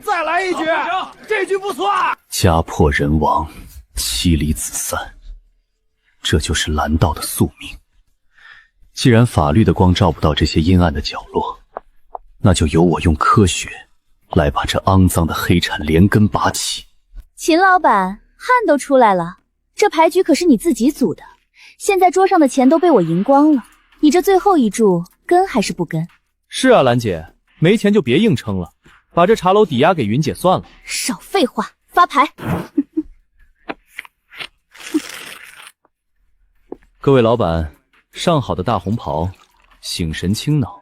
再来一局，这局不错。家破人亡，妻离子散，这就是蓝道的宿命。既然法律的光照不到这些阴暗的角落，那就由我用科学来把这肮脏的黑产连根拔起。秦老板，汗都出来了，这牌局可是你自己组的，现在桌上的钱都被我赢光了，你这最后一注跟还是不跟？是啊，兰姐，没钱就别硬撑了，把这茶楼抵押给云姐算了。少废话，发牌。各位老板，上好的大红袍，醒神清脑。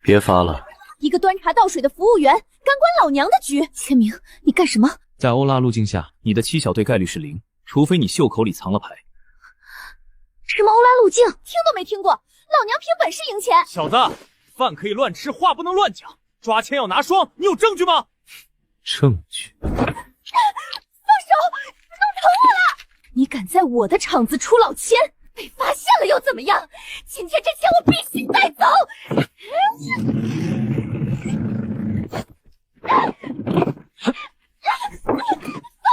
别发了，一个端茶倒水的服务员，干关老娘的局！千明，你干什么？在欧拉路径下，你的七小队概率是0，除非你袖口里藏了牌。什么欧拉路径？听都没听过！老娘凭本事赢钱！小子，饭可以乱吃，话不能乱讲。抓钱要拿双，你有证据吗？证据？放手！弄疼我了！你敢在我的场子出老千，被发现了又怎么样？今天这钱我必须带走！放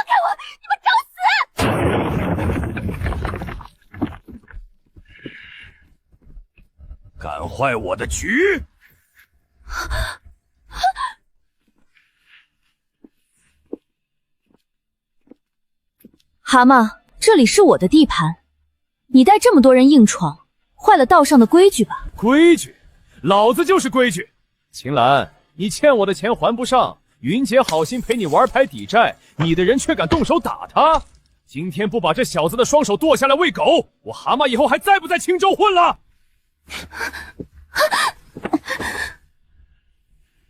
开我！你们找死！敢坏我的局！蛤蟆，这里是我的地盘，你带这么多人硬闯，坏了道上的规矩吧？规矩？老子就是规矩！秦岚，你欠我的钱还不上，云姐好心陪你玩牌抵债，你的人却敢动手打他。今天不把这小子的双手剁下来喂狗，我蛤蟆以后还在不在青州混了？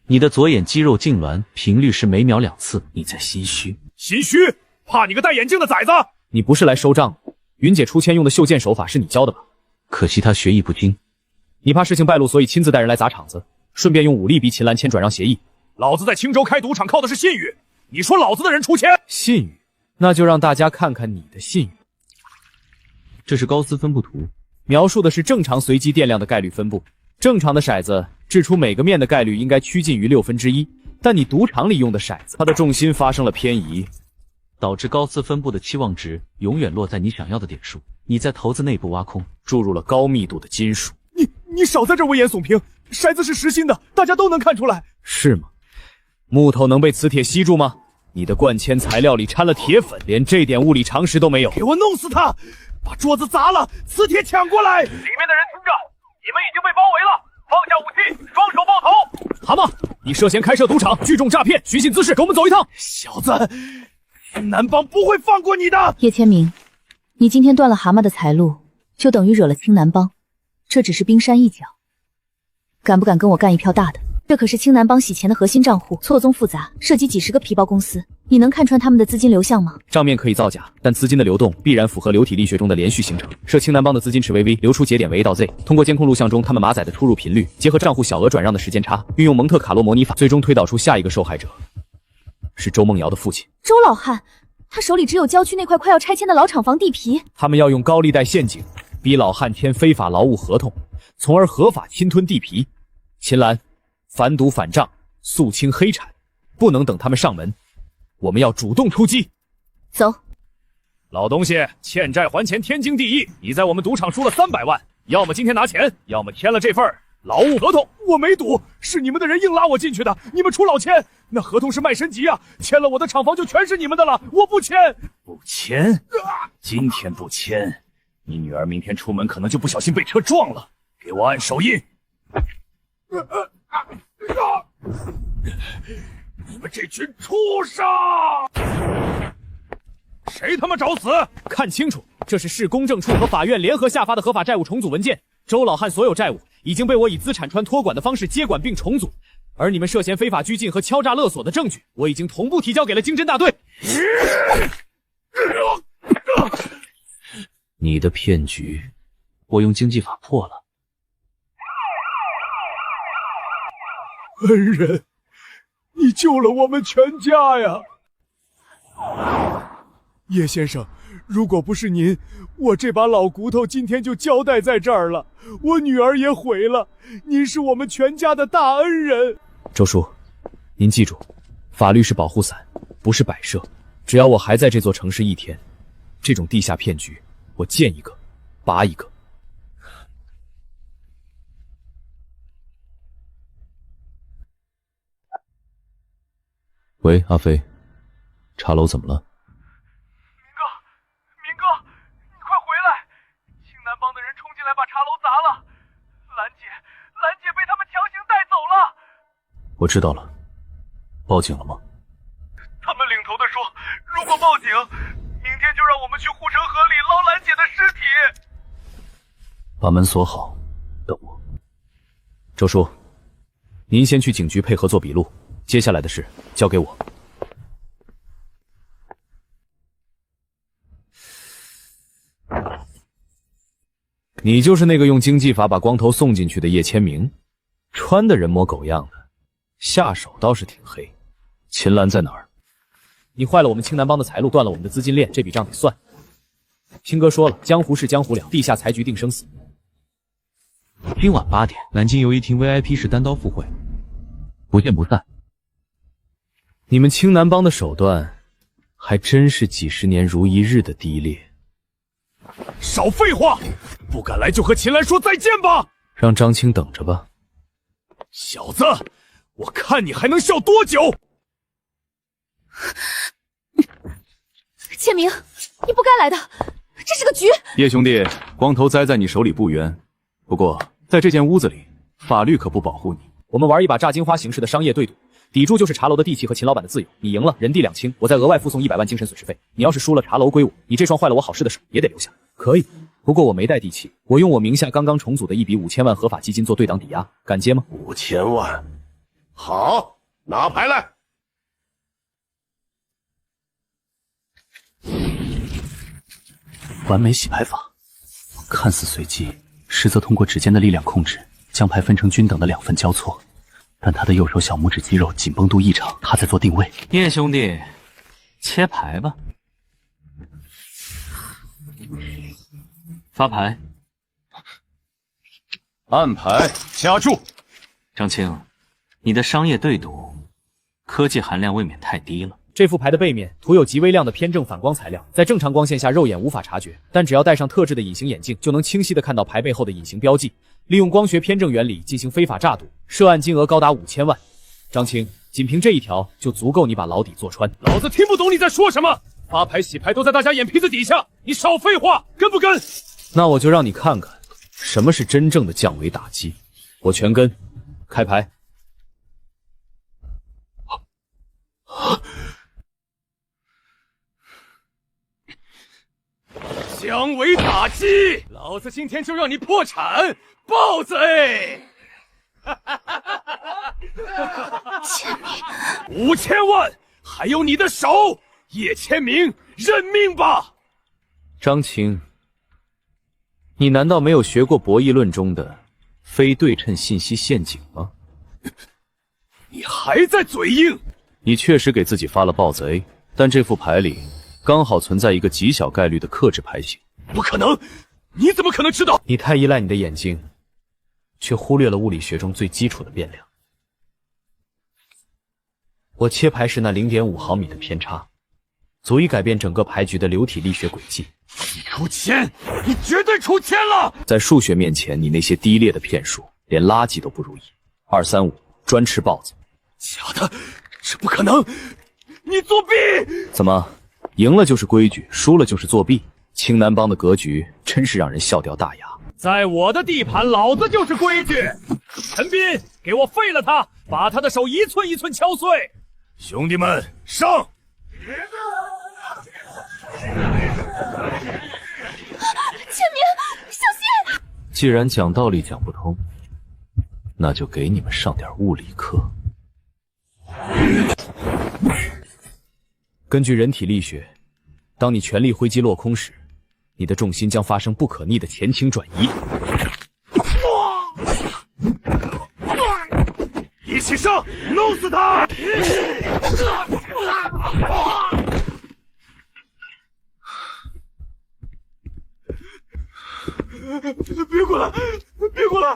你的左眼肌肉痉挛频率是每秒2次，你在心虚？心虚？怕你个戴眼镜的崽子！你不是来收账的，云姐出千用的袖剑手法是你教的吧？可惜他学艺不精。你怕事情败露，所以亲自带人来砸场子，顺便用武力逼秦岚签转让协议。老子在青州开赌场靠的是信誉，你说老子的人出钱？信誉？那就让大家看看你的信誉。这是高斯分布图，描述的是正常随机电量的概率分布。正常的骰子掷出每个面的概率应该趋近于1/6，但你赌场里用的骰子，它的重心发生了偏移，导致高斯分布的期望值永远落在你想要的点数。你在骰子内部挖空，注入了高密度的金属。你少在这危言耸听，骰子是实心的，大家都能看出来。是吗？木头能被磁铁吸住吗？你的灌铅材料里掺了铁粉，连这点物理常识都没有。给我弄死他！把桌子砸了，磁铁抢过来！里面的人听着，你们已经被包围了，放下武器，双手抱头！蛤蟆，你涉嫌开设赌场、聚众诈骗、寻衅滋事，跟我们走一趟！小子，南帮不会放过你的！叶千明，你今天断了蛤蟆的财路，就等于惹了青南帮，这只是冰山一角，敢不敢跟我干一票大的？这可是青南帮洗钱的核心账户，错综复杂，涉及几10个皮包公司，你能看穿他们的资金流向吗？账面可以造假，但资金的流动必然符合流体力学中的连续形成。设青南帮的资金池为 V， 流出节点为 A 到 Z， 通过监控录像中他们马仔的出入频率，结合账户小额转让的时间差，运用蒙特卡洛模拟法，最终推导出下一个受害者是周梦瑶的父亲周老汉。他手里只有郊区那块快要拆迁的老厂房地皮，他们要用高利贷陷阱逼老汉签非法劳务合同，从而合法侵吞地皮。秦岚，反赌反账，肃清黑产，不能等他们上门，我们要主动出击。走。老东西，欠债还钱天经地义，你在我们赌场输了300万，要么今天拿钱，要么签了这份劳务合同。我没赌，是你们的人硬拉我进去的，你们出老千。那合同是卖身级啊，签了我的厂房就全是你们的了，我不签。不签？今天不签，你女儿明天出门可能就不小心被车撞了。给我按手印。你们这群畜生！谁他妈找死？看清楚，这是市公证处和法院联合下发的合法债务重组文件。周老汉所有债务已经被我以资产川托管的方式接管并重组，而你们涉嫌非法拘禁和敲诈勒索的证据，我已经同步提交给了经侦大队。你的骗局，我用经济法破了。恩人，你救了我们全家呀！叶先生，如果不是您，我这把老骨头今天就交代在这儿了，我女儿也毁了。您是我们全家的大恩人。周叔，您记住，法律是保护伞，不是摆设。只要我还在这座城市一天，这种地下骗局，我见一个拔一个。喂，阿飞，茶楼怎么了？明哥，你快回来！青南帮的人冲进来把茶楼砸了，兰姐被他们强行带走了。我知道了，报警了吗？他们领头的说，如果报警，明天就让我们去护城河里捞兰姐的尸体。把门锁好，等我。周叔，您先去警局配合做笔录，接下来的事交给我。你就是那个用经济法把光头送进去的叶千明，穿的人模狗样的，下手倒是挺黑。秦岚在哪儿？你坏了我们青南帮的财路，断了我们的资金链，这笔账得算。青哥说了，江湖事江湖了，地下财局定生死。今晚8点，南京游艺厅 VIP 室单刀赴会，不见不散。你们青南帮的手段，还真是几十年如一日的低劣。少废话，不敢来就和秦岚说再见吧。让张青等着吧。小子，我看你还能笑多久？千明，你不该来的，这是个局。叶兄弟，光头栽在你手里不冤，不过在这间屋子里，法律可不保护你。我们玩一把炸金花形式的商业对赌，底注就是茶楼的地契和秦老板的自由。你赢了，人地两清，我再额外附送100万精神损失费。你要是输了，茶楼归我，你这双坏了我好事的手也得留下。可以，不过我没带地契，我用我名下刚刚重组的一笔5000万合法基金做对档抵押，敢接吗？5000万，好，拿牌来。完美洗牌法，看似随机，实则通过指尖的力量控制，将牌分成均等的2份交错。但他的右手小拇指肌肉紧绷度异常，他在做定位。叶兄弟，切牌吧。发牌。按牌加注。张青，你的商业对赌，科技含量未免太低了。这副牌的背面涂有极微量的偏正反光材料，在正常光线下肉眼无法察觉，但只要戴上特制的隐形眼镜，就能清晰地看到牌背后的隐形标记。利用光学偏正原理进行非法诈赌，涉案金额高达5000万。张青，仅凭这一条就足够你把牢底坐穿。老子听不懂你在说什么，发牌洗牌都在大家眼皮子底下，你少废话，跟不跟？那我就让你看看什么是真正的降维打击。我全跟，开牌。降维打击，老子今天就让你破产，暴嘴千明！5000万，还有你的手，叶千明，认命吧！张青，你难道没有学过博弈论中的非对称信息陷阱吗？你还在嘴硬？你确实给自己发了豹子 A， 但这副牌里刚好存在一个极小概率的克制牌型。不可能！你怎么可能知道？你太依赖你的眼睛，却忽略了物理学中最基础的变量。我切牌时那0.5毫米的偏差，足以改变整个牌局的流体力学轨迹。你出千，你绝对出千了！在数学面前，你那些低劣的骗术，连垃圾都不如1、2、3、5，专吃豹子。假的，这不可能！你作弊！怎么，赢了就是规矩，输了就是作弊？青南帮的格局真是让人笑掉大牙。在我的地盘，老子就是规矩。陈斌，给我废了他，把他的手一寸一寸敲碎。兄弟们，上！千明，小心！既然讲道理讲不通，那就给你们上点物理课。根据人体力学，当你全力挥击落空时，你的重心将发生不可逆的前倾转移。一起上，弄死他！别过来！别过来！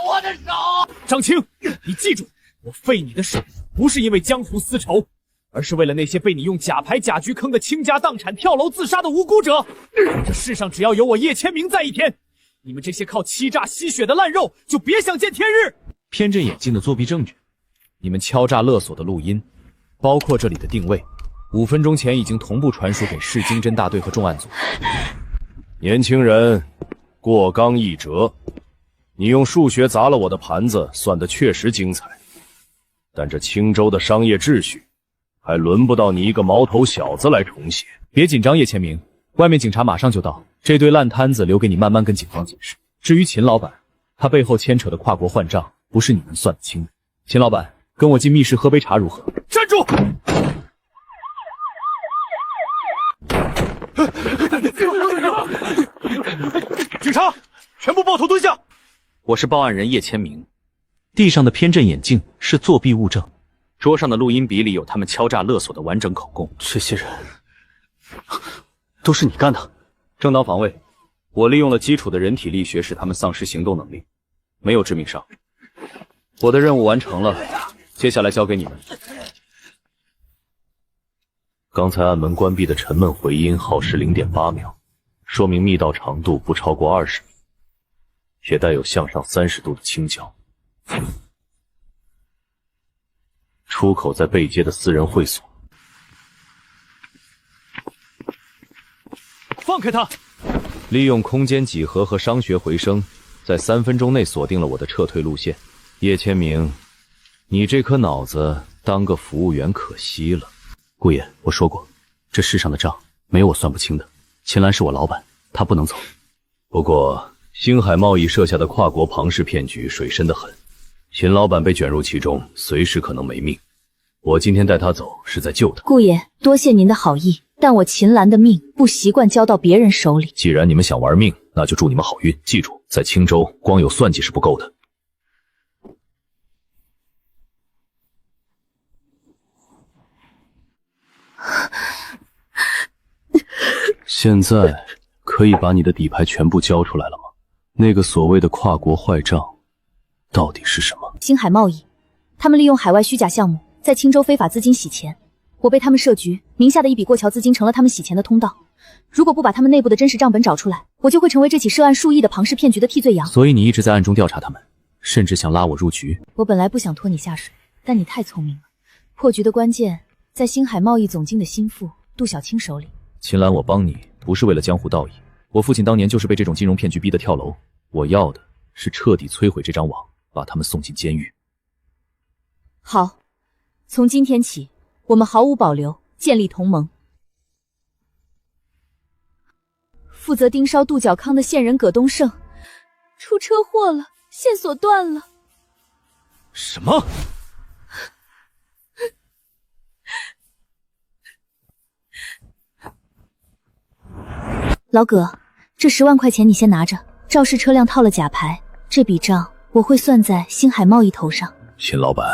我的手！张青，你记住，我废你的手，不是因为江湖私仇，而是为了那些被你用假牌假局坑得倾家荡产、跳楼自杀的无辜者。这世上只要有我叶千明在一天，你们这些靠欺诈吸血的烂肉就别想见天日！偏振眼镜的作弊证据，你们敲诈勒索的录音，包括这里的定位，5分钟前已经同步传输给市经侦大队和重案组。年轻人，过刚易折，你用数学砸了我的盘子，算得确实精彩，但这青州的商业秩序，还轮不到你一个毛头小子来重写。别紧张，叶千明，外面警察马上就到，这堆烂摊子留给你慢慢跟警方解释。至于秦老板，他背后牵扯的跨国换账，不是你能算得清的。秦老板，跟我进密室喝杯茶如何？站住！警察，全部抱头蹲下！我是报案人叶千明。地上的偏振眼镜是作弊物证，桌上的录音笔里有他们敲诈勒索的完整口供。这些人都是你干的。正当防卫，我利用了基础的人体力学使他们丧失行动能力，没有致命伤。我的任务完成了，接下来交给你们。刚才暗门关闭的沉闷回音耗时 0.8 秒，说明密道长度不超过20米，也带有向上30度的倾角。出口在背街的私人会所。放开他！利用空间几何和商学回声，在3分钟内锁定了我的撤退路线。叶千明，你这颗脑子当个服务员可惜了。顾爷，我说过，这世上的账没有我算不清的。秦岚是我老板，他不能走。不过星海贸易设下的跨国庞氏骗局水深得很，秦老板被卷入其中，随时可能没命。我今天带他走是在救他。顾爷，多谢您的好意，但我秦岚的命不习惯交到别人手里。既然你们想玩命，那就祝你们好运。记住，在青州光有算计是不够的。现在可以把你的底牌全部交出来了吗？那个所谓的跨国坏账到底是什么？星海贸易，他们利用海外虚假项目在青州非法资金洗钱，我被他们设局，名下的一笔过桥资金成了他们洗钱的通道。如果不把他们内部的真实账本找出来，我就会成为这起涉案数亿的庞氏骗局的替罪羊。所以你一直在暗中调查他们，甚至想拉我入局。我本来不想拖你下水，但你太聪明了，破局的关键在星海贸易总经的心腹杜小青手里。秦岚，我帮你不是为了江湖道义，我父亲当年就是被这种金融骗局逼得跳楼，我要的是彻底摧毁这张网，把他们送进监狱。好，从今天起，我们毫无保留建立同盟。负责盯梢杜角康的线人葛东胜出车祸了，线索断了。什么？老葛，这10万块钱你先拿着，肇事车辆套了假牌，这笔账我会算在星海贸易头上。秦老板，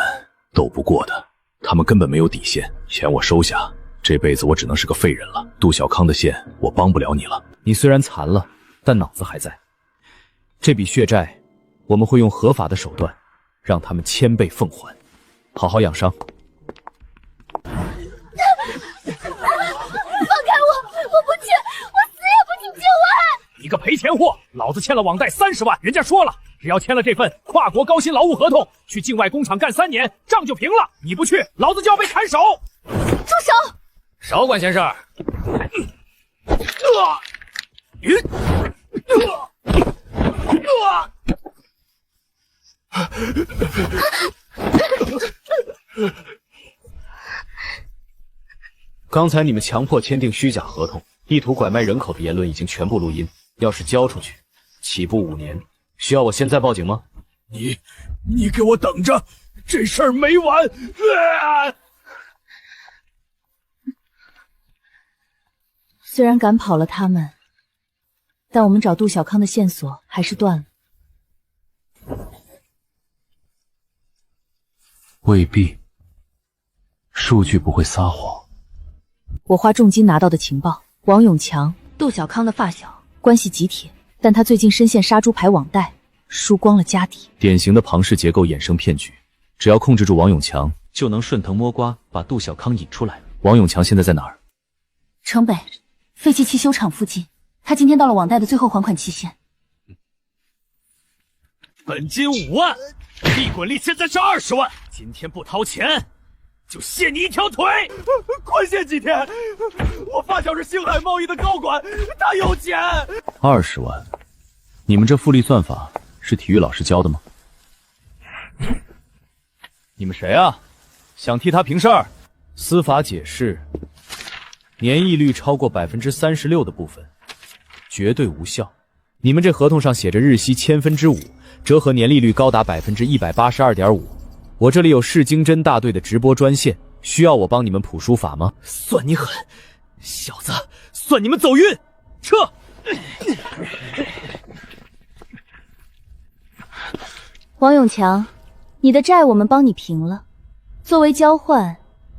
斗不过的，他们根本没有底线，钱我收下，这辈子我只能是个废人了。杜小康的线我帮不了你了。你虽然残了，但脑子还在。这笔血债，我们会用合法的手段，让他们1000倍奉还。好好养伤。我不去，我死也不去救我！你个赔钱货！老子欠了网贷30万，人家说了，只要签了这份跨国高薪劳务合同，去境外工厂干3年，账就平了。你不去，老子就要被砍手！住手！少管闲事儿！刚才你们强迫签订虚假合同，意图拐卖人口的言论已经全部录音，要是交出去，起步5年。需要我现在报警吗？你给我等着，这事儿没完！虽然赶跑了他们，但我们找杜小康的线索还是断了。未必，数据不会撒谎。我花重金拿到的情报，王永强，杜小康的发小，关系极铁，但他最近深陷杀猪牌网贷，输光了家底。典型的庞氏结构衍生骗局，只要控制住王永强，就能顺藤摸瓜把杜小康引出来。王永强现在在哪儿？城北废弃汽修厂附近，他今天到了网贷的最后还款期限。本金5万，利滚利现在是20万，今天不掏钱，就卸你一条腿！宽限几天？我发小是星海贸易的高管，他有钱。20万？你们这复利算法是体育老师教的吗？你们谁啊？想替他平事儿？司法解释，年利率超过36%的部分，绝对无效。你们这合同上写着日息5%，折合年利率高达182.5%。我这里有市经侦大队的直播专线，需要我帮你们谱书法吗？算你狠，小子，算你们走运，撤！王永强，你的债我们帮你平了，作为交换，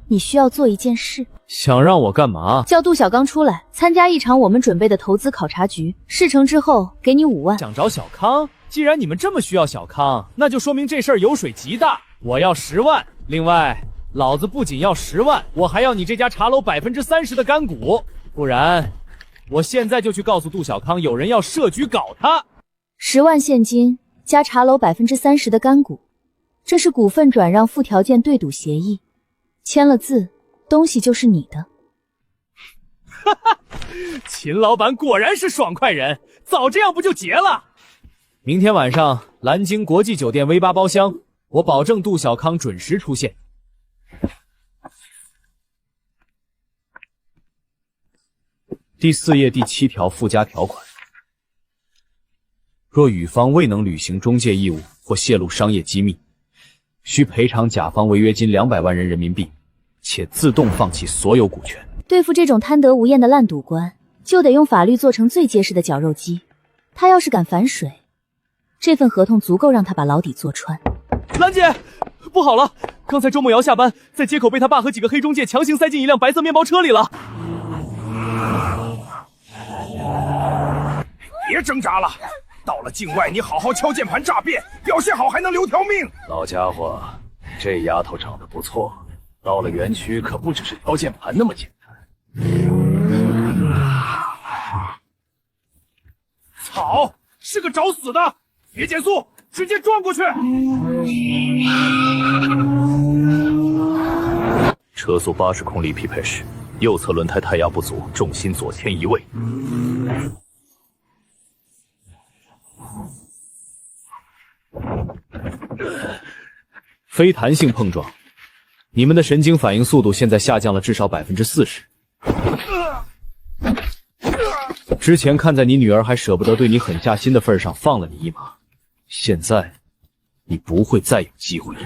你需要做一件事。想让我干嘛？叫杜小刚出来参加一场我们准备的投资考察局，事成之后给你5万。想找小康？既然你们这么需要小康，那就说明这事儿油水极大。我要10万，另外，老子不仅要10万，我还要你这家茶楼30%的干股，不然，我现在就去告诉杜小康，有人要设局搞他。10万现金加茶楼30%的干股，这是股份转让附条件对赌协议，签了字，东西就是你的。哈哈，秦老板果然是爽快人，早这样不就结了？明天晚上蓝鲸国际酒店 V8 包厢，我保证杜小康准时出现。第4页第7条附加条款：若乙方未能履行中介义务或泄露商业机密，需赔偿甲方违约金200万人民币，且自动放弃所有股权。对付这种贪得无厌的烂赌官，就得用法律做成最结实的绞肉机。他要是敢反水，这份合同足够让他把牢底坐穿。兰姐，不好了！刚才周梦瑶下班，在街口被他爸和几个黑中介强行塞进一辆白色面包车里了。别挣扎了，到了境外你好好敲键盘诈骗，表现好还能留条命。老家伙，这丫头长得不错，到了园区可不只是敲键盘那么简单。操，是个找死的！别减速，直接撞过去。车速80公里匹配时，右侧轮胎胎压不足，重心左前移位。非弹性碰撞，你们的神经反应速度现在下降了至少40%。之前看在你女儿还舍不得对你狠下心的份上放了你一马，现在你不会再有机会了。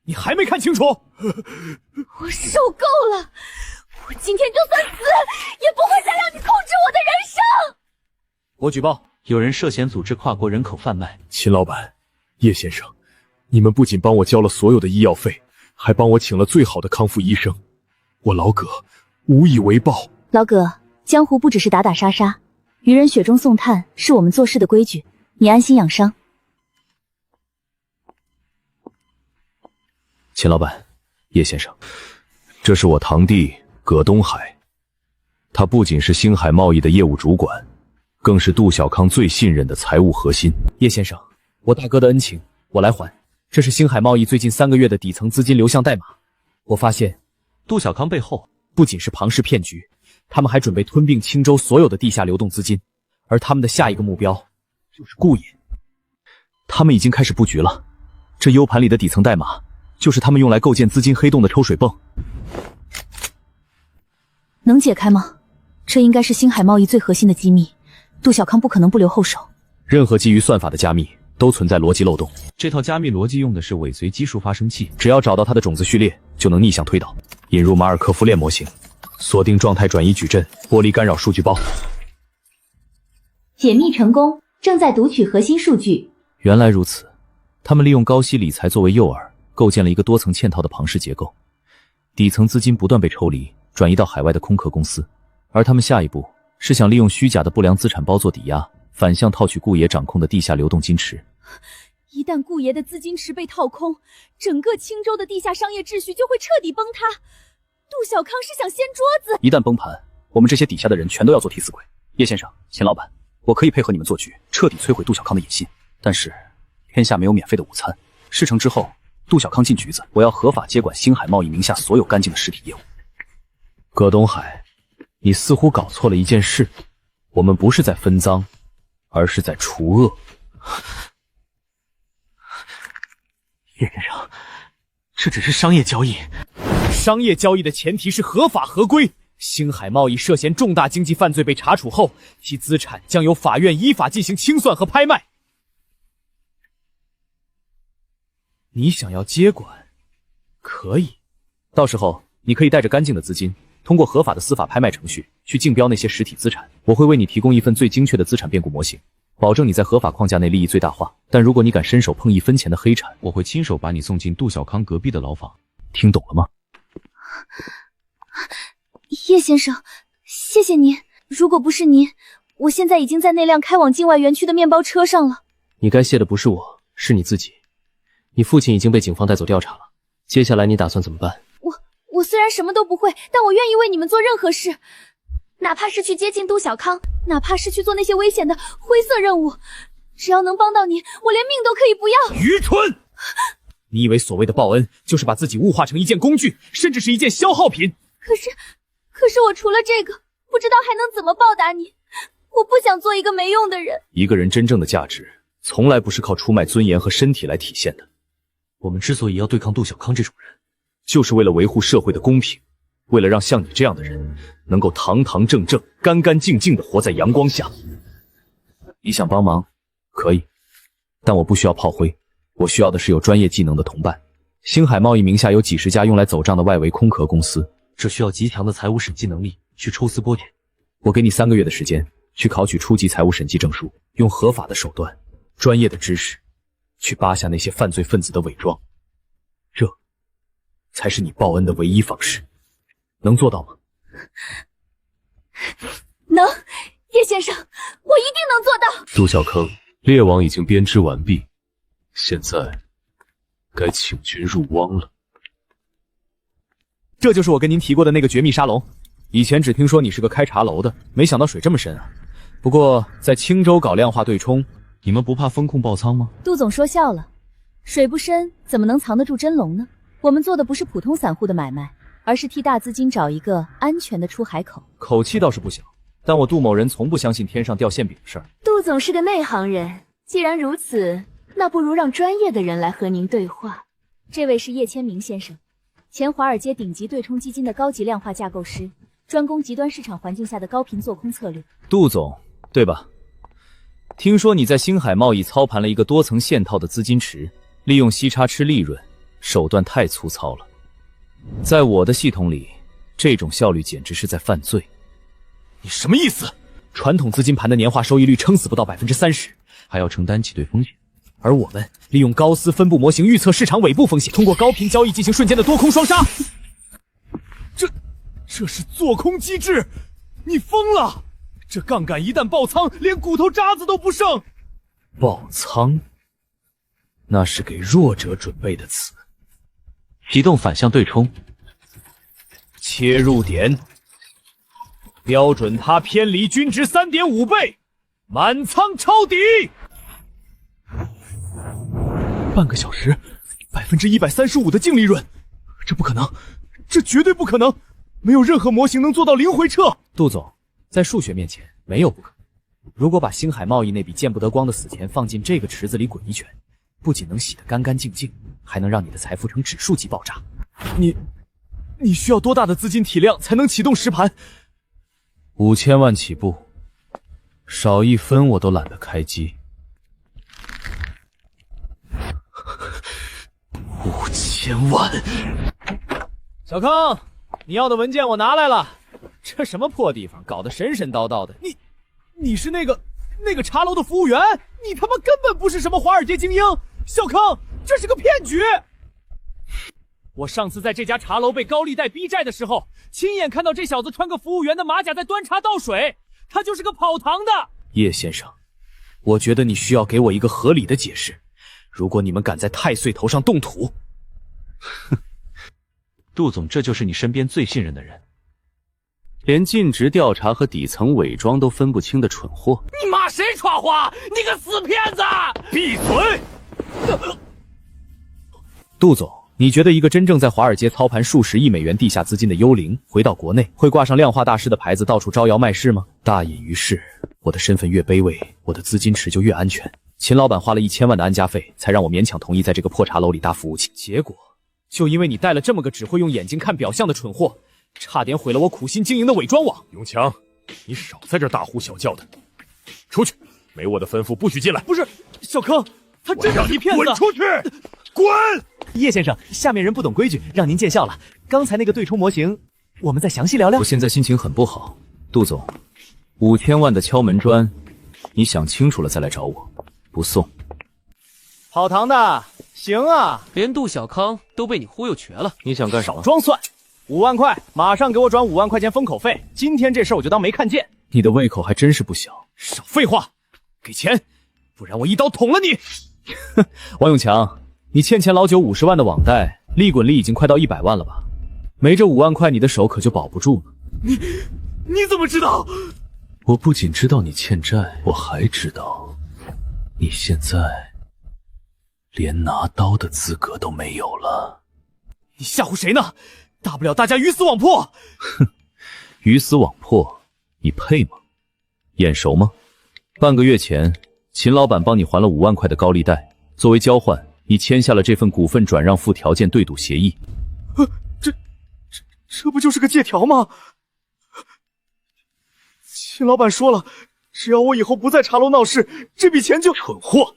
你还没看清楚？我受够了！我今天就算死，也不会再让你控制我的人生！我举报，有人涉嫌组织跨国人口贩卖。秦老板，叶先生，你们不仅帮我交了所有的医药费，还帮我请了最好的康复医生，我老葛无以为报。老葛，江湖不只是打打杀杀，愚人雪中送炭是我们做事的规矩，你安心养伤。秦老板，叶先生，这是我堂弟葛东海，他不仅是星海贸易的业务主管，更是杜小康最信任的财务核心。叶先生，我大哥的恩情我来还，这是星海贸易最近3个月的底层资金流向代码。我发现杜小康背后不仅是庞氏骗局，他们还准备吞并青州所有的地下流动资金，而他们的下一个目标就是顾野。他们已经开始布局了，这 U 盘里的底层代码就是他们用来构建资金黑洞的抽水泵。能解开吗？这应该是星海贸易最核心的机密，杜小康不可能不留后手。任何基于算法的加密都存在逻辑漏洞，这套加密逻辑用的是尾随基数发生器，只要找到它的种子序列，就能逆向推导。引入马尔科夫链模型，锁定状态转移矩阵，剥离干扰数据包。解密成功，正在读取核心数据。原来如此，他们利用高息理财作为诱饵，构建了一个多层嵌套的庞氏结构，底层资金不断被抽离，转移到海外的空壳公司，而他们下一步是想利用虚假的不良资产包做抵押，反向套取顾爷掌控的地下流动金池。一旦顾爷的资金池被套空，整个青州的地下商业秩序就会彻底崩塌。杜小康是想掀桌子，一旦崩盘，我们这些底下的人全都要做替死鬼。叶先生，钱老板，我可以配合你们做局，彻底摧毁杜小康的野心。但是天下没有免费的午餐，事成之后，杜小康进局子，我要合法接管星海贸易名下所有干净的实体业务。葛东海，你似乎搞错了一件事，我们不是在分赃，而是在除恶。叶先生，这只是商业交易。商业交易的前提是合法合规。星海贸易涉嫌重大经济犯罪被查处后，其资产将由法院依法进行清算和拍卖。你想要接管，可以，到时候你可以带着干净的资金，通过合法的司法拍卖程序去竞标那些实体资产。我会为你提供一份最精确的资产变故模型，保证你在合法框架内利益最大化。但如果你敢伸手碰1分钱的黑产，我会亲手把你送进杜小康隔壁的牢房。听懂了吗？叶先生，谢谢您。如果不是您，我现在已经在那辆开往境外园区的面包车上了。你该谢的不是我，是你自己。你父亲已经被警方带走调查了，接下来你打算怎么办？我虽然什么都不会，但我愿意为你们做任何事，哪怕是去接近杜小康，哪怕是去做那些危险的灰色任务，只要能帮到您，我连命都可以不要。愚蠢！你以为所谓的报恩就是把自己物化成一件工具，甚至是一件消耗品？可是我除了这个，不知道还能怎么报答你。我不想做一个没用的人。一个人真正的价值，从来不是靠出卖尊严和身体来体现的。我们之所以要对抗杜小康这种人，就是为了维护社会的公平，为了让像你这样的人能够堂堂正正、干干净净地活在阳光下。你想帮忙，可以，但我不需要炮灰，我需要的是有专业技能的同伴。星海贸易名下有几十家用来走账的外围空壳公司，这需要极强的财务审计能力去抽丝剥茧。我给你3个月的时间去考取初级财务审计证书，用合法的手段、专业的知识去扒下那些犯罪分子的伪装，这才是你报恩的唯一方式。能做到吗？能，叶先生，我一定能做到。杜小康，猎网已经编织完毕，现在该请君入汪了。这就是我跟您提过的那个绝密沙龙。以前只听说你是个开茶楼的，没想到水这么深啊。不过在青州搞量化对冲，你们不怕风控爆仓吗？杜总说笑了，水不深怎么能藏得住真龙呢？我们做的不是普通散户的买卖，而是替大资金找一个安全的出海口。口气倒是不小，但我杜某人从不相信天上掉馅饼的事儿。杜总是个内行人，既然如此，那不如让专业的人来和您对话。这位是叶千明先生，前华尔街顶级对冲基金的高级量化架构师，专攻极端市场环境下的高频做空策略。杜总，对吧？听说你在星海贸易操盘了一个多层线套的资金池，利用息差吃利润，手段太粗糙了。在我的系统里，这种效率简直是在犯罪。你什么意思？传统资金盘的年化收益率撑死不到30%，还要承担挤兑风险。而我们利用高斯分布模型预测市场尾部风险，通过高频交易进行瞬间的多空双杀。这是做空机制，你疯了！这杠杆一旦爆仓，连骨头渣子都不剩。爆仓，那是给弱者准备的词。启动反向对冲，切入点，标准它偏离均值3.5倍，满仓抄底。半个小时，135%的净利润，这不可能，这绝对不可能！没有任何模型能做到零回撤。杜总，在数学面前没有不可。如果把星海贸易那笔见不得光的死钱放进这个池子里滚一圈，不仅能洗得干干净净，还能让你的财富呈指数级爆炸。你需要多大的资金体量才能启动实盘？5000万起步，少1分我都懒得开机。5000万！小康，你要的文件我拿来了。这什么破地方，搞得神神叨叨的。你是那个茶楼的服务员？你他妈根本不是什么华尔街精英，小康，这是个骗局！我上次在这家茶楼被高利贷逼债的时候，亲眼看到这小子穿个服务员的马甲在端茶倒水，他就是个跑堂的。叶先生，我觉得你需要给我一个合理的解释。如果你们敢在太岁头上动土，哼，杜总，这就是你身边最信任的人，连尽职调查和底层伪装都分不清的蠢货。你骂谁耍花？你个死骗子！闭嘴！杜总，你觉得一个真正在华尔街操盘数十亿美元地下资金的幽灵，回到国内会挂上量化大师的牌子，到处招摇卖市吗？大隐于市，我的身份越卑微，我的资金池就越安全。秦老板花了1000万的安家费，才让我勉强同意在这个破茶楼里搭服务器。结果，就因为你带了这么个只会用眼睛看表象的蠢货，差点毁了我苦心经营的伪装网。永强，你少在这大呼小叫的，出去！没我的吩咐不许进来。不是，小康，他真是一骗子！滚出去！滚！叶先生，下面人不懂规矩，让您见笑了。刚才那个对冲模型，我们再详细聊聊。我现在心情很不好，杜总，5000万的敲门砖，你想清楚了再来找我，不送。跑堂的，行啊，连杜小康都被你忽悠瘸了。你想干什么？少装蒜！5万块，马上给我转5万块钱封口费。今天这事我就当没看见。你的胃口还真是不小。少废话，给钱，不然我一刀捅了你！王永强，你欠老九50万的网贷，利滚利已经快到100万了吧？没这5万块，你的手可就保不住了。你怎么知道？我不仅知道你欠债，我还知道你现在连拿刀的资格都没有了。你吓唬谁呢？大不了大家鱼死网破。哼，鱼死网破，你配吗？眼熟吗？半个月前，秦老板帮你还了5万块的高利贷，作为交换，你签下了这份股份转让附条件对赌协议。这不就是个借条吗？秦老板说了，只要我以后不在茶楼闹事，这笔钱就……蠢货！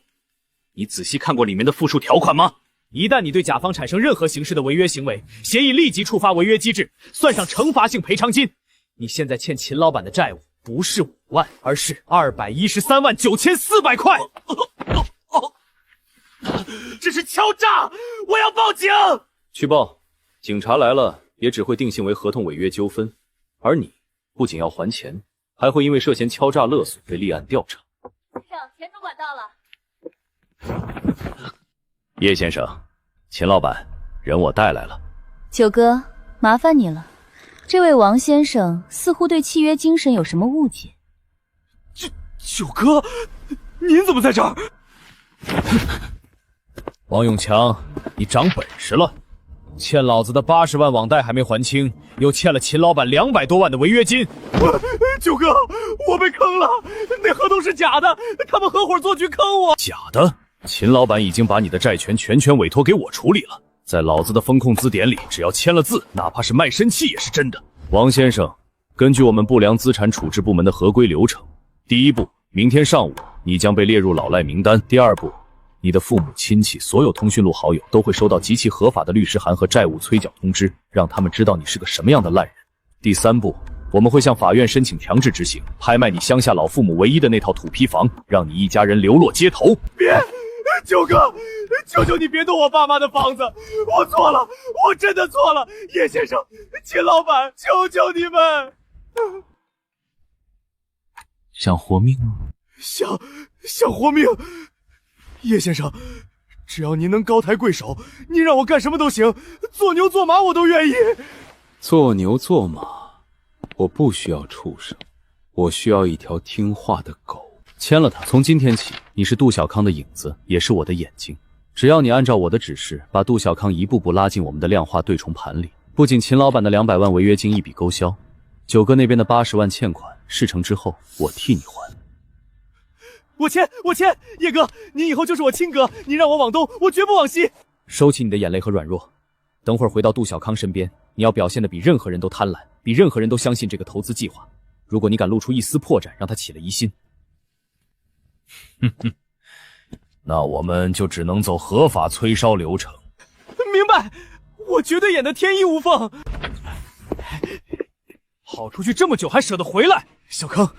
你仔细看过里面的附属条款吗？一旦你对甲方产生任何形式的违约行为，协议立即触发违约机制，算上惩罚性赔偿金。你现在欠秦老板的债务不是5万，而是213万9400块。这是敲诈！我要报警！去报，警察来了也只会定性为合同违约纠纷，而你不仅要还钱，还会因为涉嫌敲诈勒索被立案调查。钱主管到了。叶先生，秦老板，人我带来了。九哥，麻烦你了。这位王先生似乎对契约精神有什么误解。九哥，您怎么在这儿？王永强，你长本事了，欠老子的80万网贷还没还清，又欠了秦老板200多万的违约金。九哥，我被坑了，那合同是假的，他们合伙做局坑我。假的？秦老板已经把你的债权全权委托给我处理了，在老子的风控字典里，只要签了字，哪怕是卖身契也是真的。王先生，根据我们不良资产处置部门的合规流程，第一步，明天上午你将被列入老赖名单；第二步，你的父母亲戚、所有通讯录好友都会收到极其合法的律师函和债务催缴通知，让他们知道你是个什么样的烂人；第三步，我们会向法院申请强制执行，拍卖你乡下老父母唯一的那套土坯房，让你一家人流落街头。别！九哥，求求你别动我爸妈的房子，我错了，我真的错了。叶先生，秦老板，求求你们！想活命吗？想活命。叶先生，只要您能高抬贵手，您让我干什么都行，做牛做马我都愿意。做牛做马，我不需要畜生，我需要一条听话的狗。签了它，从今天起，你是杜小康的影子，也是我的眼睛。只要你按照我的指示，把杜小康一步步拉进我们的量化对冲盘里，不仅秦老板的200万违约金一笔勾销，九哥那边的80万欠款，事成之后我替你还。我签，叶哥，您以后就是我亲哥，您让我往东，我绝不往西。收起你的眼泪和软弱，等会儿回到杜小康身边，你要表现得比任何人都贪婪，比任何人都相信这个投资计划。如果你敢露出一丝破绽，让他起了疑心，那我们就只能走合法催烧流程。明白，我绝对演得天衣无缝。跑出去这么久还舍得回来，小康，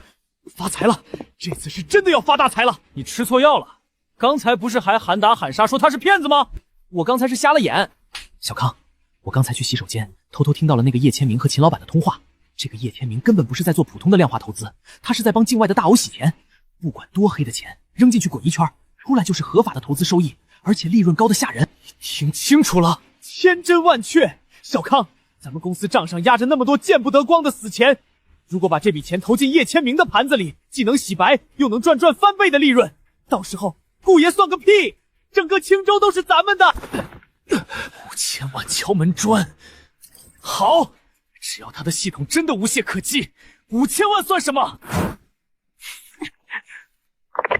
发财了！这次是真的要发大财了！你吃错药了，刚才不是还喊打喊杀说他是骗子吗？我刚才是瞎了眼。小康，我刚才去洗手间，偷偷听到了那个叶千明和秦老板的通话。这个叶千明根本不是在做普通的量化投资，他是在帮境外的大鳄洗钱。不管多黑的钱，扔进去滚一圈，出来就是合法的投资收益，而且利润高的吓人。听清楚了，千真万确。小康，咱们公司账上压着那么多见不得光的死钱，如果把这笔钱投进叶千明的盘子里，既能洗白，又能赚翻倍的利润，到时候顾爷算个屁，整个青州都是咱们的。5000万敲门砖，好，只要他的系统真的无懈可击，5000万算什么？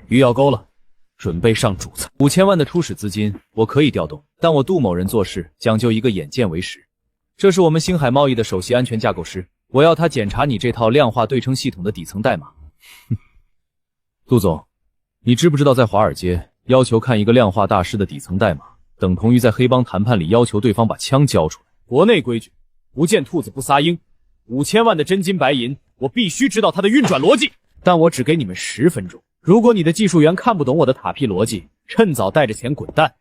鱼要钩了，准备上主菜。5000万的初始资金我可以调动，但我杜某人做事讲究一个眼见为实。这是我们星海贸易的首席安全架构师，我要他检查你这套量化对冲系统的底层代码。杜总，你知不知道在华尔街要求看一个量化大师的底层代码，等同于在黑帮谈判里要求对方把枪交出来。国内规矩，不见兔子不撒鹰。5000万的真金白银，我必须知道它的运转逻辑。但我只给你们10分钟，如果你的技术员看不懂我的塔 P 逻辑，趁早带着钱滚蛋。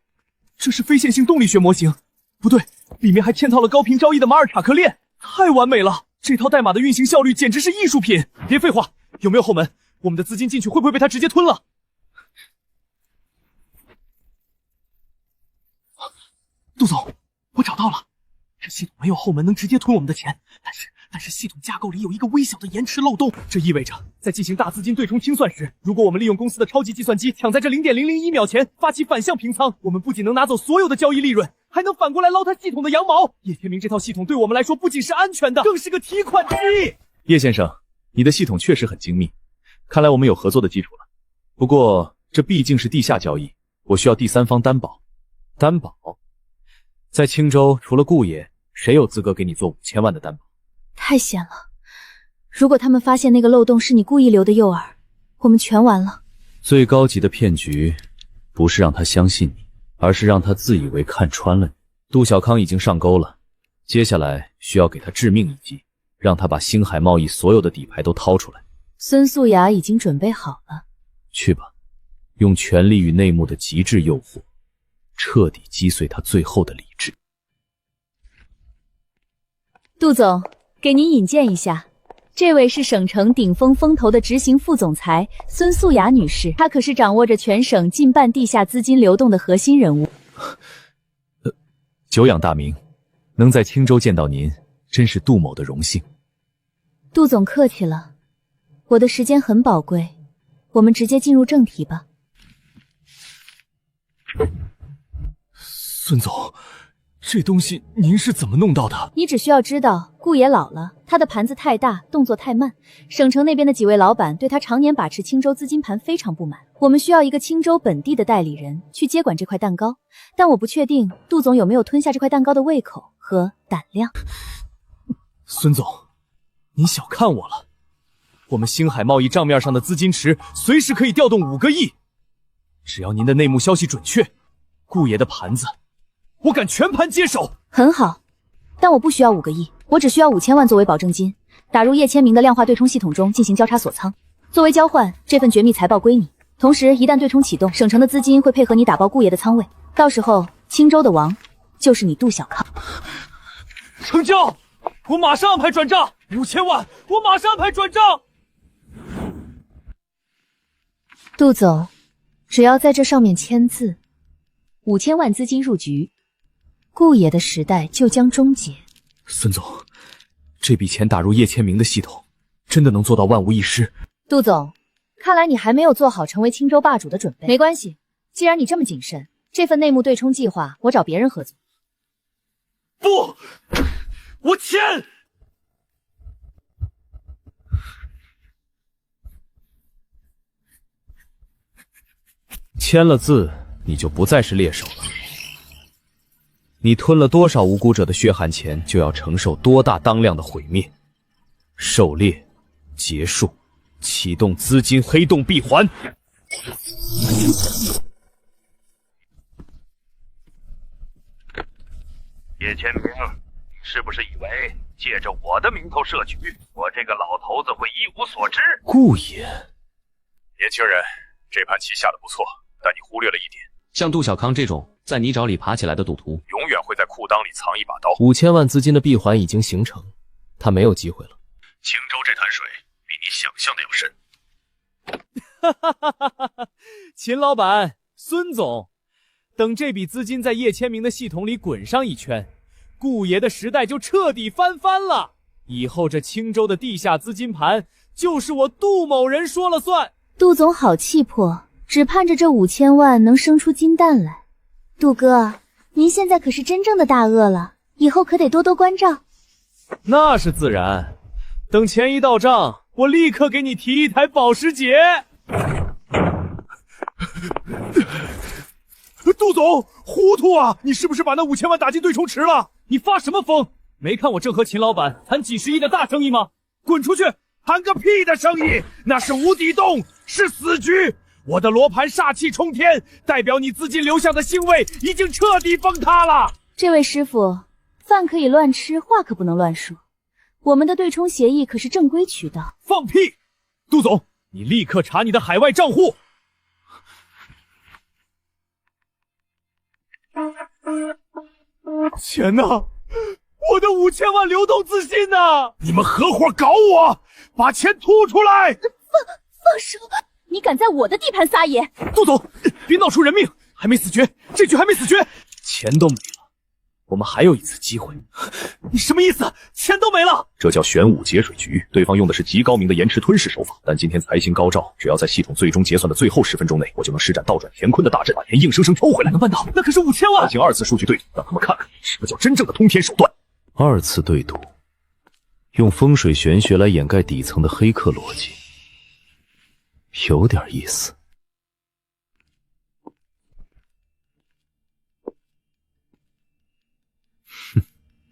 这是非线性动力学模型，不对，里面还嵌套了高频交易的马尔查克链，太完美了！这套代码的运行效率简直是艺术品。别废话，有没有后门？我们的资金进去会不会被他直接吞了？杜总，我找到了，这系统没有后门能直接吞我们的钱，但是系统架构里有一个微小的延迟漏洞，这意味着在进行大资金对冲清算时，如果我们利用公司的超级计算机抢在这0.001秒前发起反向平仓，我们不仅能拿走所有的交易利润，还能反过来捞他系统的羊毛。叶天明这套系统对我们来说不仅是安全的，更是个提款机。叶先生，你的系统确实很精密，看来我们有合作的基础了。不过这毕竟是地下交易，我需要第三方担保。担保？在青州除了顾爷，谁有资格给你做5000万的担保？太险了！如果他们发现那个漏洞是你故意留的诱饵，我们全完了。最高级的骗局，不是让他相信你，而是让他自以为看穿了你。杜小康已经上钩了，接下来需要给他致命一击，让他把星海贸易所有的底牌都掏出来。孙素雅已经准备好了，去吧，用权力与内幕的极致诱惑，彻底击碎他最后的理智。杜总，给您引荐一下，这位是省城顶峰风投的执行副总裁孙素雅女士，她可是掌握着全省近半地下资金流动的核心人物。久仰大名，能在青州见到您，真是杜某的荣幸。杜总客气了，我的时间很宝贵，我们直接进入正题吧。孙总，这东西您是怎么弄到的？你只需要知道，顾爷老了，他的盘子太大，动作太慢，省城那边的几位老板对他常年把持青州资金盘非常不满。我们需要一个青州本地的代理人去接管这块蛋糕，但我不确定杜总有没有吞下这块蛋糕的胃口和胆量。孙总，您小看我了，我们星海贸易账面上的资金池随时可以调动5个亿，只要您的内幕消息准确，顾爷的盘子我敢全盘接手。很好，但我不需要5个亿，我只需要5000万作为保证金，打入叶千明的量化对冲系统中进行交叉锁仓。作为交换，这份绝密财报归你。同时，一旦对冲启动，省城的资金会配合你打爆顾爷的仓位，到时候青州的王就是你杜小康。成交！我马上安排转账，5000万，我马上安排转账。杜总，只要在这上面签字，5000万资金入局，顾爷的时代就将终结。孙总，这笔钱打入叶千明的系统，真的能做到万无一失？杜总，看来你还没有做好成为青州霸主的准备。没关系，既然你这么谨慎，这份内幕对冲计划我找别人合作。不，我签。签了字，你就不再是猎手了。你吞了多少无辜者的血汗钱，就要承受多大当量的毁灭。狩猎结束，启动资金黑洞闭环。叶千明，你是不是以为借着我的名头设局，我这个老头子会一无所知？顾爷，年轻人，这盘棋下的不错，但你忽略了一点，像杜小康这种在泥沼里爬起来的赌徒，永远会在裤裆里藏一把刀。5000万资金的闭环已经形成，他没有机会了。青州这滩水比你想象的要深。秦老板、孙总，等这笔资金在叶千明的系统里滚上一圈，顾爷的时代就彻底翻番了。以后这青州的地下资金盘就是我杜某人说了算。杜总好气魄，只盼着这5000万能生出金蛋来。杜哥，您现在可是真正的大鳄了，以后可得多多关照。那是自然，等钱一到账，我立刻给你提一台保时捷。杜总，糊涂啊！你是不是把那5000万打进对冲池了？你发什么疯？没看我正和秦老板谈几十亿的大生意吗？滚出去！谈个屁的生意！那是无底洞，是死局。我的罗盘煞气冲天，代表你资金流向的星位已经彻底崩塌了。这位师傅，饭可以乱吃，话可不能乱说。我们的对冲协议可是正规渠道。放屁！杜总，你立刻查你的海外账户。钱呢？我的5000万流动资金呢？你们合伙搞我，把钱吐出来！放手！你敢在我的地盘撒野？杜总，别闹出人命，还没死绝，这局还没死绝。钱都没了，我们还有一次机会。你什么意思？钱都没了？这叫玄武节水局，对方用的是极高明的延迟吞噬手法。但今天财星高照，只要在系统最终结算的最后10分钟内，我就能施展倒转乾坤的大阵，把钱硬生生抽回来。能办到？那可是5000万！进2次数据对赌，让他们看看什么叫真正的通天手段。2次对赌，用风水玄学来掩盖底层的黑客逻辑，有点意思。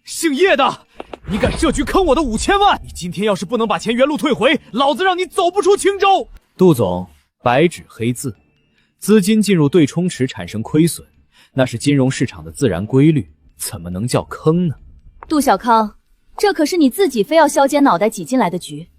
姓叶的，你敢设局坑我的5000万？你今天要是不能把钱原路退回，老子让你走不出青州！杜总，白纸黑字，资金进入对冲池产生亏损，那是金融市场的自然规律，怎么能叫坑呢？杜小康，这可是你自己非要削尖脑袋挤进来的局，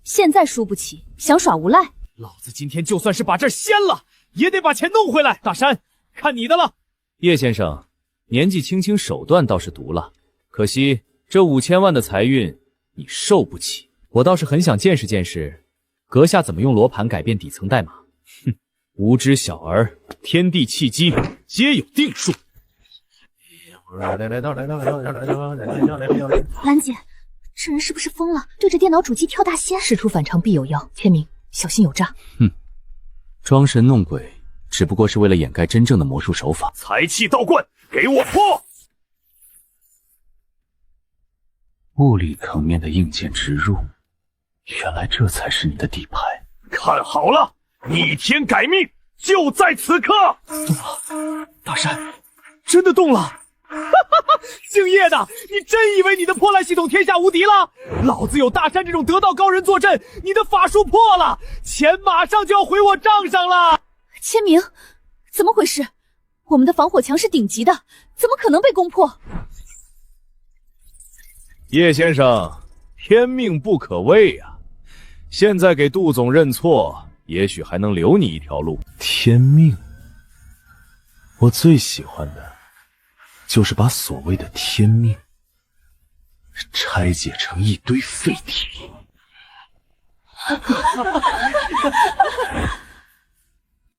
现在输不起，想耍无赖？老子今天就算是把这儿掀了，也得把钱弄回来。大山，看你的了。叶先生，年纪轻轻手段倒是毒辣，可惜这5000万的财运你受不起。我倒是很想见识见识，阁下怎么用罗盘改变底层代码。哼，无知小儿，天地契机皆有定数。兰姐，这人是不是疯了？对着电脑主机跳大仙？事出反常必有妖，千明小心有诈。装神弄鬼，只不过是为了掩盖真正的魔术手法。财气倒灌，给我破！物理层面的硬件植入，原来这才是你的底牌。看好了，逆天改命就在此刻！动了，大山真的动了！姓叶的，你真以为你的破烂系统天下无敌了？老子有大山这种得道高人坐镇，你的法术破了，钱马上就要回我账上了。千明，怎么回事？我们的防火墙是顶级的，怎么可能被攻破？叶先生，天命不可畏啊！现在给杜总认错，也许还能留你一条路。天命，我最喜欢的就是把所谓的天命拆解成一堆废铁。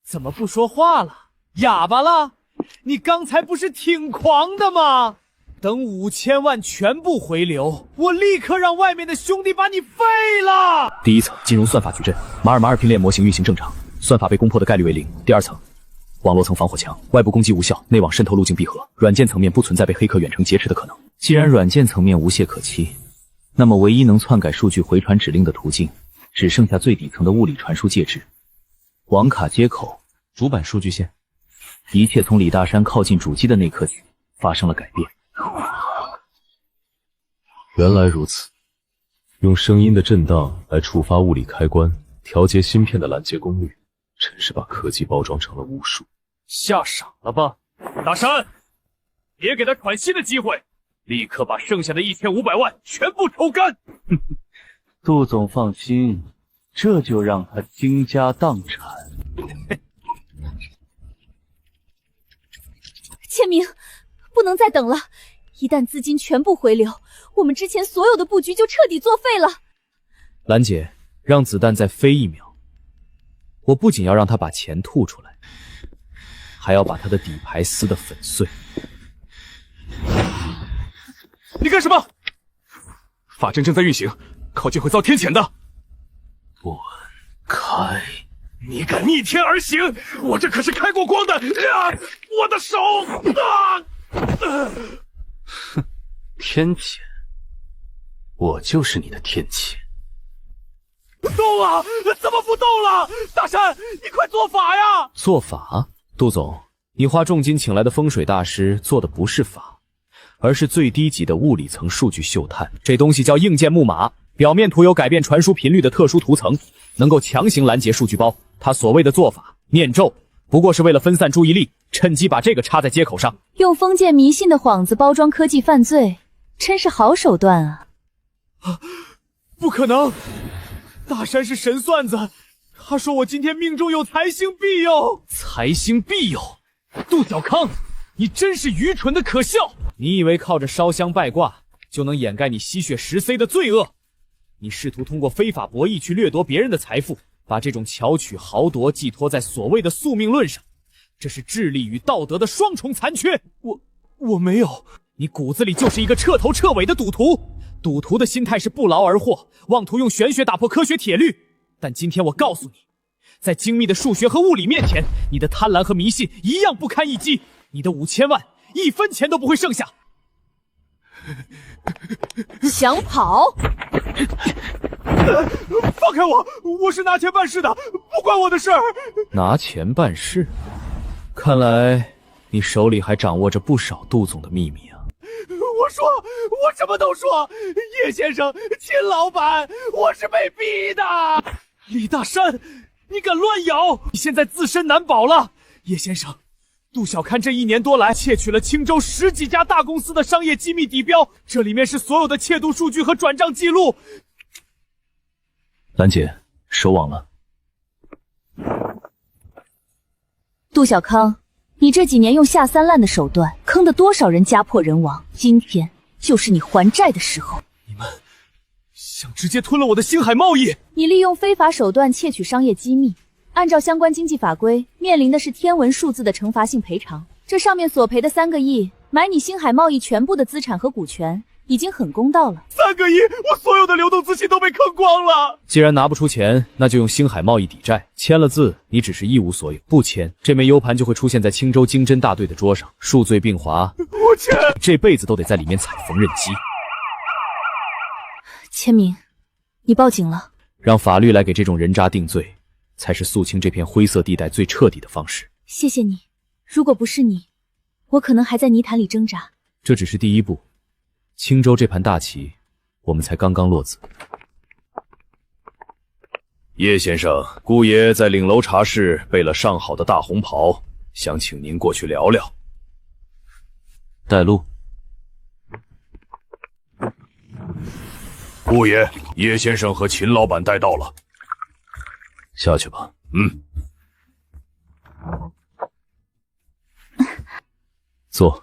怎么不说话了？哑巴了？你刚才不是挺狂的吗？等5000万全部回流，我立刻让外面的兄弟把你废了。第一层金融算法矩阵，马尔马尔拼链模型运行正常，算法被攻破的概率为0。第二层网络层防火墙，外部攻击无效，内网渗透路径闭合，软件层面不存在被黑客远程劫持的可能。既然软件层面无懈可击，那么唯一能篡改数据回传指令的途径，只剩下最底层的物理传输介质——网卡接口、主板数据线。一切从李大山靠近主机的那刻起发生了改变。原来如此，用声音的震荡来触发物理开关，调节芯片的拦截功率，真是把科技包装成了巫术。吓傻了吧？大山，别给他喘息的机会，立刻把剩下的1500万全部抽干！杜总放心，这就让他倾家荡产。千明，不能再等了，一旦资金全部回流，我们之前所有的布局就彻底作废了。兰姐，让子弹再飞1秒，我不仅要让他把钱吐出来，还要把他的底牌撕得粉碎。你干什么？法阵正在运行，靠近会遭天谴的。滚开！你敢逆天而行，我这可是开过光的我的手哼，天谴，我就是你的天谴。动啊！怎么不动了？大山，你快做法呀！做法？杜总，你花重金请来的风水大师做的不是法，而是最低级的物理层数据嗅探。这东西叫硬件木马，表面涂有改变传输频率的特殊涂层，能够强行拦截数据包。他所谓的做法念咒，不过是为了分散注意力，趁机把这个插在接口上，用封建迷信的幌子包装科技犯罪，真是好手段啊！不可能，大山是神算子，他说我今天命中有财星庇佑。财星庇佑？杜小康，你真是愚蠢的可笑！你以为靠着烧香拜卦就能掩盖你吸血食 C 的罪恶？你试图通过非法博弈去掠夺别人的财富，把这种巧取豪夺寄托在所谓的宿命论上，这是智力与道德的双重残缺。我没有，你骨子里就是一个彻头彻尾的赌徒。赌徒的心态是不劳而获，妄图用玄学打破科学铁律。但今天我告诉你，在精密的数学和物理面前，你的贪婪和迷信一样不堪一击。你的5000万1分钱都不会剩下。想跑？放开我！我是拿钱办事的，不关我的事儿。拿钱办事？看来你手里还掌握着不少杜总的秘密啊。我什么都说，叶先生、秦老板，我是被逼的。李大山，你敢乱咬，你现在自身难保了。叶先生，杜小康这1年多来窃取了青州10几家大公司的商业机密底标，这里面是所有的窃渡数据和转账记录。兰姐，收网了。杜小康，你这几年用下三滥的手段坑得多少人家破人亡，今天就是你还债的时候。你们想直接吞了我的星海贸易？你利用非法手段窃取商业机密，按照相关经济法规，面临的是天文数字的惩罚性赔偿。这上面索赔的3个亿，买你星海贸易全部的资产和股权，已经很公道了。3个亿，我所有的流动资金都被坑光了。既然拿不出钱，那就用星海贸易抵债。签了字，你只是一无所有；不签，这枚 U 盘就会出现在青州经侦大队的桌上，数罪并罚。我签，这辈子都得在里面踩缝纫机。千明，你报警了。让法律来给这种人渣定罪，才是肃清这片灰色地带最彻底的方式。谢谢你，如果不是你，我可能还在泥潭里挣扎。这只是第一步，青州这盘大棋，我们才刚刚落子。叶先生，顾爷在领楼茶室备了上好的大红袍，想请您过去聊聊。带路。顾爷，叶先生和秦老板带到了。下去吧。坐。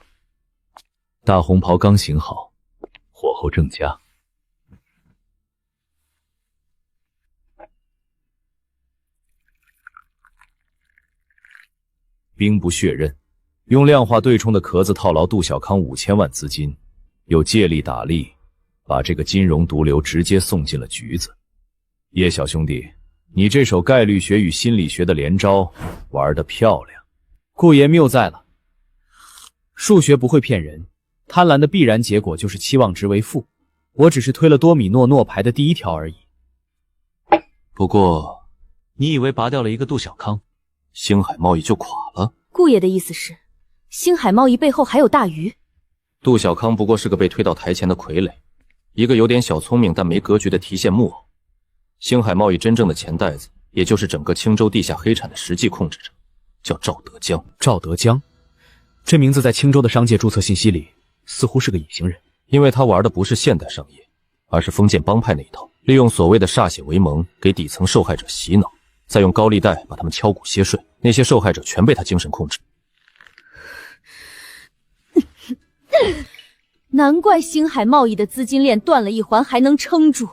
大红袍刚醒好，火候正佳。兵不血刃，用量化对冲的壳子套牢杜小康5000万资金，又借力打力，把这个金融毒瘤直接送进了局子。叶小兄弟，你这手概率学与心理学的连招玩得漂亮。顾爷谬在了，数学不会骗人，贪婪的必然结果就是期望值为负。我只是推了多米诺诺牌的第1条而已。不过，你以为拔掉了一个杜小康，星海贸易就垮了？顾爷的意思是，星海贸易背后还有大鱼？杜小康不过是个被推到台前的傀儡，一个有点小聪明但没格局的提线木偶。星海贸易真正的钱袋子，也就是整个青州地下黑产的实际控制者，叫赵德江。赵德江，这名字在青州的商界注册信息里似乎是个隐形人，因为他玩的不是现代商业，而是封建帮派那一套，利用所谓的歃血为盟，给底层受害者洗脑，再用高利贷把他们敲骨歇税，那些受害者全被他精神控制。难怪星海贸易的资金链断了一环还能撑住，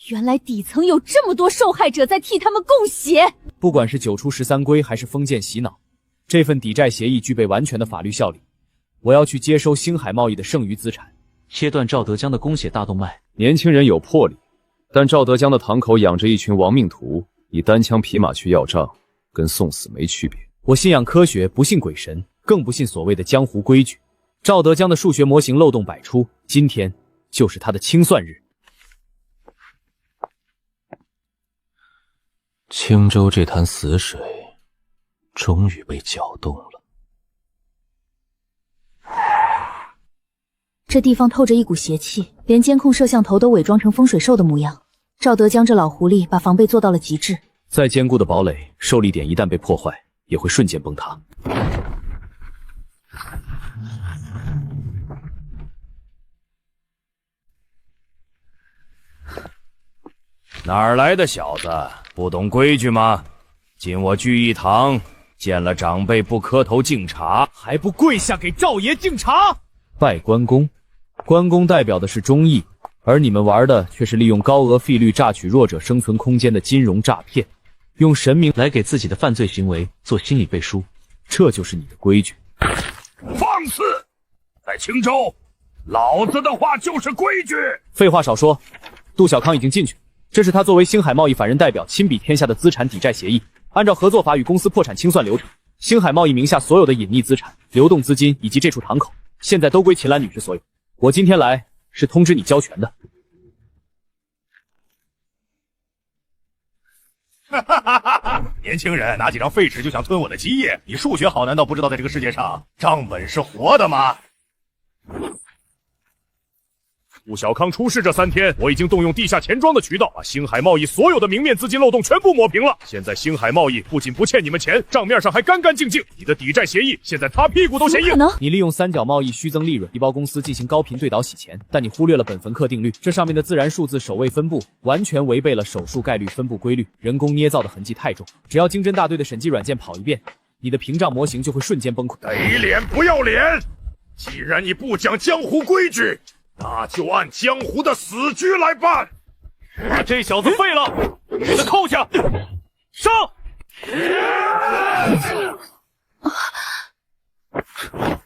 原来底层有这么多受害者在替他们供血。不管是9出13归还是封建洗脑，这份抵债协议具备完全的法律效力。我要去接收星海贸易的剩余资产，切断赵德江的供血大动脉。年轻人有魄力，但赵德江的堂口养着一群亡命徒，以单枪匹马去要账，跟送死没区别。我信仰科学，不信鬼神，更不信所谓的江湖规矩。赵德江的数学模型漏洞百出，今天就是他的清算日。青州这潭死水终于被搅动了。这地方透着一股邪气，连监控摄像头都伪装成风水兽的模样。赵德江这老狐狸把防备做到了极致。再坚固的堡垒，受力点一旦被破坏，也会瞬间崩塌。哪儿来的小子，不懂规矩吗？进我聚义堂，见了长辈不磕头敬茶，还不跪下给赵爷敬茶？拜关公，关公代表的是忠义，而你们玩的却是利用高额费率榨取弱者生存空间的金融诈骗，用神明来给自己的犯罪行为做心理背书，这就是你的规矩。放肆！在青州，老子的话就是规矩。废话少说，杜小康已经进去。这是他作为星海贸易法人代表亲笔填下的资产抵债协议，按照合作法与公司破产清算流程，星海贸易名下所有的隐匿资产、流动资金以及这处堂口，现在都归秦岚女士所有。我今天来是通知你交权的。年轻人拿几张废纸就想吞我的基业，你数学好难道不知道在这个世界上账本是活的吗？杜小康出事这3天，我已经动用地下钱庄的渠道，把星海贸易所有的明面资金漏洞全部抹平了。现在星海贸易不仅不欠你们钱，账面上还干干净净。你的抵债协议现在擦屁股都嫌硬。你利用三角贸易虚增利润，一包公司进行高频对倒洗钱，但你忽略了本芬克定律，这上面的自然数字首位分布完全违背了手术概率分布规律，人工捏造的痕迹太重。只要经侦大队的审计软件跑一遍，你的屏障模型就会瞬间崩溃。给脸不要脸！既然你不讲江湖规矩，那就按江湖的死局来办。把这小子废了，给他扣下，上！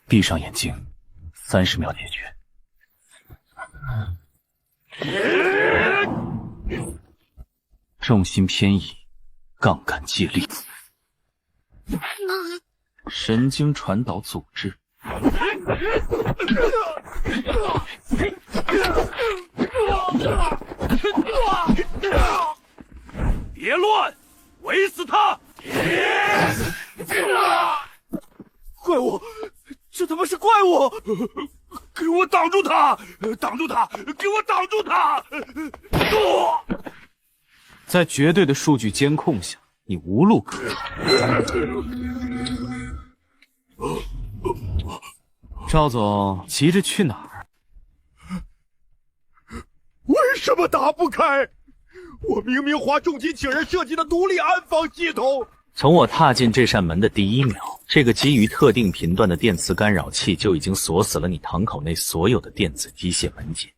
闭上眼睛，30秒解决。重心偏移，杠杆借力，神经传导组织。别乱，围死他！怪物，这他妈是怪物！给我挡住他！挡住他！给我挡住他！在绝对的数据监控下，你无路可逃。赵总急着去哪儿？为什么打不开？我明明花重金请人设计的独立安防系统。从我踏进这扇门的第1秒，这个基于特定频段的电磁干扰器就已经锁死了你堂口内所有的电子机械门禁。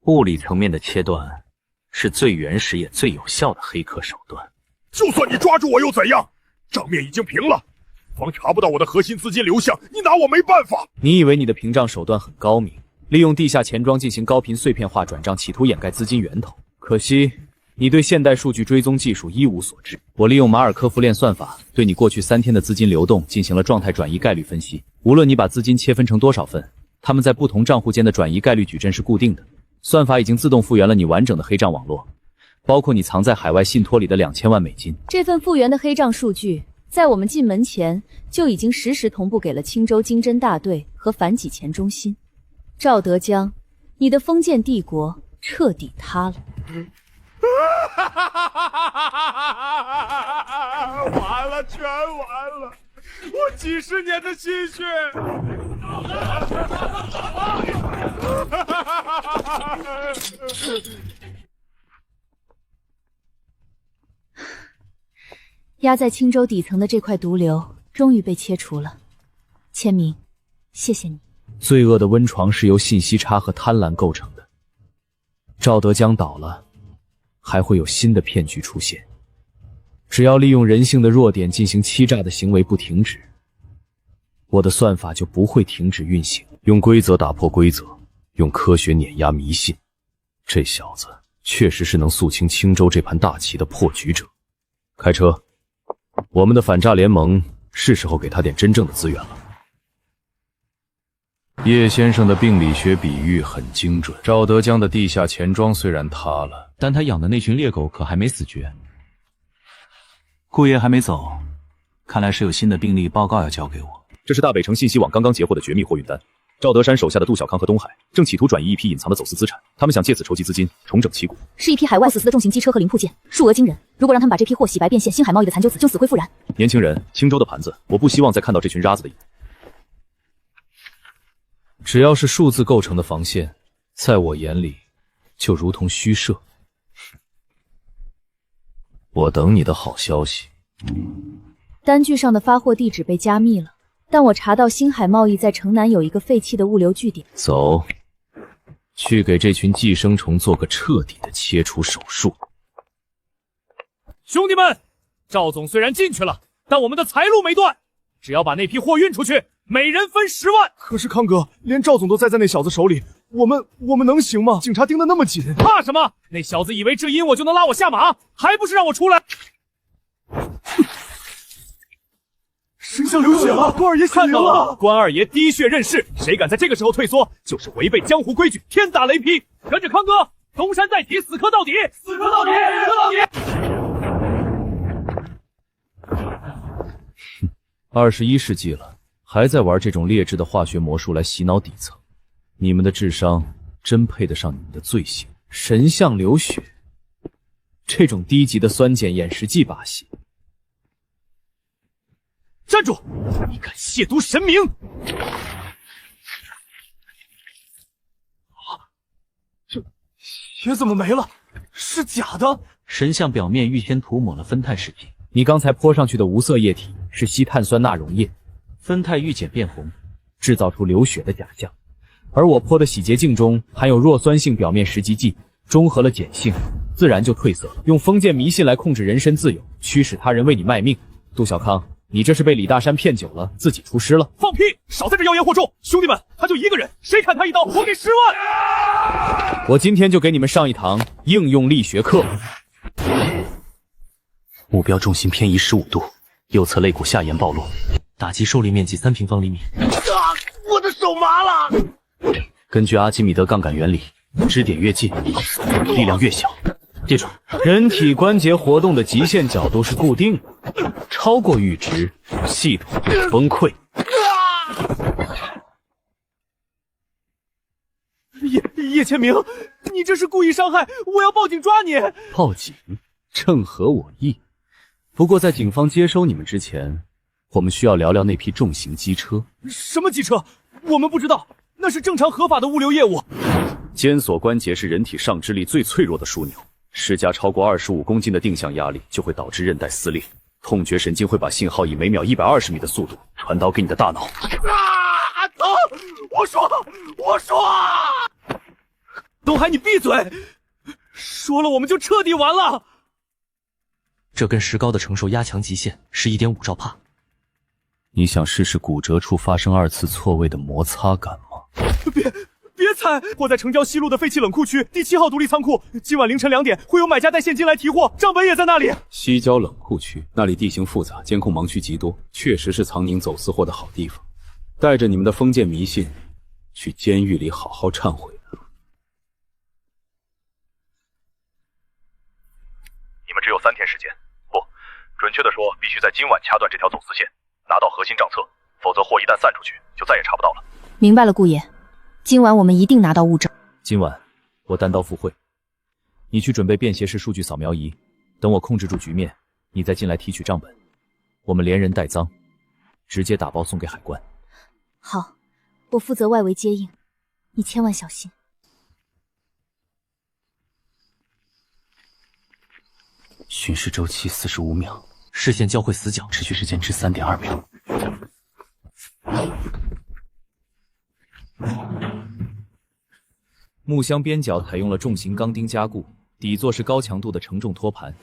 物理层面的切断是最原始也最有效的黑客手段。就算你抓住我又怎样？账面已经平了，方查不到我的核心资金流向，你拿我没办法。你以为你的屏障手段很高明，利用地下钱庄进行高频碎片化转账，企图掩盖资金源头。可惜你对现代数据追踪技术一无所知。我利用马尔科夫链算法对你过去3天的资金流动进行了状态转移概率分析。无论你把资金切分成多少份，它们在不同账户间的转移概率矩阵是固定的。算法已经自动复原了你完整的黑账网络，包括你藏在海外信托里的$2000万。这份复原的黑账数据在我们进门前就已经实时同步给了青州经侦大队和反洗钱中心。赵德江，你的封建帝国彻底塌了。完了，全完了！我几10年的心血！压在青州底层的这块毒瘤终于被切除了。千明，谢谢你。罪恶的温床是由信息差和贪婪构成的。赵德江倒了，还会有新的骗局出现。只要利用人性的弱点进行欺诈的行为不停止，我的算法就不会停止运行。用规则打破规则，用科学碾压迷信。这小子确实是能肃清青州这盘大棋的破局者。开车，我们的反诈联盟是时候给他点真正的资源了。叶先生的病理学比喻很精准。赵德江的地下钱庄虽然塌了，但他养的那群猎狗可还没死绝。顾爷还没走，看来是有新的病例报告要交给我。这是大北城信息网刚刚截获的绝密货运单。赵德山手下的杜小康和东海正企图转移一批隐藏的走私资产，他们想借此筹集资金，重整旗鼓。是一批海外走私的重型机车和零部件，数额惊人。如果让他们把这批货洗白变现，星海贸易的残酒子就死灰复燃。年轻人，青州的盘子，我不希望再看到这群渣子的影。只要是数字构成的防线，在我眼里就如同虚设。我等你的好消息。单据上的发货地址被加密了，但我查到星海贸易在城南有一个废弃的物流据点。走，去给这群寄生虫做个彻底的切除手术。兄弟们，赵总虽然进去了，但我们的财路没断，只要把那批货运出去，每人分10万。可是康哥，连赵总都栽在那小子手里，我们能行吗？警察盯得那么紧，怕什么？那小子以为只因我就能拉我下马，还不是让我出来？神像流血了，关二爷血淋了！关二爷滴血认识，谁敢在这个时候退缩，就是违背江湖规矩，天打雷劈！跟着康哥，东山再起，死磕到底！死磕到底！死磕到底！21世纪了，还在玩这种劣质的化学魔术来洗脑底层，你们的智商真配得上你们的罪行。神像流血，这种低级的酸碱掩饰剂把戏。站住！你敢亵渎神明！这血怎么没了？是假的？神像表面预先涂抹了酚酞试剂。你刚才泼上去的无色液体是稀碳酸钠溶液，酚酞遇碱变红，制造出流血的假象。而我泼的洗洁净中含有弱酸性表面蚀极剂，中和了碱性，自然就褪色了。用封建迷信来控制人身自由，驱使他人为你卖命。杜小康，你这是被李大山骗久了，自己出师了。放屁！少在这妖言惑众！兄弟们，他就一个人，谁砍他一刀，我给10万！我今天就给你们上一堂应用力学课。目标重心偏移15度，右侧肋骨下沿暴露，打击受力面积3平方厘米。我的手麻了。根据阿基米德杠杆原理，支点越近，力量越小。记住，人体关节活动的极限角度是固定的，超过阈值，系统就会崩溃。叶千明，你这是故意伤害，我要报警抓你！报警正合我意。不过在警方接收你们之前，我们需要聊聊那批重型机车。什么机车？我们不知道，那是正常合法的物流业务。肩锁关节是人体上肢力最脆弱的枢纽，施加超过25公斤的定向压力，就会导致韧带撕裂。痛觉神经会把信号以每秒120米的速度传导给你的大脑。疼！我说！东海，你闭嘴！说了我们就彻底完了。这根石膏的承受压强极限是1.5兆帕。你想试试骨折处发生2次错位的摩擦感吗？别踩！我在城郊西路的废弃冷库区第7号独立仓库，今晚凌晨2点会有买家带现金来提货，账本也在那里。西郊冷库区那里地形复杂，监控盲区极多，确实是藏匿走私货的好地方。带着你们的封建迷信，去监狱里好好忏悔。你们只有3天时间，不，准确的说，必须在今晚掐断这条走私线，拿到核心账册，否则货一旦散出去，就再也查不到了。明白了，顾爷，今晚我们一定拿到物证。今晚我单刀赴会，你去准备便携式数据扫描仪，等我控制住局面，你再进来提取账本，我们连人带赃，直接打包送给海关。好，我负责外围接应，你千万小心。巡视周期45秒，视线交汇死角，持续时间至3.2秒。木箱边角采用了重型钢钉加固，底座是高强度的承重托盘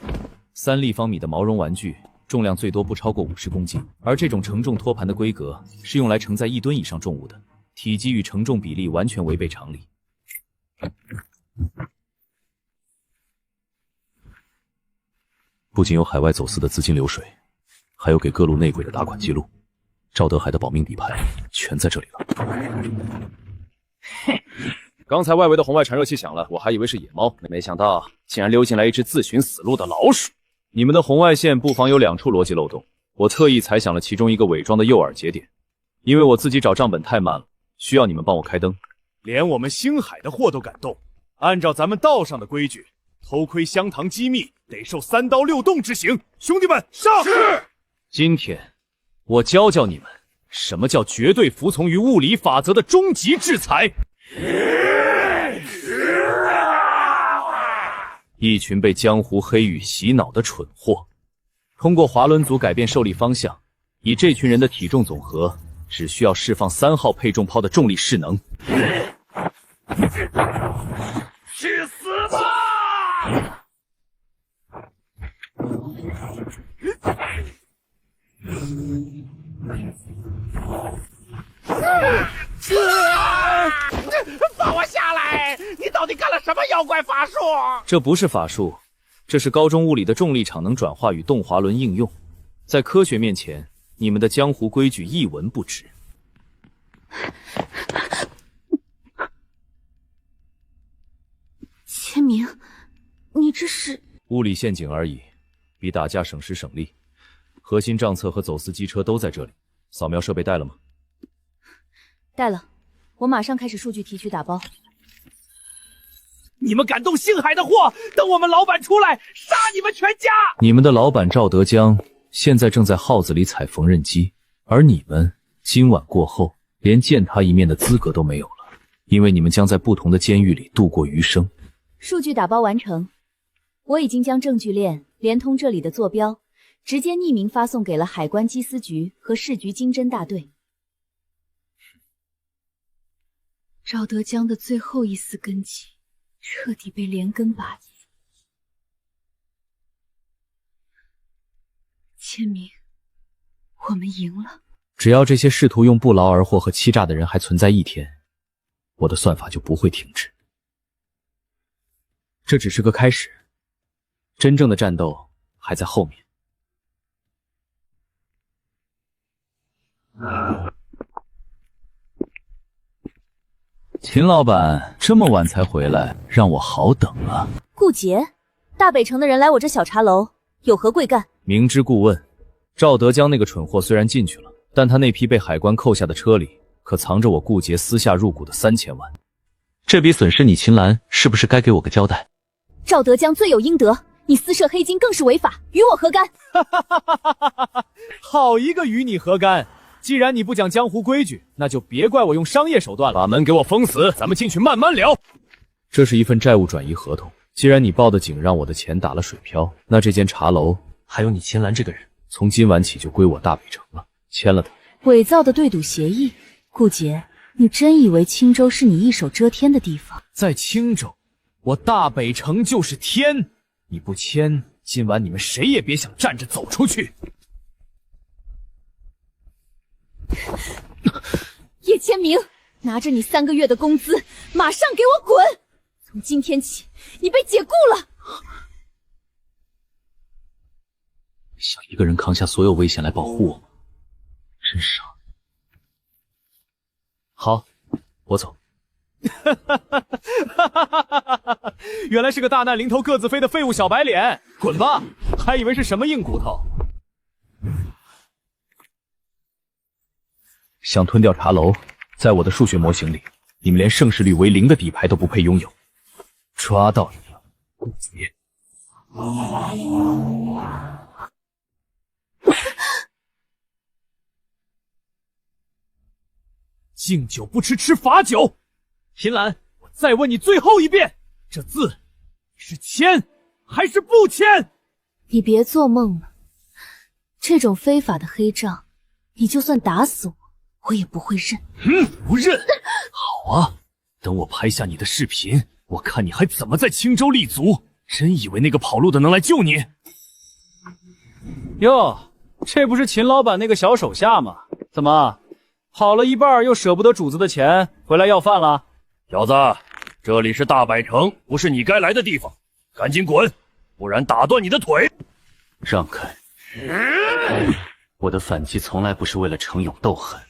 ，3立方米的毛绒玩具，重量最多不超过50公斤。而这种承重托盘的规格是用来承载1吨以上重物的，体积与承重比例完全违背常理。不仅有海外走私的资金流水，还有给各路内鬼的打款记录，赵德海的保命底牌全在这里了。刚才外围的红外传热器响了，我还以为是野猫，没想到竟然溜进来一只自寻死路的老鼠。你们的红外线不妨有2处逻辑漏洞，我特意猜想了其中一个伪装的诱饵节点，因为我自己找账本太慢了，需要你们帮我开灯。连我们星海的货都敢动，按照咱们道上的规矩，偷窥香堂机密得受3刀6洞之刑。兄弟们，上！是。今天我教教你们什么叫绝对服从于物理法则的终极制裁。一群被江湖黑羽洗脑的蠢货，通过滑轮组改变受力方向，以这群人的体重总和，只需要释放3号配重炮的重力势能。去死吧！放我下来！你到底干了什么妖怪法术？这不是法术，这是高中物理的重力场能转化与动滑轮应用。在科学面前，你们的江湖规矩一文不值。千明，你这是……物理陷阱而已，比打架省时省力。核心账册和走私机车都在这里，扫描设备带了吗？带了，我马上开始数据提取打包。你们敢动星海的货，等我们老板出来，杀你们全家！你们的老板赵德江现在正在号子里踩缝纫机，而你们今晚过后连见他一面的资格都没有了，因为你们将在不同的监狱里度过余生。数据打包完成，我已经将证据链连通这里的坐标，直接匿名发送给了海关缉私局和市局经侦大队。赵德江的最后一丝根基彻底被连根拔起。千明，我们赢了。只要这些试图用不劳而获和欺诈的人还存在一天，我的算法就不会停止。这只是个开始，真正的战斗还在后面。秦老板这么晚才回来，让我好等啊。顾杰，大北城的人来我这小茶楼，有何贵干？明知故问。赵德江那个蠢货虽然进去了，但他那批被海关扣下的车里，可藏着我顾杰私下入股的3000万。这笔损失你秦岚是不是该给我个交代？赵德江罪有应得，你私设黑金更是违法，与我何干？好一个与你何干！既然你不讲江湖规矩，那就别怪我用商业手段了。把门给我封死，咱们进去慢慢聊。这是一份债务转移合同，既然你报的警让我的钱打了水漂，那这间茶楼还有你秦岚这个人，从今晚起就归我大北城了。签了它。伪造的对赌协议，顾杰，你真以为青州是你一手遮天的地方？在青州，我大北城就是天。你不签，今晚你们谁也别想站着走出去。叶千明，拿着你3个月的工资，马上给我滚！从今天起，你被解雇了。想一个人扛下所有危险来保护我吗？真傻。好，我走。原来是个大难临头各自飞的废物小白脸，滚吧！还以为是什么硬骨头。想吞掉茶楼，在我的数学模型里，你们连胜势率为0的底牌都不配拥有。抓到你了，顾杰！敬酒不吃吃罚酒。秦岚，我再问你最后一遍，这字你是签还是不签？你别做梦了，这种非法的黑账，你就算打死我，我也不会认。不认？好啊，等我拍下你的视频，我看你还怎么在青州立足。真以为那个跑路的能来救你？哟，这不是秦老板那个小手下吗？怎么跑了一半又舍不得主子的钱，回来要饭了？小子，这里是大百城，不是你该来的地方，赶紧滚，不然打断你的腿！让开！我的反击从来不是为了逞勇斗狠，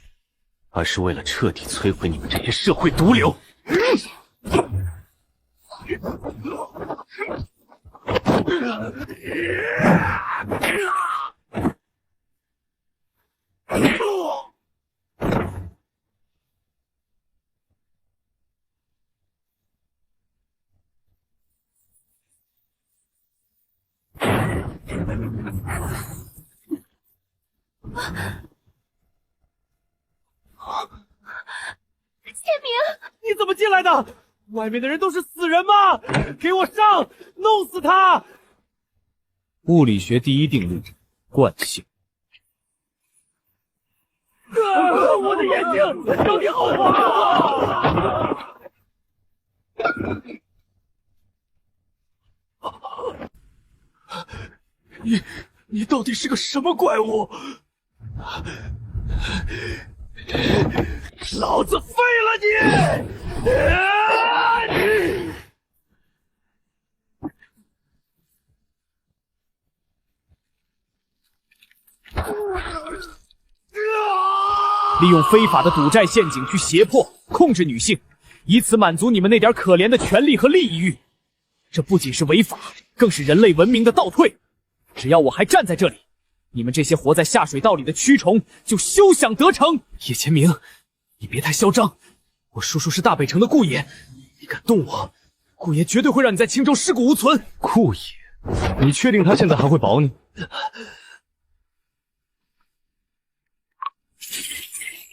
而是为了彻底摧毁你们这些社会毒瘤。天明，你怎么进来的？外面的人都是死人吗？给我上，弄死他！物理学第一定律，惯性。我的眼睛，有你好啊！你到底是个什么怪物？老子废了你！利用非法的赌债陷阱去胁迫、控制女性，以此满足你们那点可怜的权利和利益欲。这不仅是违法，更是人类文明的倒退。只要我还站在这里，你们这些活在下水道里的蛆虫就休想得逞！叶千明，你别太嚣张，我叔叔是大北城的顾爷，你敢动我，顾爷绝对会让你在青州尸骨无存。顾爷，你确定他现在还会保你？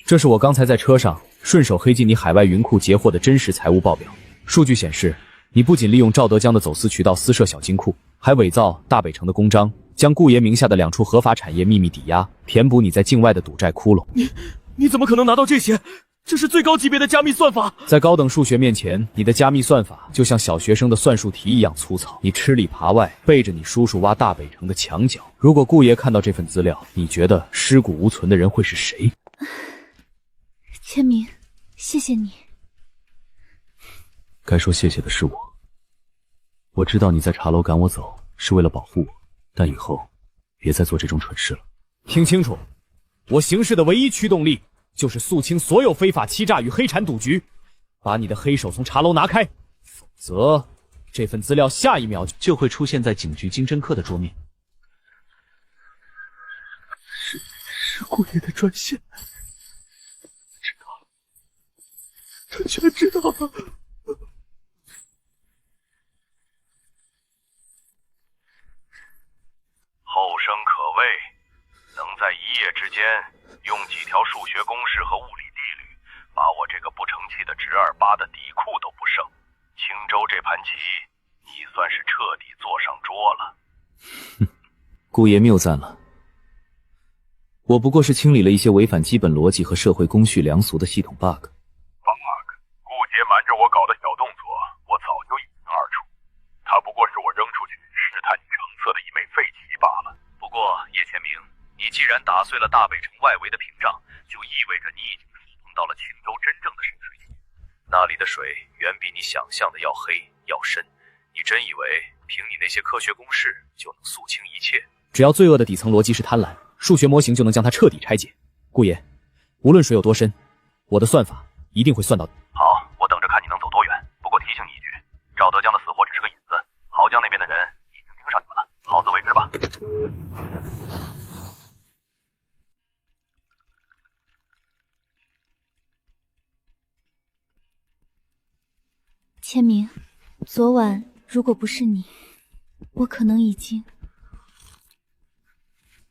这是我刚才在车上顺手黑进你海外云库截获的真实财务报表。数据显示，你不仅利用赵德江的走私渠道私设小金库，还伪造大北城的公章，将顾爷名下的2处合法产业秘密抵押，填补你在境外的赌债窟窿。你怎么可能拿到这些？这是最高级别的加密算法。在高等数学面前，你的加密算法就像小学生的算术题一样粗糙。你吃里扒外，背着你叔叔挖大北城的墙角。如果顾爷看到这份资料，你觉得尸骨无存的人会是谁？千明，谢谢你。该说谢谢的是我。我知道你在茶楼赶我走是为了保护我，但以后别再做这种蠢事了。听清楚，我行事的唯一驱动力就是肃清所有非法欺诈与黑产赌局，把你的黑手从茶楼拿开，否则这份资料下一秒就会出现在警局经侦科的桌面。是顾爷的专线。他全知道了。后生可畏，能在一夜之间用几条数学公式和物理定律，把我这个不成器的直二八的底裤都不剩。青州这盘棋，你算是彻底坐上桌了。顾爷谬赞了，我不过是清理了一些违反基本逻辑和社会公序良俗的系统 bug。顾爷瞒着我搞的小动作，我早就一清二楚。他不过是我扔出去试探你成色的一枚废棋罢了。不过叶千明，你既然打碎了大北城外围的屏障，就意味着你已经触碰到了青州真正的深水区。那里的水远比你想象的要黑要深。你真以为凭你那些科学公式就能肃清一切？只要罪恶的底层逻辑是贪婪，数学模型就能将它彻底拆解。顾爷，无论水有多深，我的算法一定会算到底。好，我等着看你能走多远。不过提醒你一句，赵德江的死活只是个引子，濠江那边的人已经盯上你们了，好自为之吧。千明，昨晚如果不是你，我可能已经……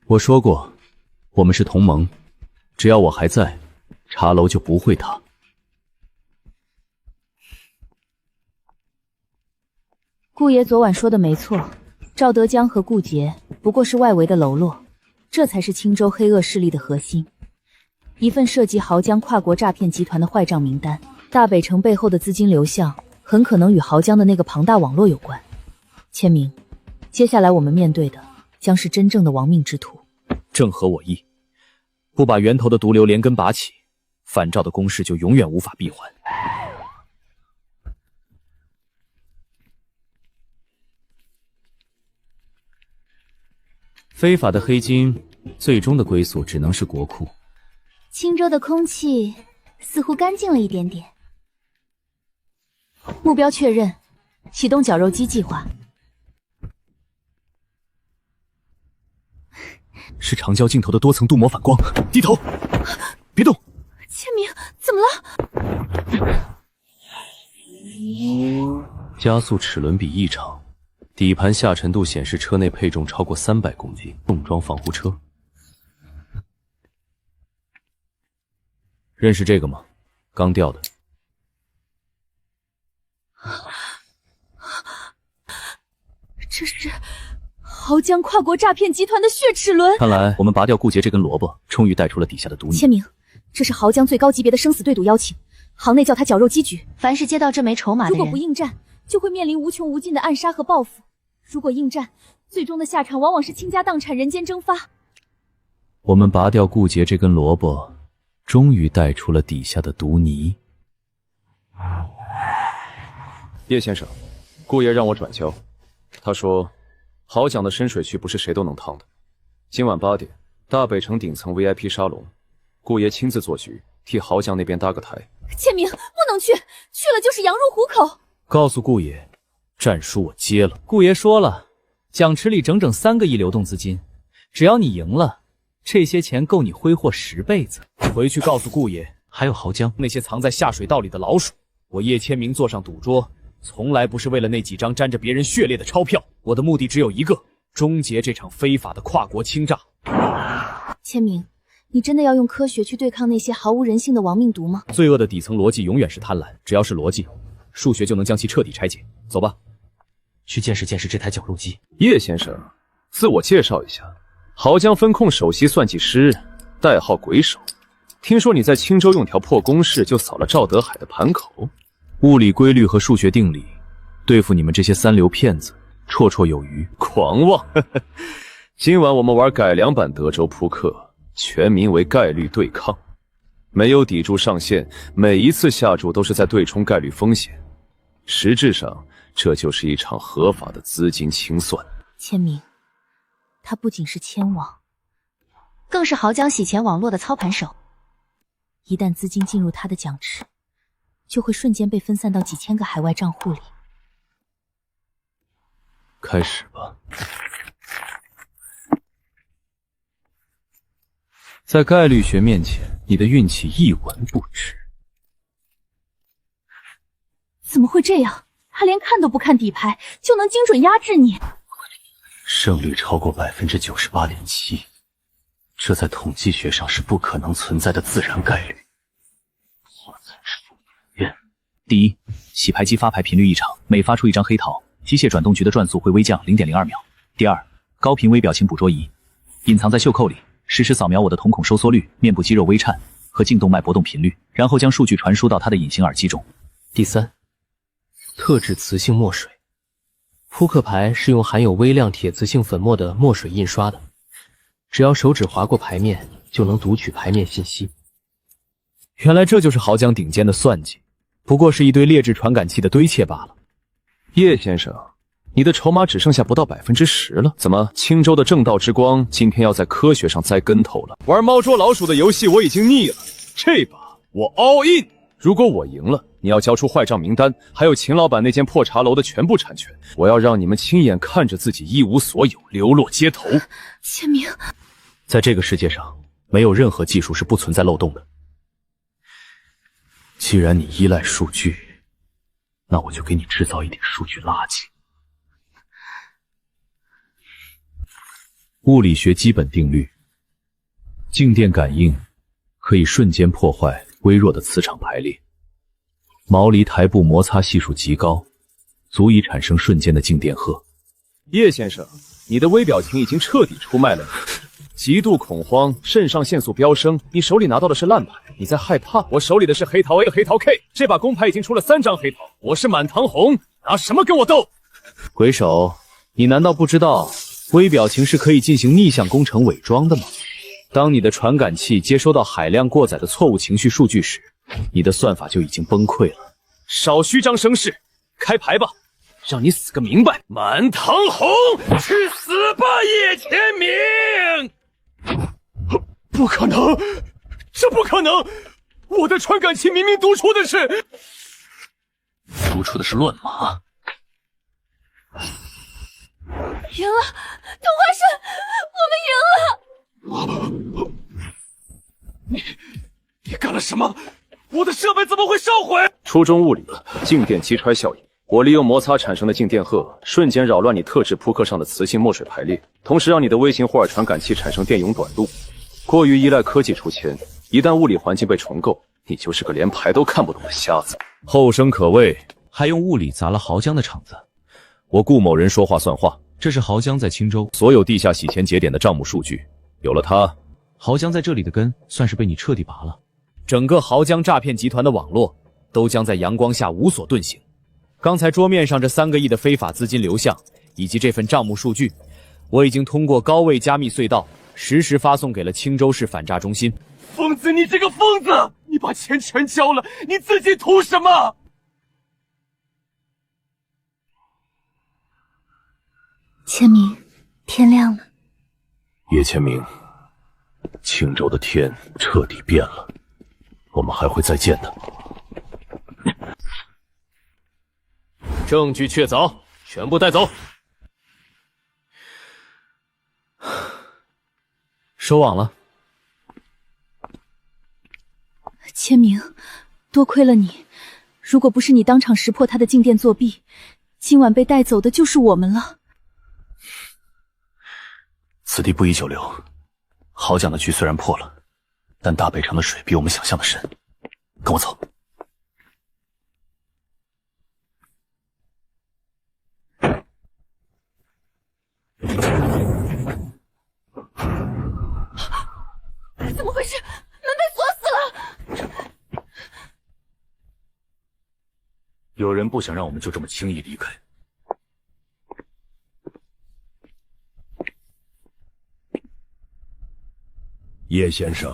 我说过，我们是同盟，只要我还在，茶楼就不会塌。顾爷昨晚说的没错，赵德江和顾杰不过是外围的喽啰，这才是青州黑恶势力的核心。一份涉及濠江跨国诈骗集团的坏账名单，大北城背后的资金流向很可能与濠江的那个庞大网络有关。千明，接下来我们面对的将是真正的亡命之徒。正合我意，不把源头的毒瘤连根拔起，反赵的攻势就永远无法闭环。非法的黑金，最终的归宿只能是国库。青州的空气似乎干净了一点点。目标确认，启动绞肉机计划。是长焦镜头的多层镀膜反光，低头，别动。千明，怎么了？加速齿轮比异常，底盘下沉度显示车内配重超过300公斤，重装防护车。认识这个吗？刚掉的。这是濠江跨国诈骗集团的血齿轮。看来我们拔掉顾杰这根萝卜，终于带出了底下的毒泥。千明，这是濠江最高级别的生死对赌邀请，行内叫他绞肉机局。凡是接到这枚筹码的人，如果不应战，就会面临无穷无尽的暗杀和报复。如果应战，最终的下场往往是倾家荡产、人间蒸发。我们拔掉顾杰这根萝卜，终于带出了底下的毒泥。叶先生，顾爷让我转交。他说，濠江的深水区不是谁都能趟的。今晚8点，大北城顶层 VIP 沙龙，顾爷亲自做局，替濠江那边搭个台。千明，不能去，去了就是羊入虎口。告诉顾爷，战书我接了。顾爷说了，奖池里整整3个亿流动资金，只要你赢了，这些钱够你挥霍10辈子。回去告诉顾爷，还有濠江那些藏在下水道里的老鼠，我叶千明坐上赌桌，从来不是为了那几张沾着别人血泪的钞票，我的目的只有一个，终结这场非法的跨国侵诈。千明，你真的要用科学去对抗那些毫无人性的亡命毒吗？罪恶的底层逻辑永远是贪婪，只要是逻辑，数学就能将其彻底拆解。走吧，去见识见识这台绞肉机。叶先生，自我介绍一下，濠江分控首席算计师，代号鬼手。听说你在青州用条破公式就扫了赵德海的盘口。物理规律和数学定理，对付你们这些三流骗子绰绰有余。狂妄！今晚我们玩改良版德州扑克，全名为概率对抗，没有底注上限，每一次下注都是在对冲概率风险。实质上，这就是一场合法的资金清算。千明，他不仅是千网，更是濠江洗钱网络的操盘手。一旦资金进入他的奖池，就会瞬间被分散到几千个海外账户里。开始吧。在概率学面前，你的运气一文不值。怎么会这样？他连看都不看底牌，就能精准压制你。胜率超过 98.7%， 这在统计学上是不可能存在的自然概率。第一，洗牌机发牌频率异常，每发出一张黑桃，机械转动局的转速会微降 0.02 秒。第二，高频微表情捕捉仪隐藏在袖扣里，实时扫描我的瞳孔收缩率、面部肌肉微颤和颈动脉搏动频率，然后将数据传输到他的隐形耳机中。第三，特制磁性墨水，扑克牌是用含有微量铁磁性粉末的墨水印刷的，只要手指划过牌面，就能读取牌面信息。原来这就是濠江顶尖的算计，不过是一堆劣质传感器的堆砌罢了。叶先生，你的筹码只剩下不到 10% 了，怎么青州的正道之光今天要在科学上栽跟头了？玩猫捉老鼠的游戏我已经腻了，这把我 all in。如果我赢了，你要交出坏账名单，还有秦老板那间破茶楼的全部产权，我要让你们亲眼看着自己一无所有，流落街头。千明，在这个世界上，没有任何技术是不存在漏洞的。既然你依赖数据，那我就给你制造一点数据垃圾。物理学基本定律，静电感应可以瞬间破坏微弱的磁场排列，毛离台布摩擦系数极高，足以产生瞬间的静电荷。叶先生，你的微表情已经彻底出卖了你。极度恐慌，肾上腺素飙升。你手里拿到的是烂牌，你在害怕。我手里的是黑桃 A 和黑桃 K， 这把公牌已经出了3张黑桃，我是满堂红，拿什么跟我斗？鬼手，你难道不知道微表情是可以进行逆向工程伪装的吗？当你的传感器接收到海量过载的错误情绪数据时，你的算法就已经崩溃了。少虚张声势，开牌吧，让你死个明白！满堂红，去死吧，叶千明！不可能，这不可能！我的传感器明明读出的是乱码。赢了，同花顺，我们赢了！你干了什么？我的设备怎么会烧毁？初中物理，静电击穿效应。我利用摩擦产生的静电荷，瞬间扰乱你特制扑克上的磁性墨水排列，同时让你的微型霍尔传感器产生电涌短路。过于依赖科技出钱，一旦物理环境被重构，你就是个连牌都看不懂的瞎子。后生可畏，还用物理砸了濠江的场子。我顾某人说话算话。这是濠江在青州所有地下洗钱节点的账目数据，有了它，濠江在这里的根算是被你彻底拔了。整个濠江诈骗集团的网络都将在阳光下无所遁形。刚才桌面上这3个亿的非法资金流向，以及这份账目数据，我已经通过高位加密隧道实时发送给了青州市反诈中心。疯子，你这个疯子！你把钱全交了，你自己图什么？千明，天亮了。叶千明，青州的天彻底变了，我们还会再见的。证据确凿，全部带走。收网了。千明，多亏了你，如果不是你当场识破他的静电作弊，今晚被带走的就是我们了。此地不宜久留。濠江的局虽然破了，但大北城的水比我们想象的深。跟我走。怎么回事？门被锁死了！有人不想让我们就这么轻易离开。叶先生，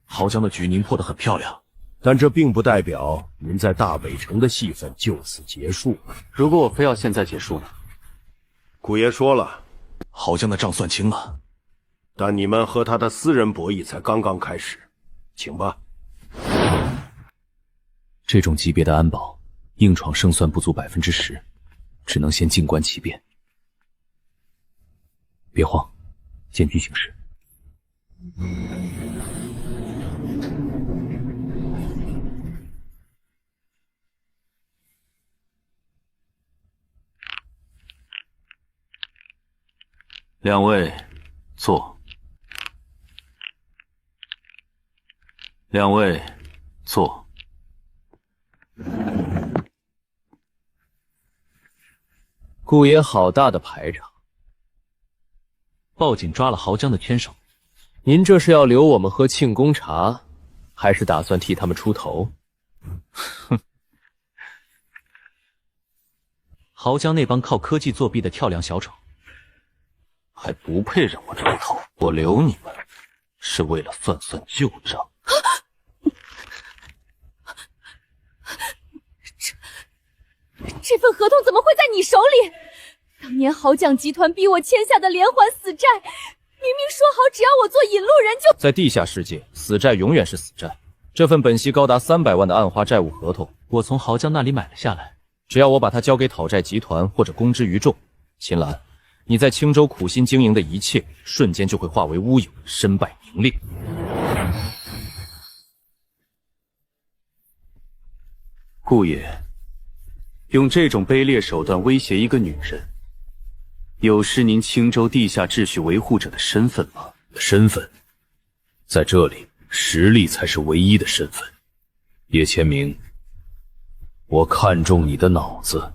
濠江的局您破得很漂亮，但这并不代表您在大北城的戏份就此结束。如果我非要现在结束呢？古爷说了，濠江的账算清了，但你们和他的私人博弈才刚刚开始，请吧。这种级别的安保，硬闯胜算不足10%，只能先静观其变。别慌，见机行事。两位坐。两位坐。顾爷好大的排场，报警抓了濠江的天手。您这是要留我们喝庆功茶，还是打算替他们出头？哼！濠江那帮靠科技作弊的跳梁小丑，还不配让我出头。我留你们，是为了算算旧账。这份合同怎么会在你手里？当年濠江集团逼我签下的连环死债，明明说好只要我做引路人就……在地下世界，死债永远是死债。这份本息高达300万的暗花债务合同，我从濠江那里买了下来。只要我把它交给讨债集团或者公之于众，秦岚，你在青州苦心经营的一切，瞬间就会化为乌有，身败名裂。顾爷，用这种卑劣手段威胁一个女人，有失您青州地下秩序维护者的身份吗？身份，在这里，实力才是唯一的身份。叶千明，我看中你的脑子，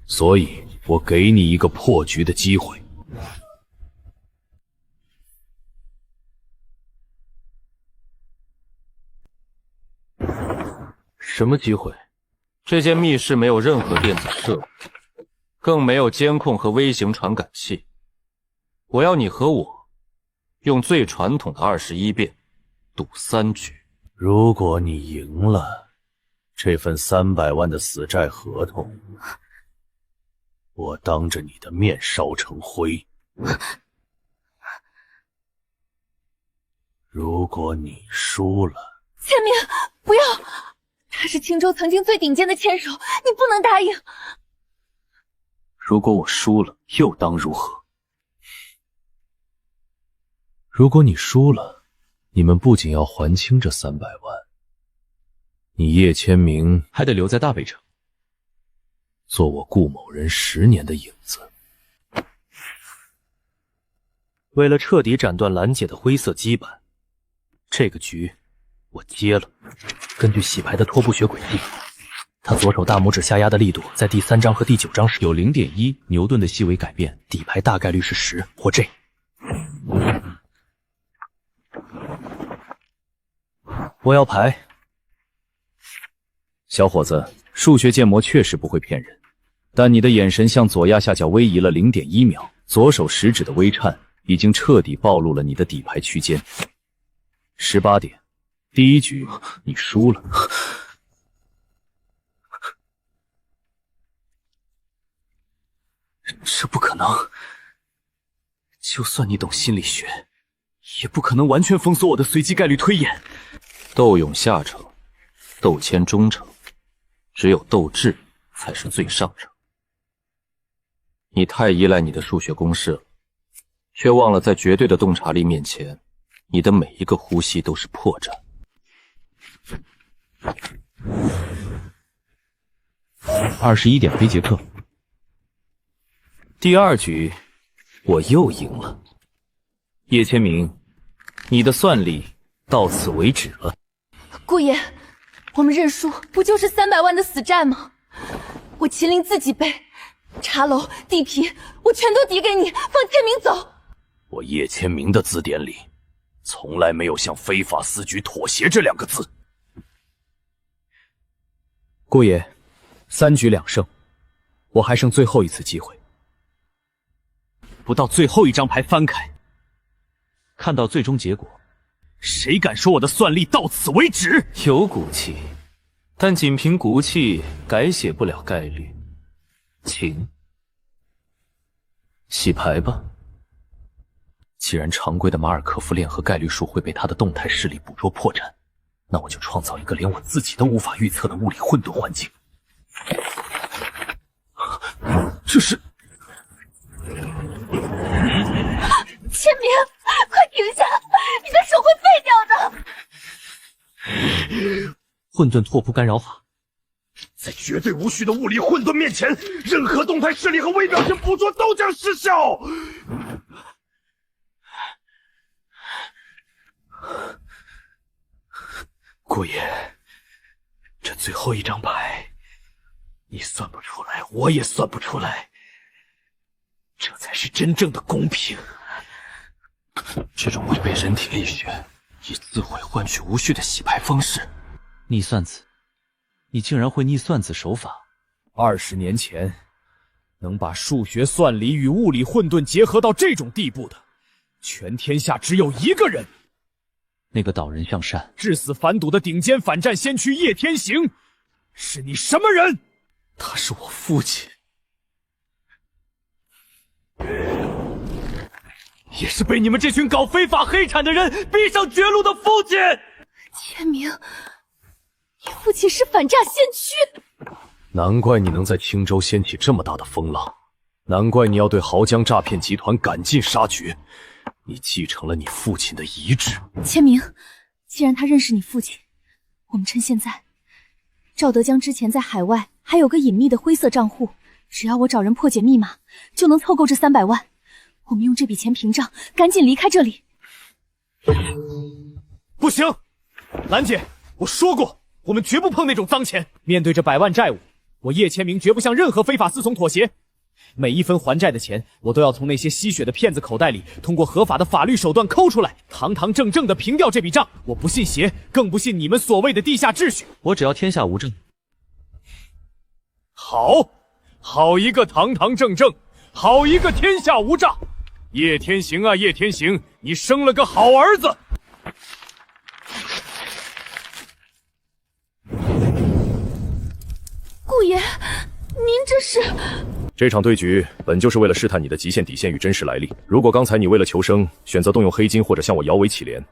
所以我给你一个破局的机会。什么机会？这间密室没有任何电子设备，更没有监控和微型传感器。我要你和我用最传统的21变赌3局。如果你赢了，这份300万的死债合同，我当着你的面烧成灰。如果你输了，千明，不要！他是青州曾经最顶尖的签手，你不能答应。如果我输了，又当如何？如果你输了，你们不仅要还清这300万，你叶千明还得留在大北城，做我顾某人10年的影子。为了彻底斩断兰姐的灰色羁绊，这个局我接了。根据洗牌的拖布学轨迹，他左手大拇指下压的力度在第3张和第9张时有 0.1 牛顿的细微改变，底牌大概率是10或 J。我要牌。小伙子，数学建模确实不会骗人，但你的眼神向左压下角微移了 0.1 秒，左手食指的微颤已经彻底暴露了你的底牌区间。18点，第一局你输了。这不可能，就算你懂心理学，也不可能完全封锁我的随机概率推演。斗勇下乘，斗谦中乘，只有斗智才是最上乘。你太依赖你的数学公式了，却忘了在绝对的洞察力面前，你的每一个呼吸都是破绽。21点黑杰克。第2局我又赢了。叶千明，你的算力到此为止了。顾爷，我们认输不就是300万的死债吗？我麒麟自己背，茶楼、地皮，我全都抵给你，放千明走。我叶千明的字典里从来没有向非法私局妥协这2个字。顾爷，3局2胜，我还剩最后一次机会。不到最后一张牌翻开，看到最终结果，谁敢说我的算力到此为止？有骨气，但仅凭骨气改写不了概率。请洗牌吧。既然常规的马尔科夫链和概率数会被他的动态视力捕捉破绽，那我就创造一个连我自己都无法预测的物理混沌环境。这是千明，快停下！你的手会废掉的。混沌拓扑干扰法，在绝对无序的物理混沌面前，任何动态视力和微表情捕捉都将失效。顾爷，这最后一张牌，你算不出来，我也算不出来，这才是真正的公平。这种违背人体力学、以自毁换取无序的洗牌方式，逆算子，你竟然会逆算子手法？20年前，能把数学算理与物理混沌结合到这种地步的，全天下只有一个人。那个导人向善、至死反赌的顶尖反战先驱叶天行，是你什么人？他是我父亲，也是被你们这群搞非法黑产的人逼上绝路的父亲。千明，你父亲是反诈先驱。难怪你能在青州掀起这么大的风浪，难怪你要对濠江诈骗集团赶尽杀绝。你继承了你父亲的遗志。千明，既然他认识你父亲，我们趁现在。赵德江之前在海外还有个隐秘的灰色账户，只要我找人破解密码，就能凑够这300万。我们用这笔钱屏障，赶紧离开这里。不行，兰姐，我说过，我们绝不碰那种脏钱。面对着100万债务，我叶千明绝不向任何非法私从妥协。每一分还债的钱，我都要从那些吸血的骗子口袋里，通过合法的法律手段抠出来，堂堂正正的平掉这笔账。我不信邪，更不信你们所谓的地下秩序。我只要天下无正。好一个堂堂正正，好一个天下无诈。叶天行啊，叶天行，你生了个好儿子。顾爷，您这是……这场对局本就是为了试探你的极限底线与真实来历。如果刚才你为了求生选择动用黑金或者向我摇尾乞怜，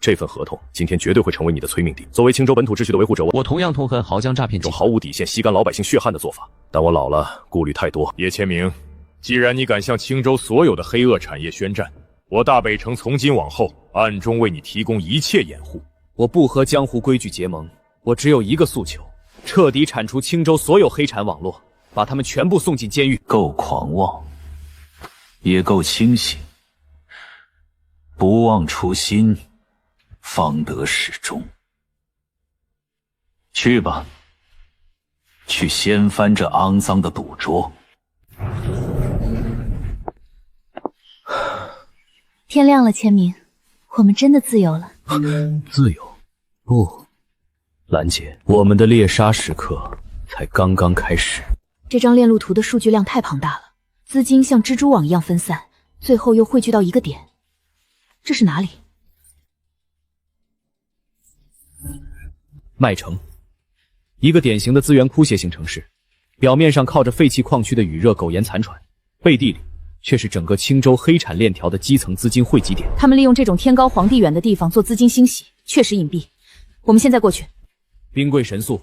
这份合同今天绝对会成为你的催命笛。作为青州本土秩序的维护者，我同样痛恨豪江诈骗这种毫无底线、吸干老百姓血汗的做法。但我老了，顾虑太多。叶千明，既然你敢向青州所有的黑恶产业宣战，我大北城从今往后暗中为你提供一切掩护。我不和江湖规矩结盟，我只有一个诉求：彻底铲除青州所有黑产网络，把他们全部送进监狱。够狂妄，也够清醒。不忘初心，方得始终。去吧，去掀翻这肮脏的赌桌。天亮了，千明，我们真的自由了。自由？不，兰姐，我们的猎杀时刻才刚刚开始。这张链路图的数据量太庞大了，资金像蜘蛛网一样分散，最后又汇聚到一个点。这是哪里？麦城，一个典型的资源枯竭型城市，表面上靠着废弃矿区的余热苟延残喘，背地里却是整个青州黑产链条的基层资金汇集点。他们利用这种天高皇帝远的地方做资金兴洗，确实隐蔽。我们现在过去。兵贵神速，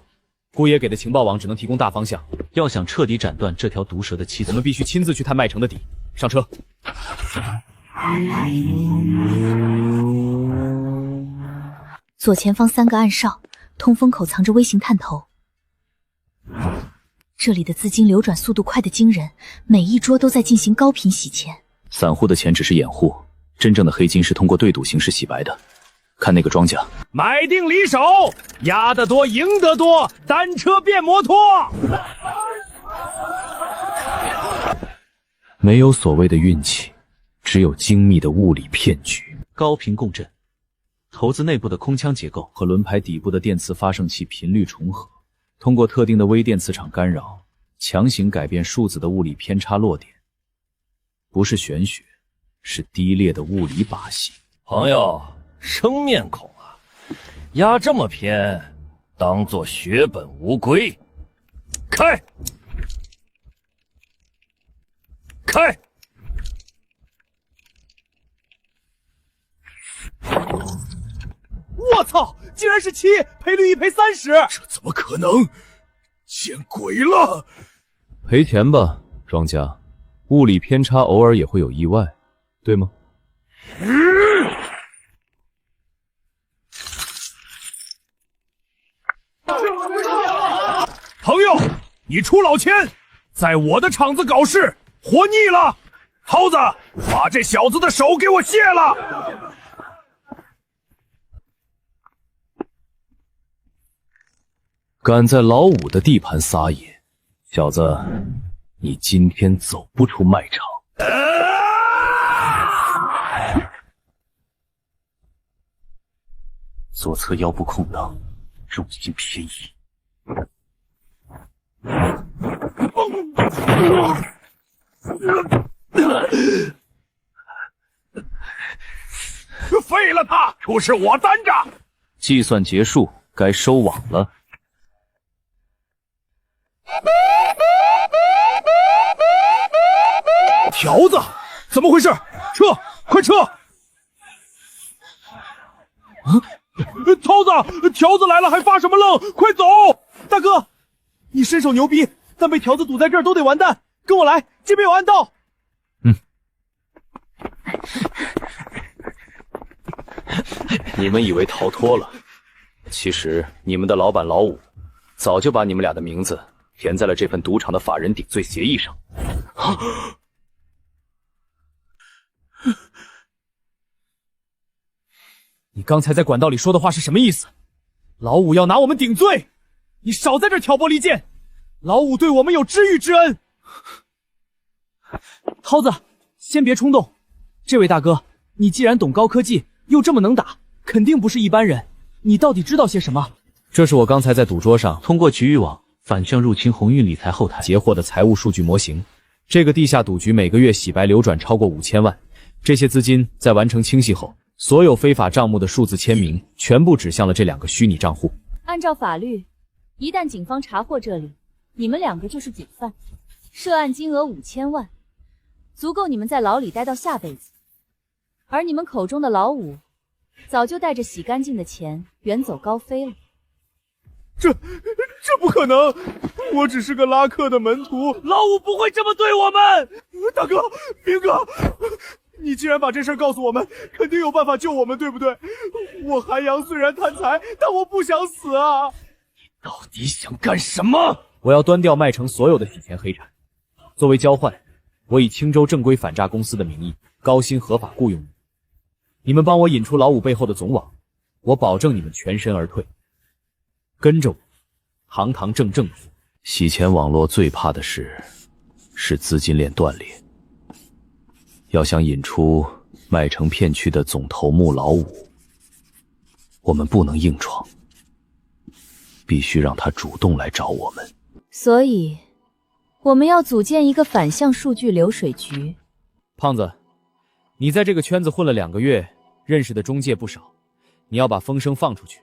姑爷给的情报网只能提供大方向。要想彻底斩断这条毒蛇的七寸，我们必须亲自去探麦城的底。上车。左前方3个暗哨，通风口藏着微型探头。这里的资金流转速度快得惊人，每一桌都在进行高频洗钱。散户的钱只是掩护，真正的黑金是通过对赌形式洗白的。看那个庄家，买定离手，压得多赢得多，单车变摩托。没有所谓的运气，只有精密的物理骗局。高频共振，骰子内部的空腔结构和轮牌底部的电磁发生器频率重合，通过特定的微电磁场干扰，强行改变数字的物理偏差落点。不是玄学，是低劣的物理把戏。朋友，生面孔啊，压这么偏，当作血本无归。开！开！我操！竟然是7，赔率1赔30，这怎么可能？见鬼了！赔钱吧，庄家。物理偏差偶尔也会有意外，对吗？朋友，你出老千，在我的场子搞事，活腻了。涛子，把这小子的手给我卸了。敢在老五的地盘撒野，小子，你今天走不出卖场。左侧腰部空档，重心偏移。废了他，出事我担着。计算结束，该收网了。条子，怎么回事？撤，快撤！涛子，条子来了还发什么愣？快走！大哥，你身手牛逼，但被条子堵在这儿都得完蛋。跟我来，这边有暗道。你们以为逃脱了，其实你们的老板老五早就把你们俩的名字填在了这份赌场的法人顶罪协议上。你刚才在管道里说的话是什么意思？老五要拿我们顶罪，你少在这挑拨离间。老五对我们有知遇之恩。涛子，先别冲动。这位大哥，你既然懂高科技，又这么能打，肯定不是一般人。你到底知道些什么？这是我刚才在赌桌上通过局域网反向入侵鸿运理财后台截获的财务数据模型。这个地下赌局每个月洗白流转超过5000万，这些资金在完成清洗后，所有非法账目的数字签名全部指向了这2个虚拟账户。按照法律，一旦警方查获这里，你们2个就是主犯，涉案金额5000万，足够你们在牢里待到下辈子。而你们口中的老五，早就带着洗干净的钱远走高飞了。这不可能！我只是个拉客的门徒，老五不会这么对我们。大哥，明哥，你既然把这事告诉我们，肯定有办法救我们，对不对？我韩阳虽然贪财，但我不想死啊！你到底想干什么？我要端掉麦城所有的洗钱黑产，作为交换，我以青州正规反诈公司的名义高薪合法雇佣你。你们帮我引出老五背后的总网，我保证你们全身而退。跟着我，堂堂正正的。洗钱网络最怕的是资金链断裂。要想引出麦城片区的总头目老五，我们不能硬闯，必须让他主动来找我们。所以，我们要组建一个反向数据流水局。胖子，你在这个圈子混了2个月，认识的中介不少，你要把风声放出去，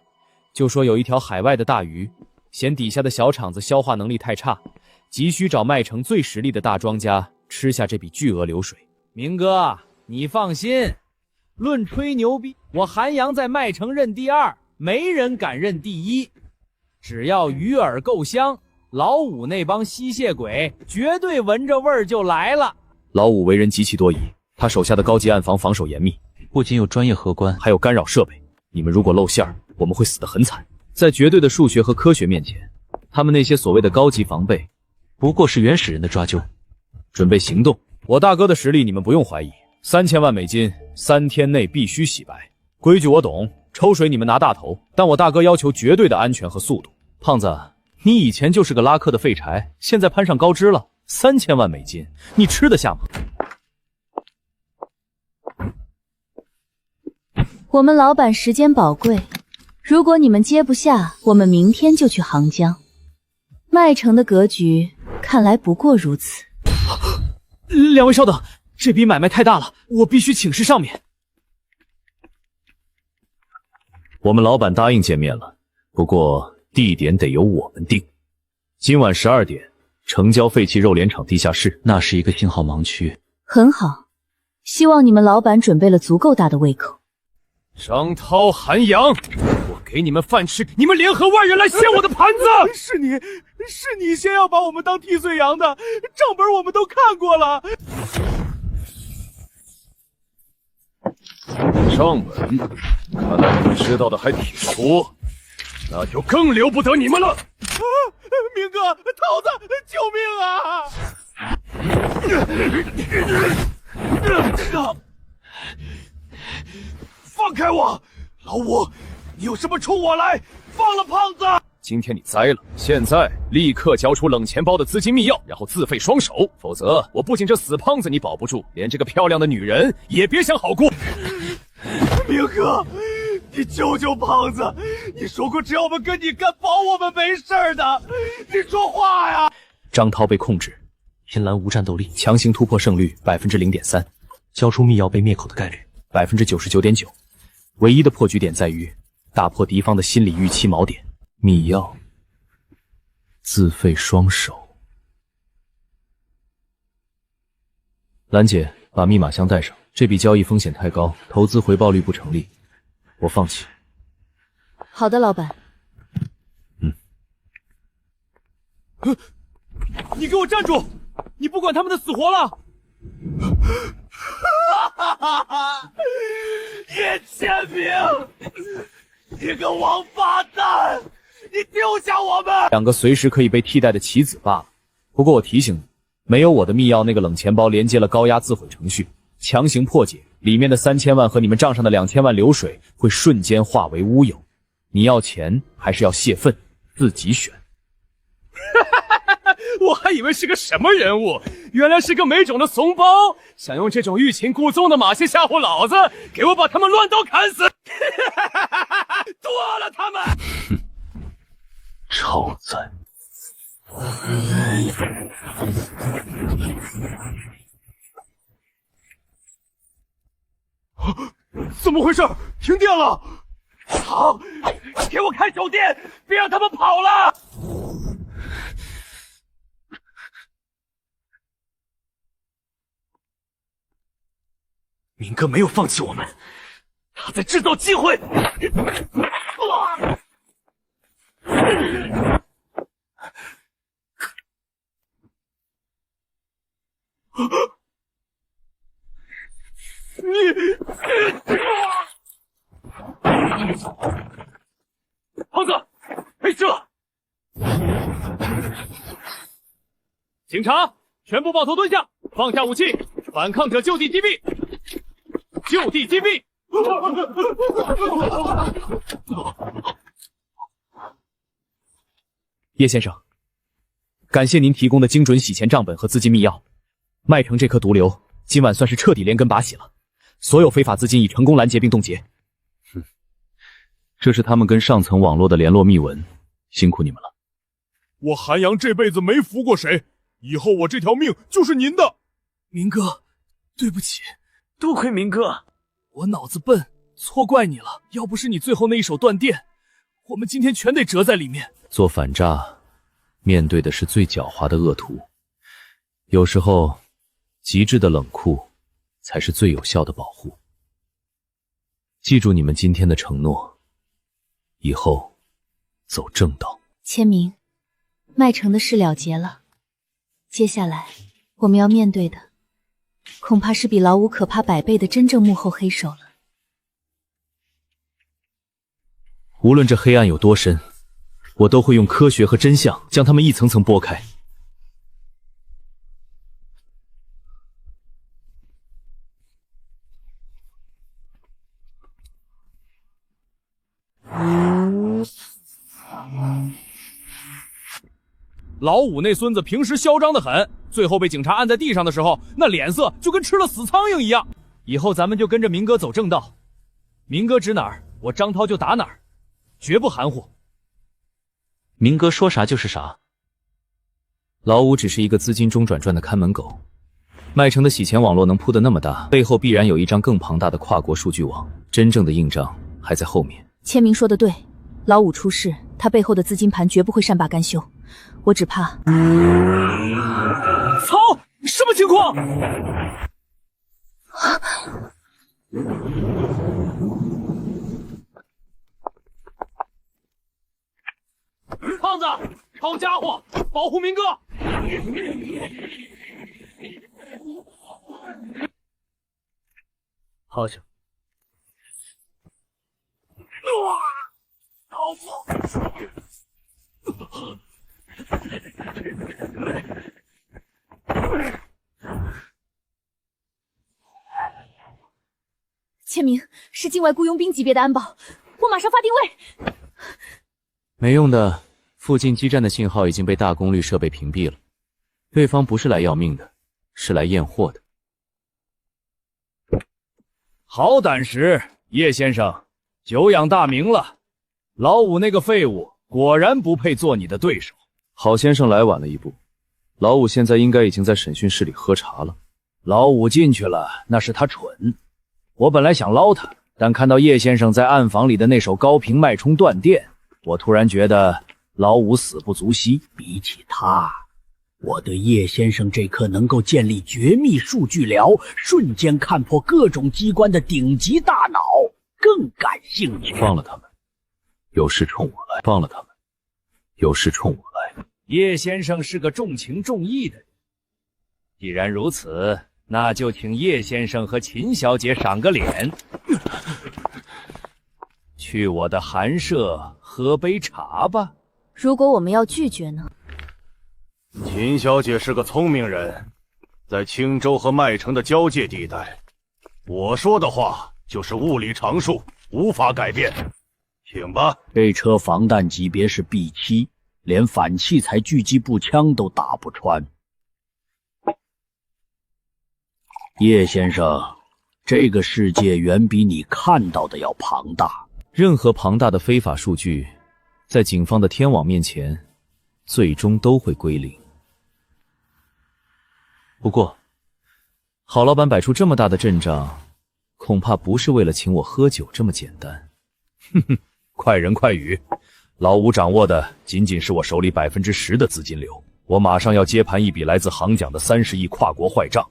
就说有一条海外的大鱼，嫌底下的小厂子消化能力太差，急需找麦城最实力的大庄家吃下这笔巨额流水。明哥，你放心，论吹牛逼，我韩阳在麦城认第2，没人敢认第1。只要鱼饵够香，老五那帮吸血鬼绝对闻着味儿就来了。老五为人极其多疑，他手下的高级暗房防守严密，不仅有专业荷官，还有干扰设备。你们如果露馅儿，我们会死得很惨。在绝对的数学和科学面前，他们那些所谓的高级防备，不过是原始人的抓阄。准备行动！我大哥的实力你们不用怀疑，3000万美金，3天内必须洗白。规矩我懂，抽水你们拿大头，但我大哥要求绝对的安全和速度。胖子，你以前就是个拉客的废柴，现在攀上高枝了，3000万美金，你吃得下吗？我们老板时间宝贵，如果你们接不下，我们明天就去杭江。麦城的格局看来不过如此。2位稍等，这笔买卖太大了，我必须请示上面。我们老板答应见面了，不过地点得由我们定。今晚12点，城郊废弃肉联厂地下室。那是一个信号盲区。很好，希望你们老板准备了足够大的胃口。张涛、韩阳，我给你们饭吃，你们联合外人来掀我的盘子！是你先要把我们当替罪羊的，账本我们都看过了。账本，看来你们知道的还挺多，那就更留不得你们了。啊，明哥，桃子，救命啊！放开我！老五，你有什么冲我来？放了胖子！今天你栽了，现在立刻交出冷钱包的资金密钥，然后自废双手，否则我不仅这死胖子你保不住，连这个漂亮的女人也别想好过。明哥，你救救胖子！你说过只要我们跟你干，保我们没事的。你说话呀！张涛被控制，天蓝无战斗力，强行突破胜率0.3%，交出密钥被灭口的概率99.9%。唯一的破局点在于打破敌方的心理预期锚点。密钥，自废双手。兰姐，把密码箱带上。这笔交易风险太高，投资回报率不成立，我放弃。好的，老板。你给我站住！你不管他们的死活了！叶千明，你个王八蛋！你丢下我们！2个随时可以被替代的棋子罢了。不过我提醒你，没有我的密钥，那个冷钱包连接了高压自毁程序，强行破解，里面的3000万和你们账上的2000万流水会瞬间化为乌有。你要钱还是要泄愤，自己选。我还以为是个什么人物，原来是个没种的怂包，想用这种欲擒故纵的马戏吓唬老子，给我把他们乱刀砍死！剁了他们！超载！怎么回事？停电了！好，给我开手电，别让他们跑了！明哥没有放弃我们，他在制造机会。胖子，没事了。警察，全部抱头蹲下，放下武器，反抗者就地击毙！就地击毙！叶先生，感谢您提供的精准洗钱账本和资金密钥。麦城这颗毒瘤今晚算是彻底连根拔起了，所有非法资金已成功拦截并冻结。这是他们跟上层网络的联络密文，辛苦你们了。我韩阳这辈子没服过谁，以后我这条命就是您的。明哥，对不起，多亏明哥，我脑子笨，错怪你了。要不是你最后那一手断电，我们今天全得折在里面。做反诈，面对的是最狡猾的恶徒，有时候极致的冷酷才是最有效的保护。记住你们今天的承诺，以后走正道。千明，麦城的事了结了，接下来我们要面对的恐怕是比老五可怕100倍的真正幕后黑手了。无论这黑暗有多深，我都会用科学和真相将它们一层层剥开。老五那孙子平时嚣张的很，最后被警察按在地上的时候，那脸色就跟吃了死苍蝇一样。以后咱们就跟着明哥走正道，明哥指哪儿，我张涛就打哪儿，绝不含糊。明哥说啥就是啥。老五只是一个资金中转转的看门狗，麦城的洗钱网络能铺得那么大，背后必然有一张更庞大的跨国数据网，真正的硬仗还在后面。千明说的对，老五出事，他背后的资金盘绝不会善罢甘休。我只怕……操！什么情况？胖子，抄家伙，保护明哥！好球！老婆！千明，是境外雇佣兵级别的安保，我马上发定位。没用的，附近基站的信号已经被大功率设备屏蔽了。对方不是来要命的，是来验货的。好胆识，叶先生，久仰大名了。老五那个废物果然不配做你的对手。郝先生来晚了一步，老五现在应该已经在审讯室里喝茶了。老五进去了，那是他蠢。我本来想捞他，但看到叶先生在暗房里的那手高频脉冲断电，我突然觉得老五死不足惜。比起他，我对叶先生这颗能够建立绝密数据寮、瞬间看破各种机关的顶级大脑更感兴趣。放了他们，有事冲我来；放了他们，有事冲我来。叶先生是个重情重义的人，既然如此，那就请叶先生和秦小姐赏个脸，去我的寒舍喝杯茶吧。如果我们要拒绝呢？秦小姐是个聪明人，在青州和麦城的交界地带，我说的话就是物理常数，无法改变。请吧。这车防弹级别是 B7，连反器材狙击步枪都打不穿。叶先生，这个世界远比你看到的要庞大。任何庞大的非法数据，在警方的天网面前，最终都会归零。不过，郝老板摆出这么大的阵仗，恐怕不是为了请我喝酒这么简单。哼哼，快人快语，老吴掌握的仅仅是我手里10%的资金流，我马上要接盘一笔来自行奖的30亿跨国坏账。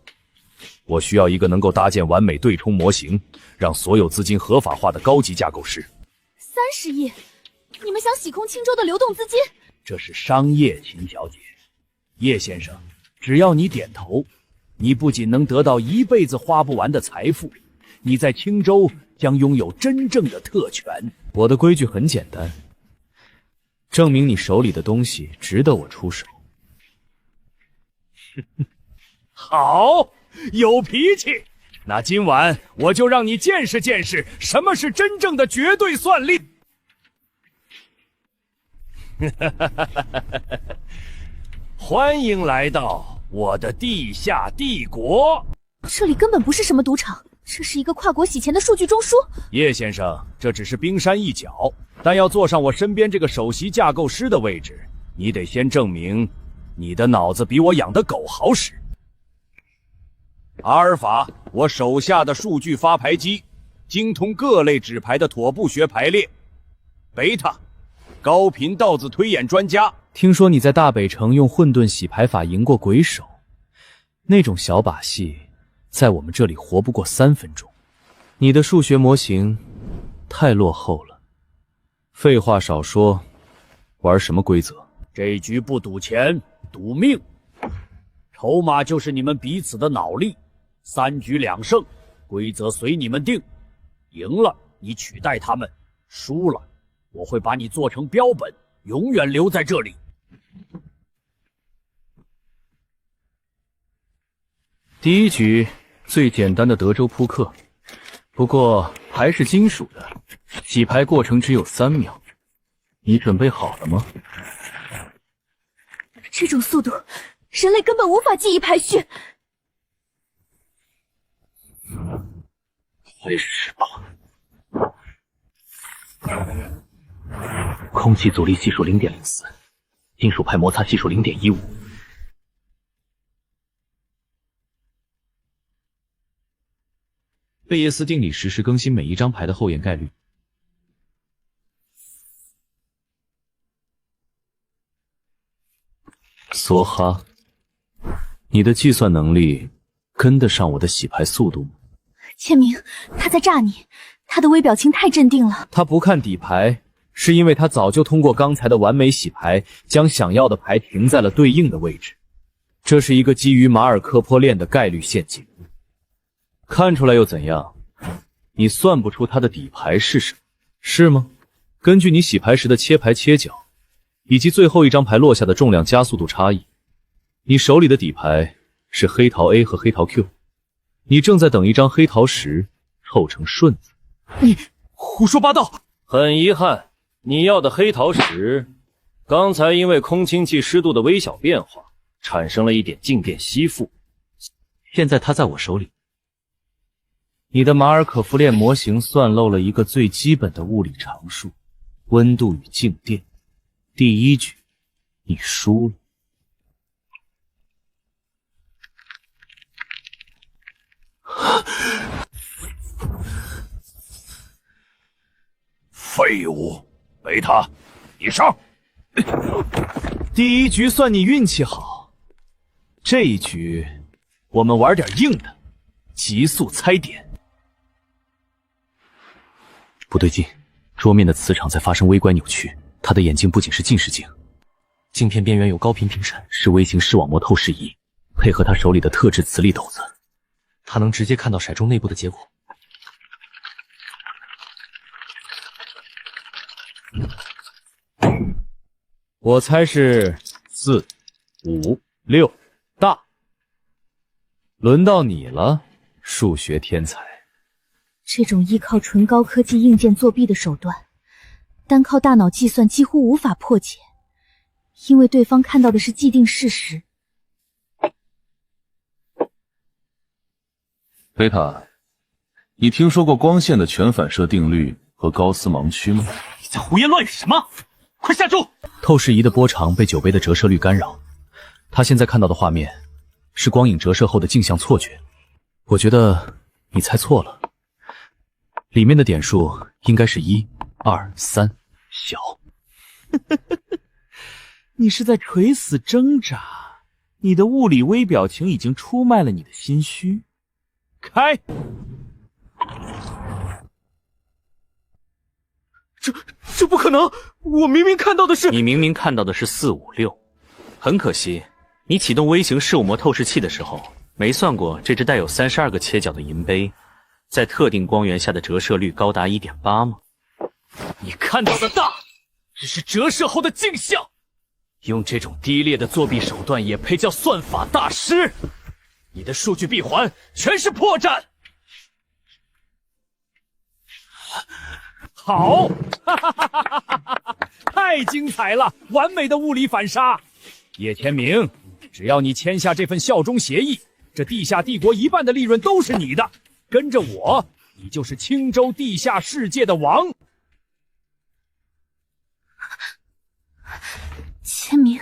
我需要一个能够搭建完美对冲模型，让所有资金合法化的高级架构师。30亿，你们想洗空青州的流动资金？这是商业，秦小姐。叶先生，只要你点头，你不仅能得到一辈子花不完的财富，你在青州将拥有真正的特权。我的规矩很简单，证明你手里的东西值得我出手。好，有脾气。那今晚我就让你见识见识什么是真正的绝对算力。欢迎来到我的地下帝国。这里根本不是什么赌场，这是一个跨国洗钱的数据中枢。叶先生，这只是冰山一角，但要坐上我身边这个首席架构师的位置，你得先证明你的脑子比我养的狗好使。阿尔法，我手下的数据发牌机，精通各类纸牌的妥布学排列。贝塔，高频道子推演专家。听说你在大北城用混沌洗牌法赢过鬼手，那种小把戏，在我们这里活不过3分钟。你的数学模型太落后了。废话少说，玩什么规则？这一局不赌钱，赌命。筹码就是你们彼此的脑力，3局2胜，规则随你们定。赢了，你取代他们；输了，我会把你做成标本，永远留在这里。第一局最简单的德州扑克，不过牌是金属的，洗牌过程只有3秒。你准备好了吗？这种速度，人类根本无法记忆排序。会失败。空气阻力系数 0.04， 金属派摩擦系数 0.15。贝叶斯定理实时更新每一张牌的后验概率。梭哈，你的计算能力跟得上我的洗牌速度吗？千明，他在诈你，他的微表情太镇定了。他不看底牌，是因为他早就通过刚才的完美洗牌，将想要的牌停在了对应的位置。这是一个基于马尔科波链的概率陷阱。看出来又怎样？你算不出他的底牌是什么，是吗？根据你洗牌时的切牌切角，以及最后一张牌落下的重量加速度差异，你手里的底牌是黑桃 A 和黑桃 Q， 你正在等一张黑桃10凑成顺子。你胡说八道！很遗憾，你要的黑桃10，刚才因为空氢气湿度的微小变化，产生了一点静电吸附。现在它在我手里。你的马尔可夫链模型算漏了一个最基本的物理常数：温度与静电。第一局，你输了。废物，贝塔，你上！第一局算你运气好，这一局我们玩点硬的，急速猜点。不对劲，桌面的磁场在发生微观扭曲。他的眼镜不仅是近视镜，镜片边缘有高频频闪，是微型视网膜透视仪，配合他手里的特制磁力斗子，他能直接看到骰盅内部的结果。我猜是4、5、6大。轮到你了，数学天才。这种依靠纯高科技硬件作弊的手段，单靠大脑计算几乎无法破解，因为对方看到的是既定事实。贝塔，你听说过光线的全反射定律和高斯盲区吗？你在胡言乱语什么？快下注！透视仪的波长被酒杯的折射率干扰，他现在看到的画面是光影折射后的镜像错觉。我觉得你猜错了，里面的点数应该是1、2、3，小。你是在垂死挣扎，你的物理微表情已经出卖了你的心虚。开！这不可能！我明明看到的是……你明明看到的是4、5、6，很可惜，你启动微型事物膜透视器的时候，没算过这只带有32个切角的银杯，在特定光源下的折射率高达1.8吗？你看到的大，只是折射后的镜像。用这种低劣的作弊手段也配叫算法大师？你的数据闭环全是破绽。好，哈哈哈哈哈哈！太精彩了，完美的物理反杀。叶天明，只要你签下这份效忠协议，这地下帝国一半的利润都是你的。跟着我，你就是青州地下世界的王。签名。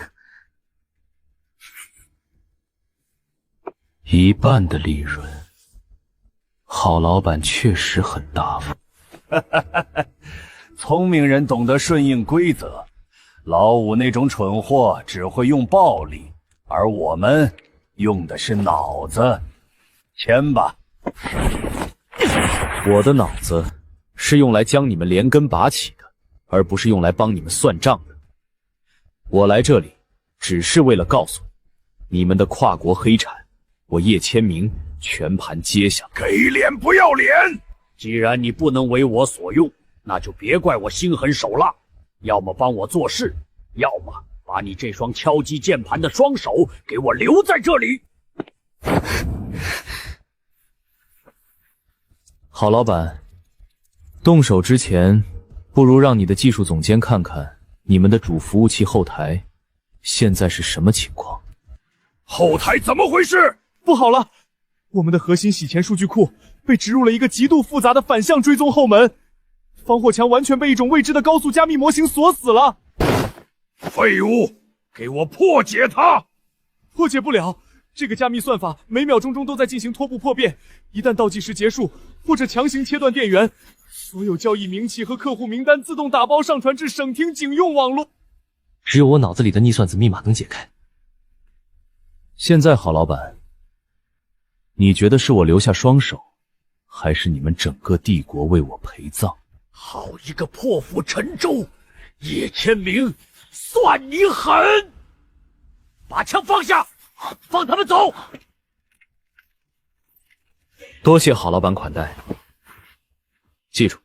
一半的利润，郝老板确实很大方。聪明人懂得顺应规则，老五那种蠢货只会用暴力，而我们用的是脑子。签吧。我的脑子是用来将你们连根拔起的，而不是用来帮你们算账的。我来这里只是为了告诉你们的跨国黑产，我叶千明全盘接下。给脸不要脸！既然你不能为我所用，那就别怪我心狠手辣，要么帮我做事，要么把你这双敲击键盘的双手给我留在这里。郝老板，动手之前，不如让你的技术总监看看你们的主服务器后台现在是什么情况。后台怎么回事？不好了，我们的核心洗钱数据库被植入了一个极度复杂的反向追踪后门，防火墙完全被一种未知的高速加密模型锁死了。废物，给我破解它！破解不了，这个加密算法每秒钟中都在进行拖布破变，一旦倒计时结束或者强行切断电源，所有交易明细和客户名单自动打包上传至省厅警用网络。只有我脑子里的逆算子密码能解开。现在郝老板，你觉得是我留下双手，还是你们整个帝国为我陪葬？好一个破釜沉舟，叶千明，算你狠！把枪放下，放他们走。多谢郝老板款待，记住，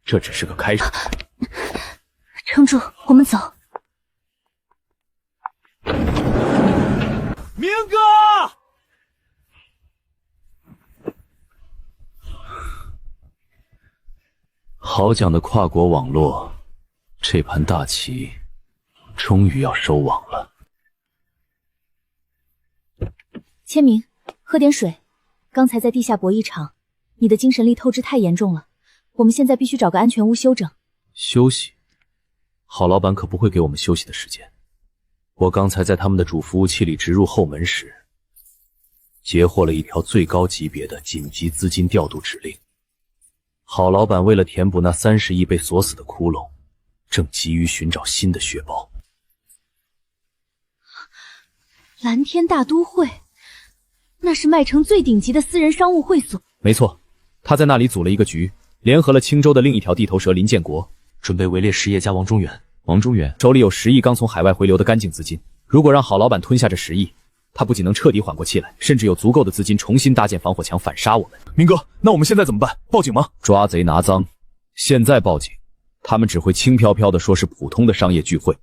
这只是个开始。撑住，我们走。明哥，好讲的跨国网络，这盘大棋终于要收网了。签名，喝点水。刚才在地下博弈场，你的精神力透支太严重了，我们现在必须找个安全屋休整。休息？郝老板可不会给我们休息的时间。我刚才在他们的主服务器里植入后门时，截获了一条最高级别的紧急资金调度指令。郝老板为了填补那30亿被锁死的窟窿，正急于寻找新的血包。蓝天大都会，那是麦城最顶级的私人商务会所。没错，他在那里组了一个局，联合了青州的另一条地头蛇林建国，准备围猎实业家王中原。王中原手里有10亿刚从海外回流的干净资金，如果让郝老板吞下这10亿，他不仅能彻底缓过气来，甚至有足够的资金重新搭建防火墙反杀我们。明哥，那我们现在怎么办？报警吗？抓贼拿赃，现在报警，他们只会轻飘飘地说是普通的商业聚会。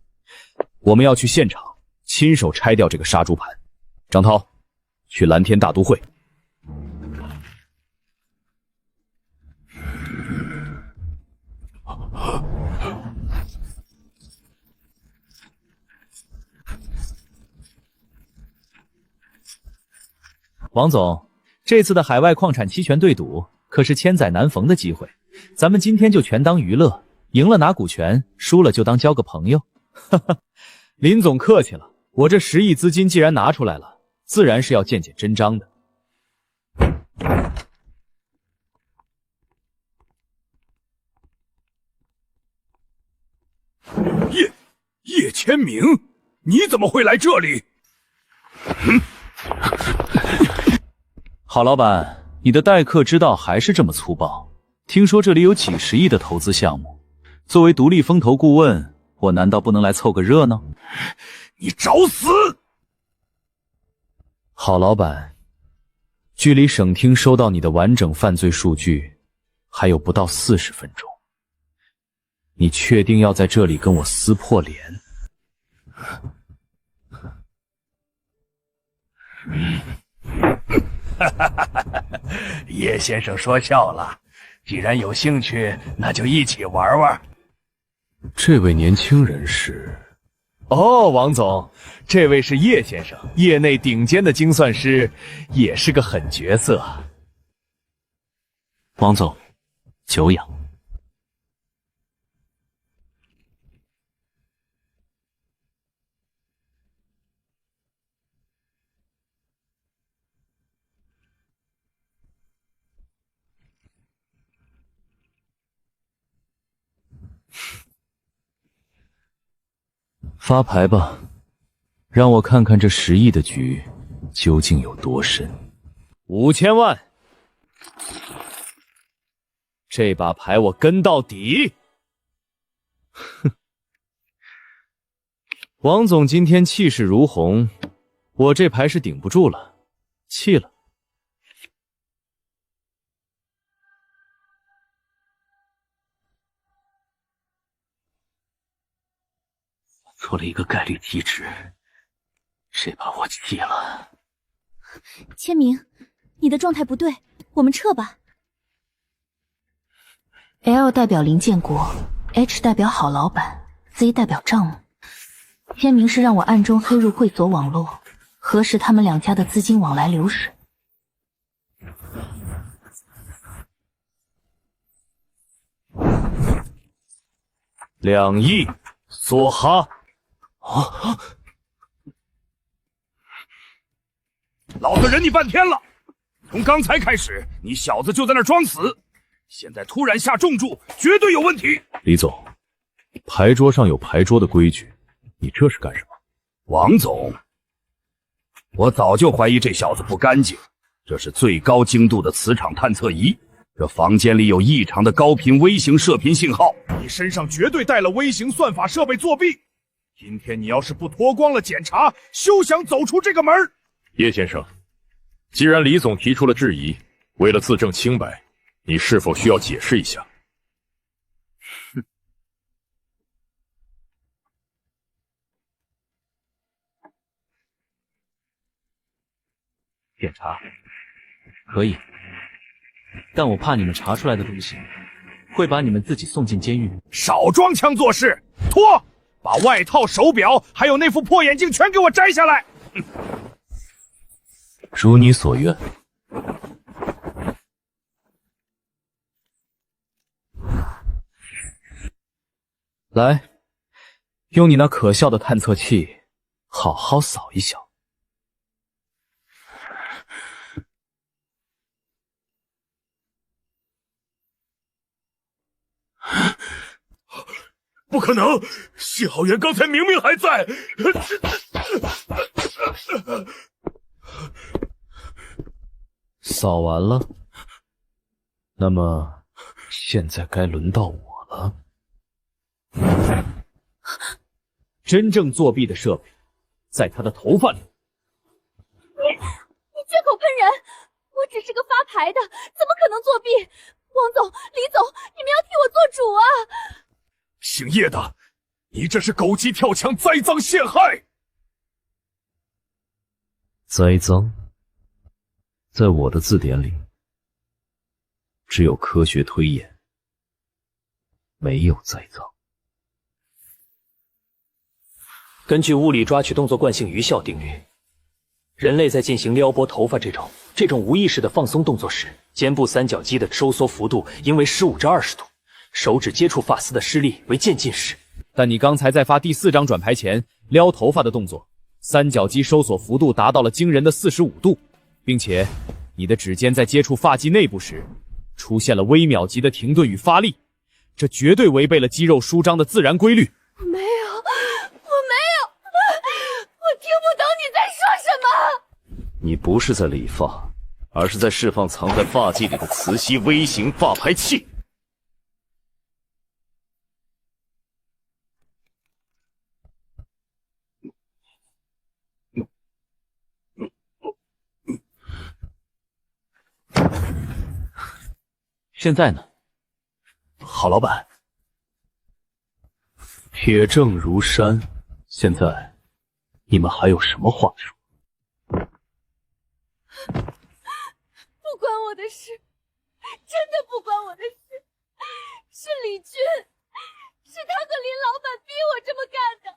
我们要去现场，亲手拆掉这个杀猪盘。张涛，去蓝天大都会。王总，这次的海外矿产期权对赌可是千载难逢的机会，咱们今天就全当娱乐，赢了拿股权，输了就当交个朋友。哈哈，林总客气了，我这10亿资金既然拿出来了，自然是要见见真章的。叶千明，你怎么会来这里？郝老板，你的待客之道还是这么粗暴。听说这里有几10亿的投资项目，作为独立风投顾问，我难道不能来凑个热闹？你找死！郝老板，距离省厅收到你的完整犯罪数据还有不到40分钟，你确定要在这里跟我撕破脸？叶先生说笑了，既然有兴趣，那就一起玩玩。这位年轻人是？哦，王总，这位是叶先生，业内顶尖的精算师，也是个狠角色。王总，久仰。发牌吧，让我看看这10亿的局究竟有多深。5000万，这把牌我跟到底。哼，王总今天气势如虹，我这牌是顶不住了，弃了。做了一个概率机制，这把我弃了。千明，你的状态不对，我们撤吧。L 代表林建国 ，H 代表郝老板 ，Z 代表账目。千明是让我暗中黑入会所网络，核实他们2家的资金往来流水。2亿，梭哈。老子忍你半天了，从刚才开始，你小子就在那装死，现在突然下重注，绝对有问题。李总，牌桌上有牌桌的规矩，你这是干什么？王总，我早就怀疑这小子不干净，这是最高精度的磁场探测仪，这房间里有异常的高频微型射频信号，你身上绝对带了微型算法设备作弊。今天你要是不脱光了检查，休想走出这个门。叶先生，既然李总提出了质疑，为了自证清白，你是否需要解释一下？检查可以，但我怕你们查出来的东西会把你们自己送进监狱。少装腔作势，脱！把外套、手表还有那副破眼镜全给我摘下来！如你所愿。来，用你那可笑的探测器，好好扫一扫。不可能！信号源刚才明明还在。扫完了，那么现在该轮到我了。真正作弊的设备，在他的头发里。你血口喷人！我只是个发牌的，怎么可能作弊？王总、李总，你们要替我做主啊！姓叶的，你这是狗急跳墙、栽赃陷害！栽赃，在我的字典里，只有科学推演，没有栽赃。根据物理抓取动作惯性余效定律，人类在进行撩拨头发这种无意识的放松动作时，肩部三角肌的收缩幅度应为15至20度，手指接触发丝的施力为渐进式。但你刚才在发第4张转牌前撩头发的动作，三角肌收缩幅度达到了惊人的45度，并且你的指尖在接触发际内部时，出现了微秒级的停顿与发力，这绝对违背了肌肉舒张的自然规律。我没有，我听不懂你在说什么。你不是在理发，而是在释放藏在发际里的磁吸微型发排器。现在呢？郝老板，铁证如山，现在你们还有什么话说？不关我的事，真的不关我的事，是李军，是他和林老板逼我这么干的，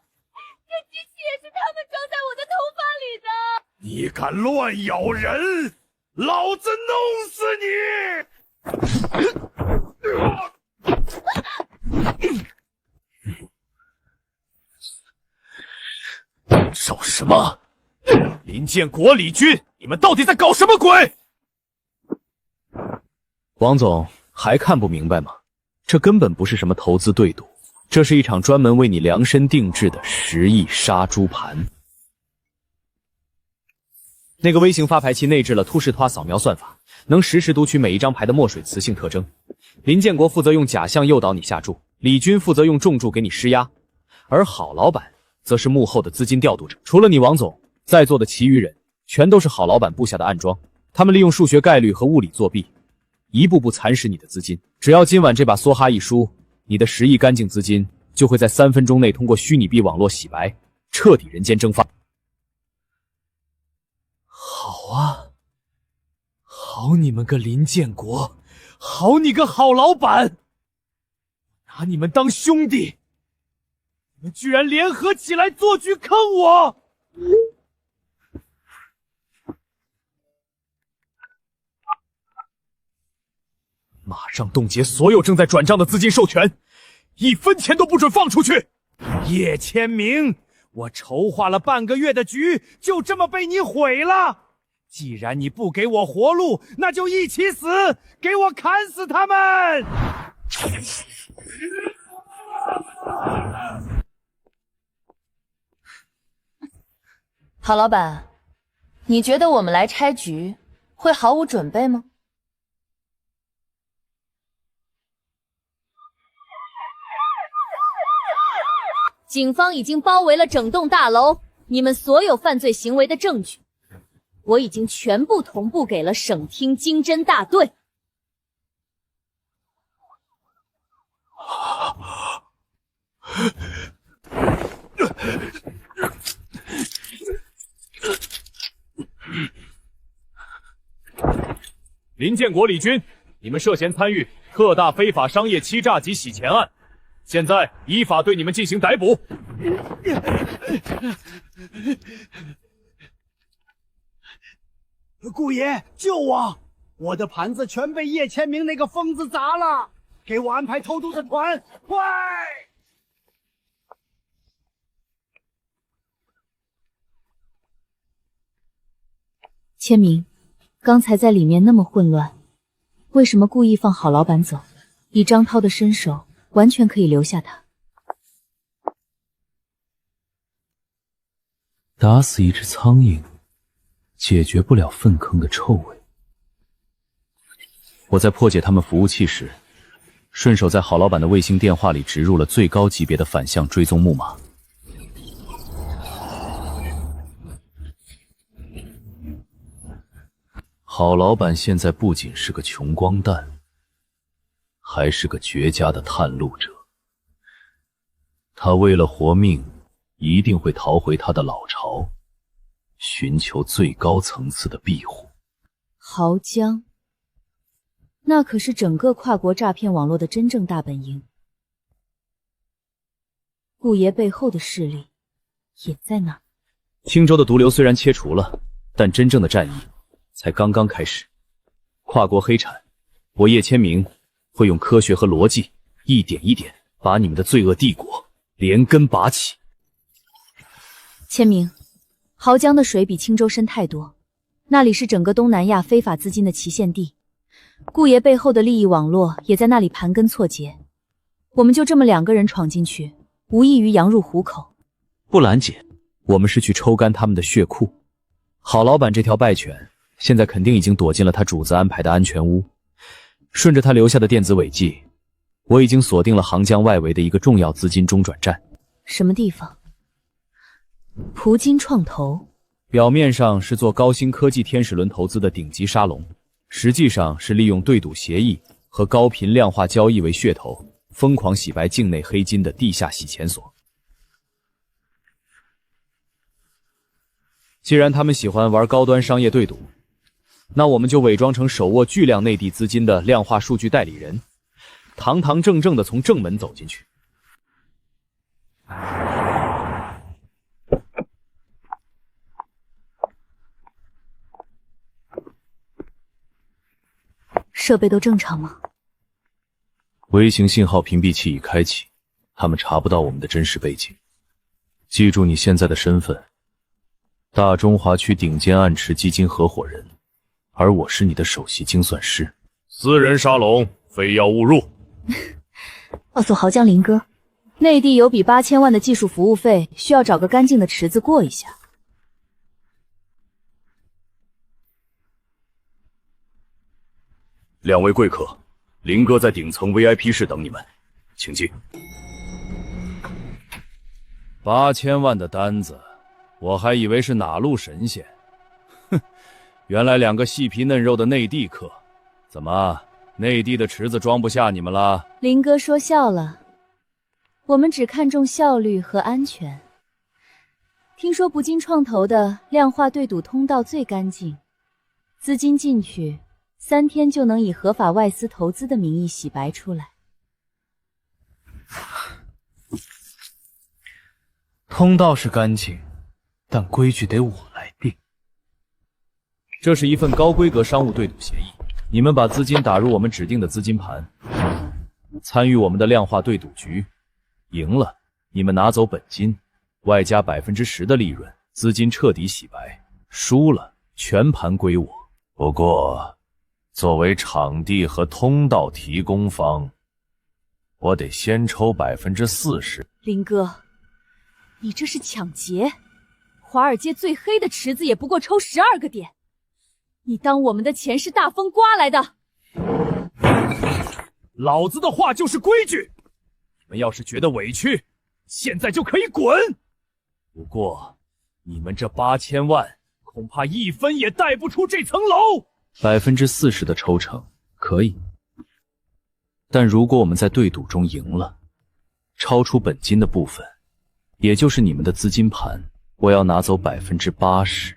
这机器也是他们装在我的头发里的。你敢乱咬人，老子弄死你！找什么？林建国、李军，你们到底在搞什么鬼？王总还看不明白吗？这根本不是什么投资对赌，这是一场专门为你量身定制的10亿杀猪盘。那个微型发牌器内置了突视拖扫描算法，能实时读取每一张牌的墨水磁性特征。林建国负责用假象诱导你下注，李军负责用重注给你施压，而郝老板则是幕后的资金调度者。除了你王总，在座的其余人全都是郝老板布下的暗桩，他们利用数学概率和物理作弊，一步步蚕食你的资金。只要今晚这把梭哈一输，你的10亿干净资金就会在3分钟内通过虚拟币网络洗白，彻底人间蒸发。好啊，好你们个林建国，好你个郝老板，拿你们当兄弟，你们居然联合起来做局坑我！马上冻结所有正在转账的资金授权，1分钱都不准放出去！叶千明，我筹划了半个月的局，就这么被你毁了！既然你不给我活路，那就一起死，给我砍死他们！郝老板，你觉得我们来拆局会毫无准备吗？警方已经包围了整栋大楼，你们所有犯罪行为的证据，我已经全部同步给了省厅经侦大队。林建国、李军，你们涉嫌参与特大非法商业欺诈及洗钱案，现在依法对你们进行逮捕。顾爷，救我！我的盘子全被叶千明那个疯子砸了，给我安排偷渡的团，快！千明，刚才在里面那么混乱，为什么故意放郝老板走？以张涛的身手，完全可以留下他。打死一只苍蝇，解决不了粪坑的臭味。我在破解他们服务器时，顺手在郝老板的卫星电话里植入了最高级别的反向追踪木马。郝老板现在不仅是个穷光蛋，还是个绝佳的探路者。他为了活命，一定会逃回他的老巢，寻求最高层次的庇护。濠江，那可是整个跨国诈骗网络的真正大本营。顾爷背后的势力也在那儿。青州的毒瘤虽然切除了，但真正的战役才刚刚开始。跨国黑产，我叶千明会用科学和逻辑，一点一点把你们的罪恶帝国连根拔起。千明，濠江的水比青州深太多，那里是整个东南亚非法资金的旗舰地，顾爷背后的利益网络也在那里盘根错节。我们就这么2个人闯进去，无异于羊入虎口。不拦截，我们是去抽干他们的血库。郝老板这条败犬，现在肯定已经躲进了他主子安排的安全屋。顺着他留下的电子尾迹，我已经锁定了杭江外围的一个重要资金中转站。什么地方？葡金创投。表面上是做高新科技天使轮投资的顶级沙龙，实际上是利用对赌协议和高频量化交易为噱头，疯狂洗白境内黑金的地下洗钱所。既然他们喜欢玩高端商业对赌，那我们就伪装成手握巨量内地资金的量化数据代理人，堂堂正正地从正门走进去。设备都正常吗？微型信号屏蔽器已开启，他们查不到我们的真实背景。记住你现在的身份，大中华区顶尖暗池基金合伙人，而我是你的首席精算师。私人沙龙，非要勿入。告诉濠江林哥，内地有笔8000万的技术服务费，需要找个干净的池子过一下。2位贵客，林哥在顶层 VIP 室等你们，请进。8000万的单子，我还以为是哪路神仙，哼，原来2个细皮嫩肉的内地客。怎么，内地的池子装不下你们了？林哥说笑了，我们只看重效率和安全。听说不金创投的量化对赌通道最干净，资金进去3天就能以合法外资投资的名义洗白出来。通道是干净，但规矩得我来定。这是一份高规格商务对赌协议，你们把资金打入我们指定的资金盘，参与我们的量化对赌局，赢了你们拿走本金，外加10%的利润，资金彻底洗白；输了全盘归我。不过，作为场地和通道提供方，我得先抽40%。林哥，你这是抢劫！华尔街最黑的池子也不过抽12个点，你当我们的钱是大风刮来的？老子的话就是规矩，你们要是觉得委屈，现在就可以滚。不过，你们这8000万恐怕1分也带不出这层楼。40%的抽成可以，但如果我们在对赌中赢了，超出本金的部分，也就是你们的资金盘，我要拿走80%。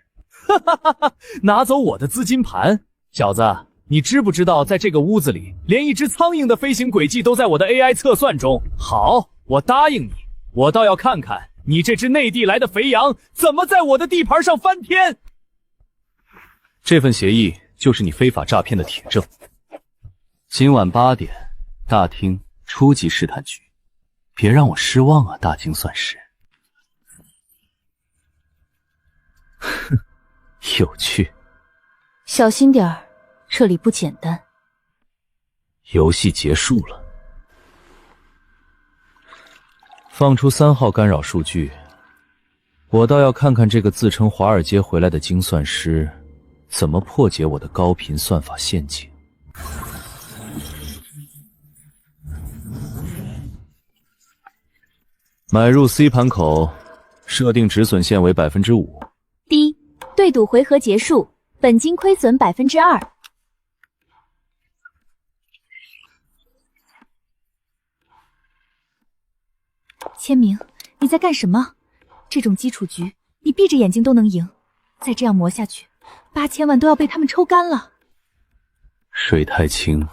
哈哈哈哈！拿走我的资金盘，小子，你知不知道，在这个屋子里，连一只苍蝇的飞行轨迹都在我的 AI 测算中。好，我答应你，我倒要看看你这只内地来的肥羊怎么在我的地盘上翻天。这份协议就是你非法诈骗的铁证。今晚8点，大厅初级试探局，别让我失望啊，大精算师。哼，有趣。小心点儿，这里不简单。游戏结束了，放出3号干扰数据，我倒要看看这个自称华尔街回来的精算师怎么破解我的高频算法陷阱。买入 C 盘口，设定止损线为5%。第一，对赌回合结束，本金亏损2%。千明，你在干什么？这种基础局，你闭着眼睛都能赢，再这样磨下去，8000万都要被他们抽干了。水太清，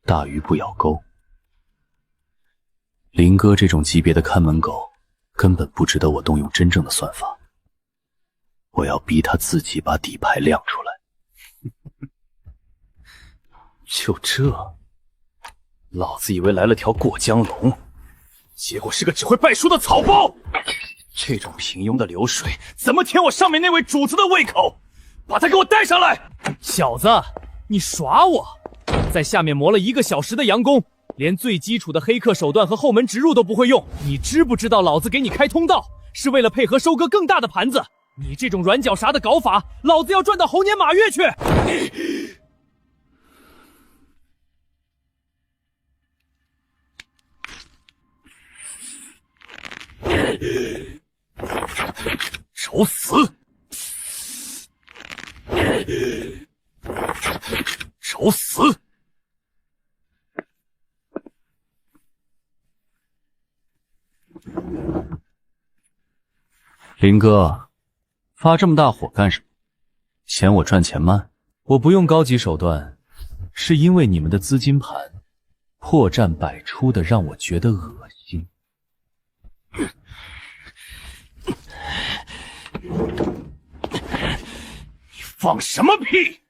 大鱼不咬钩。林哥这种级别的看门狗，根本不值得我动用真正的算法。我要逼他自己把底牌亮出来。就这，老子以为来了条过江龙，结果是个只会背书的草包。这种平庸的流水，怎么填我上面那位主子的胃口？把他给我带上来！小子，你耍我！在下面磨了1个小时的佯攻，连最基础的黑客手段和后门植入都不会用。你知不知道老子给你开通道，是为了配合收割更大的盘子？你这种软脚啥的搞法，老子要赚到猴年马月去！找死！找死！林哥，发这么大火干什么？嫌我赚钱慢？我不用高级手段，是因为你们的资金盘破绽百出的，让我觉得恶心。你放什么屁！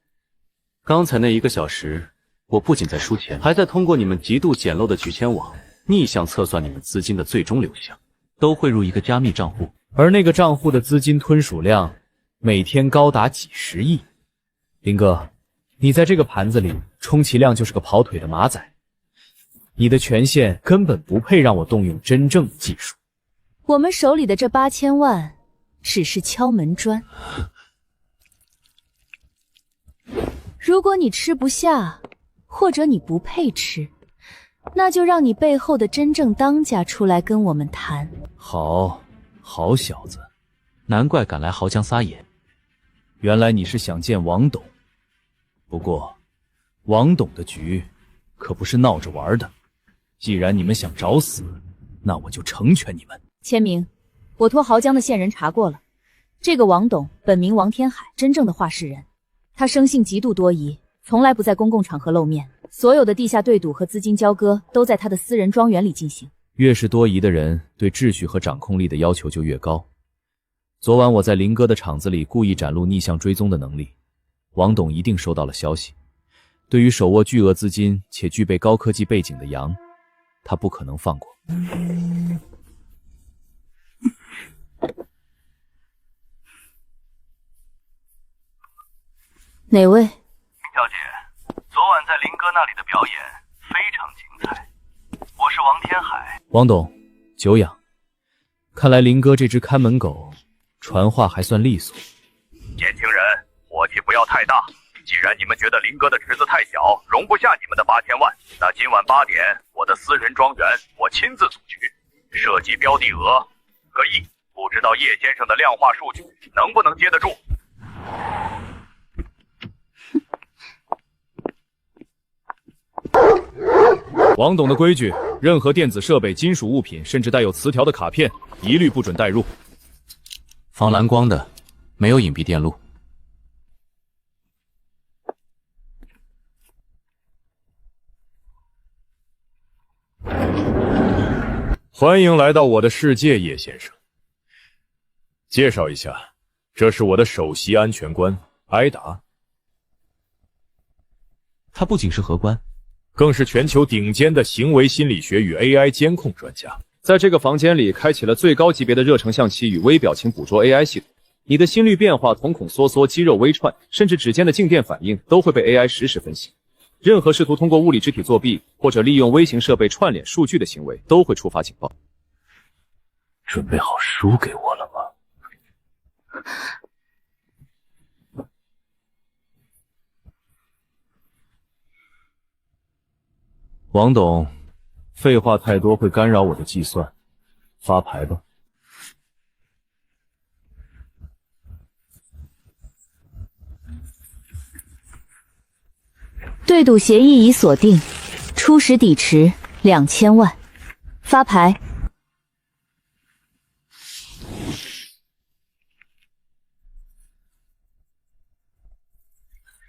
刚才那1个小时，我不仅在输钱，还在通过你们极度简陋的局签网逆向测算你们资金的最终流向，都汇入一个加密账户，而那个账户的资金吞数量每天高达几十亿。林哥，你在这个盘子里充其量就是个跑腿的马仔，你的权限根本不配让我动用真正的技术。我们手里的这8000万只是敲门砖，如果你吃不下，或者你不配吃，那就让你背后的真正当家出来跟我们谈。好小子，难怪敢来濠江撒野。原来你是想见王董。不过，王董的局可不是闹着玩的。既然你们想找死，那我就成全你们。签名，我托濠江的线人查过了，这个王董本名王天海，真正的话事人。他生性极度多疑，从来不在公共场合露面，所有的地下对赌和资金交割都在他的私人庄园里进行。越是多疑的人，对秩序和掌控力的要求就越高。昨晚我在林哥的场子里故意展露逆向追踪的能力，王董一定收到了消息。对于手握巨额资金且具备高科技背景的杨，他不可能放过。哪位？小姐，昨晚在林哥那里的表演非常精彩。我是王天海。王董，久仰。看来林哥这只看门狗传话还算利索。年轻人，火气不要太大。既然你们觉得林哥的池子太小，容不下你们的8000万，那今晚8点，我的私人庄园我亲自组局，设计标的额个亿。不知道叶先生的量化数据能不能接得住？王董的规矩，任何电子设备、金属物品，甚至带有磁条的卡片，一律不准带入。防蓝光的，没有隐蔽电路。欢迎来到我的世界，叶先生。介绍一下，这是我的首席安全官埃达。他不仅是荷官，更是全球顶尖的行为心理学与 AI 监控专家。在这个房间里开启了最高级别的热成像期与微表情捕捉 AI 系统，你的心率变化、瞳孔缩缩、肌肉微串，甚至指尖的静电反应都会被 AI 实时分析。任何试图通过物理肢体作弊或者利用微型设备串联数据的行为都会触发警报。准备好输给我了吗？王董，废话太多会干扰我的计算，发牌吧。对赌协议已锁定，初始底池2000万，发牌。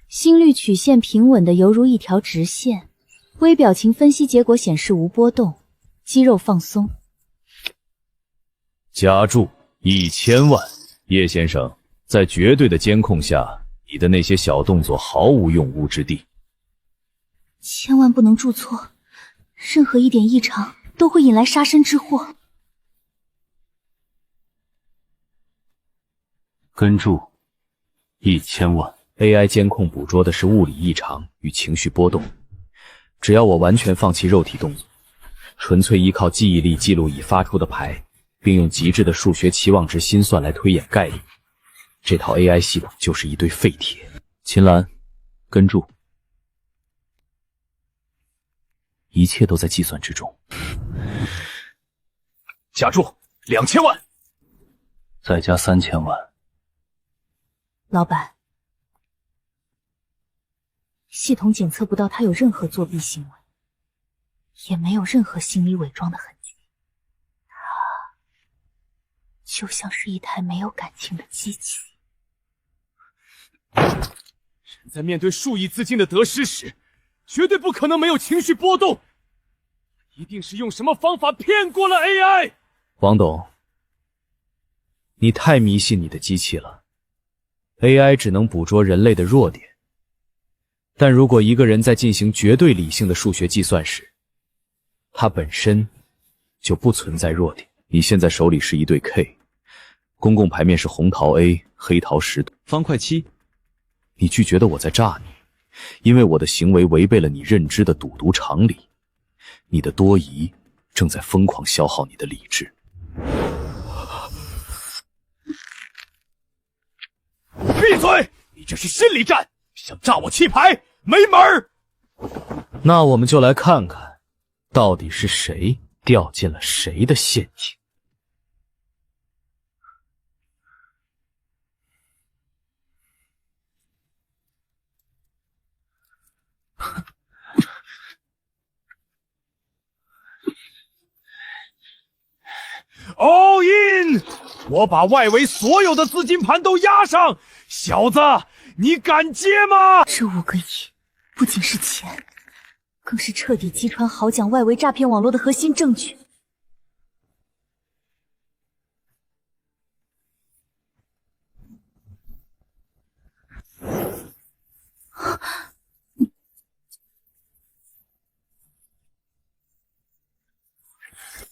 心率曲线平稳的犹如一条直线，微表情分析结果显示无波动，肌肉放松。加注1000万，叶先生，在绝对的监控下，你的那些小动作毫无用武之地。千万不能驻错，任何一点异常都会引来杀身之祸。跟住，1000万。AI 监控捕捉的是物理异常与情绪波动，只要我完全放弃肉体动作，纯粹依靠记忆力记录已发出的牌，并用极致的数学期望值心算来推演概率，这套 AI 系统就是一堆废铁。秦岚，跟住，一切都在计算之中。加注2000万，再加3000万。老板，系统检测不到他有任何作弊行为，也没有任何心理伪装的痕迹。他就像是一台没有感情的机器。人在面对数亿资金的得失时，绝对不可能没有情绪波动，一定是用什么方法骗过了 AI。王董，你太迷信你的机器了。AI 只能捕捉人类的弱点，但如果一个人在进行绝对理性的数学计算时，他本身就不存在弱点。你现在手里是一对 K， 公共牌面是红桃 A， 黑桃10，方块7。你拒绝的我在诈你，因为我的行为违背了你认知的赌毒常理。你的多疑正在疯狂消耗你的理智。闭嘴！你这是心理战，想诈我弃牌，没门儿！那我们就来看看，到底是谁掉进了谁的陷阱。All in！ 我把外围所有的资金盘都压上，小子，你敢接吗？这5个亿不仅是钱，更是彻底击穿豪奖外围诈骗网络的核心证据。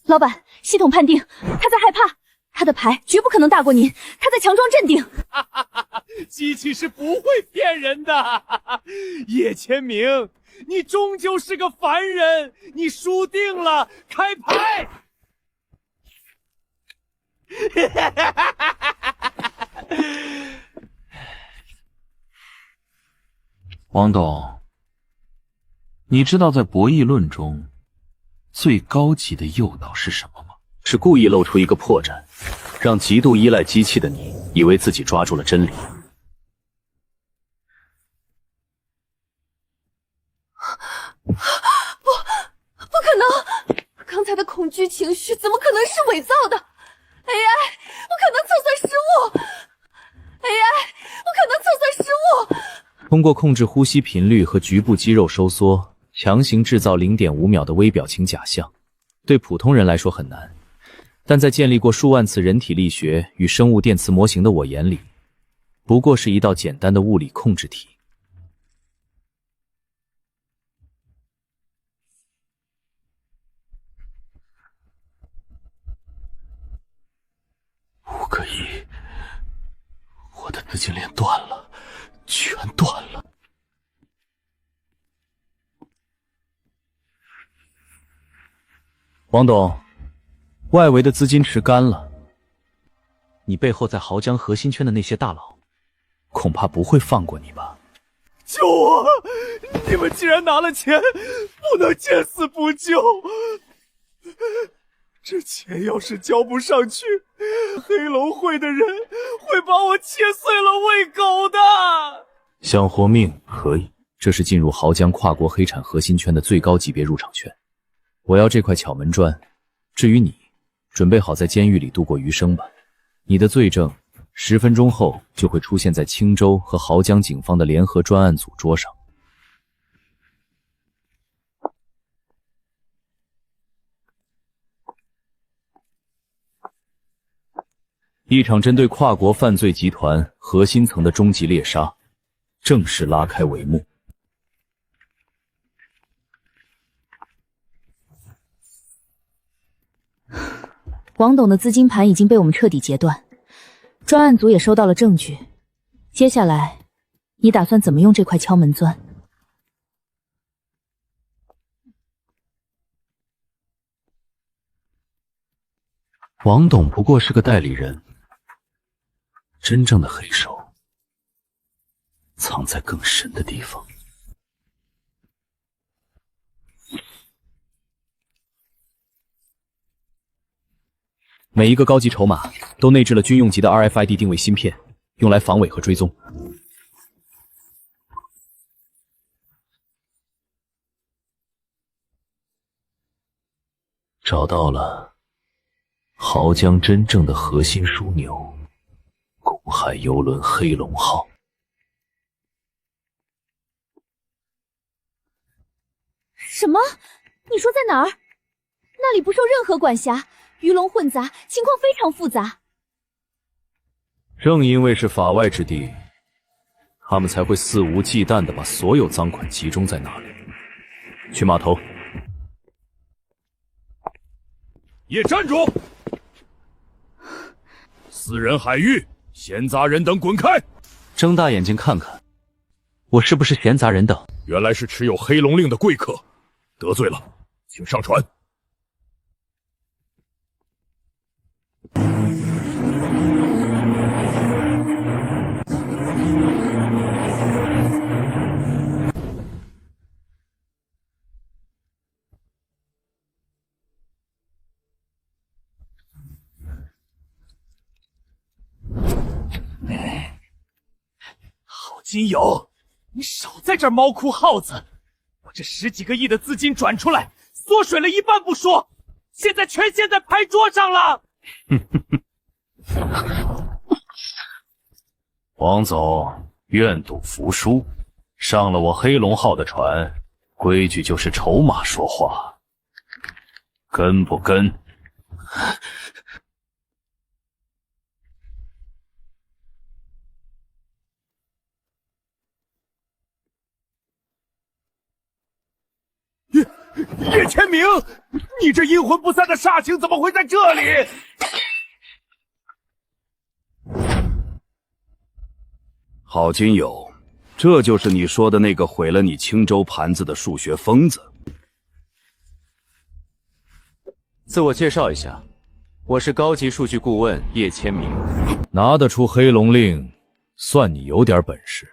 老板，系统判定他在害怕，他的牌绝不可能大过您，他在强装镇定。机器是不会骗人的，叶千明，你终究是个凡人，你输定了，开牌。王董，你知道在博弈论中最高级的诱导是什么吗？是故意露出一个破绽，让极度依赖机器的你以为自己抓住了真理。不可能！刚才的恐惧情绪怎么可能是伪造的 ？AI 不可能测算失误 ！AI 不可能测算失误！通过控制呼吸频率和局部肌肉收缩，强行制造0.5秒的微表情假象，对普通人来说很难，但在建立过数万次人体力学与生物电磁模型的我眼里，不过是一道简单的物理控制题。5个亿，我的资金链断了，全断了。王董，外围的资金池干了，你背后在豪江核心圈的那些大佬，恐怕不会放过你吧？救我！你们既然拿了钱，不能见死不救。这钱要是交不上去，黑龙会的人会把我切碎了喂狗的。想活命可以，这是进入豪江跨国黑产核心圈的最高级别入场券。我要这块巧门砖。至于你，准备好在监狱里度过余生吧。你的罪证10分钟后就会出现在青州和豪江警方的联合专案组桌上。一场针对跨国犯罪集团核心层的终极猎杀正式拉开帷幕。王董的资金盘已经被我们彻底截断，专案组也收到了证据。接下来，你打算怎么用这块敲门砖？王董不过是个代理人，真正的黑手藏在更深的地方。每一个高级筹码都内置了军用级的 RFID 定位芯片，用来防伪和追踪。找到了濠江真正的核心枢纽——公海邮轮黑龙号。什么？你说在哪儿？那里不受任何管辖，鱼龙混杂，情况非常复杂。正因为是法外之地，他们才会肆无忌惮地把所有赃款集中在那里。去码头。也站住！私人海域，闲杂人等滚开！睁大眼睛看看，我是不是闲杂人等？原来是持有黑龙令的贵客，得罪了，请上船。郝金友，你少在这儿猫哭耗子！我这10几个亿的资金转出来，缩水了一半不说，现在全陷在牌桌上了。王总愿赌服输，上了我黑龙号的船，规矩就是筹码说话，跟不跟？叶千明，你这阴魂不散的煞星怎么会在这里？郝金友，这就是你说的那个毁了你青州盘子的数学疯子。自我介绍一下，我是高级数据顾问叶千明。拿得出黑龙令，算你有点本事。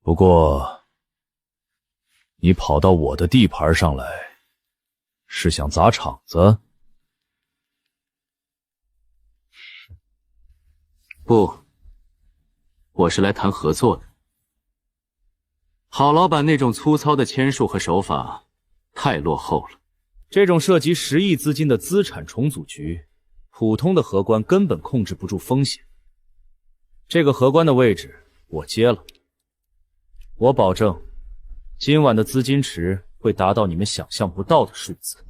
不过，你跑到我的地盘上来，是想砸场子？不，我是来谈合作的。郝老板那种粗糙的签术和手法太落后了。这种涉及10亿资金的资产重组局，普通的荷官根本控制不住风险。这个荷官的位置我接了，我保证今晚的资金池会达到你们想象不到的数字。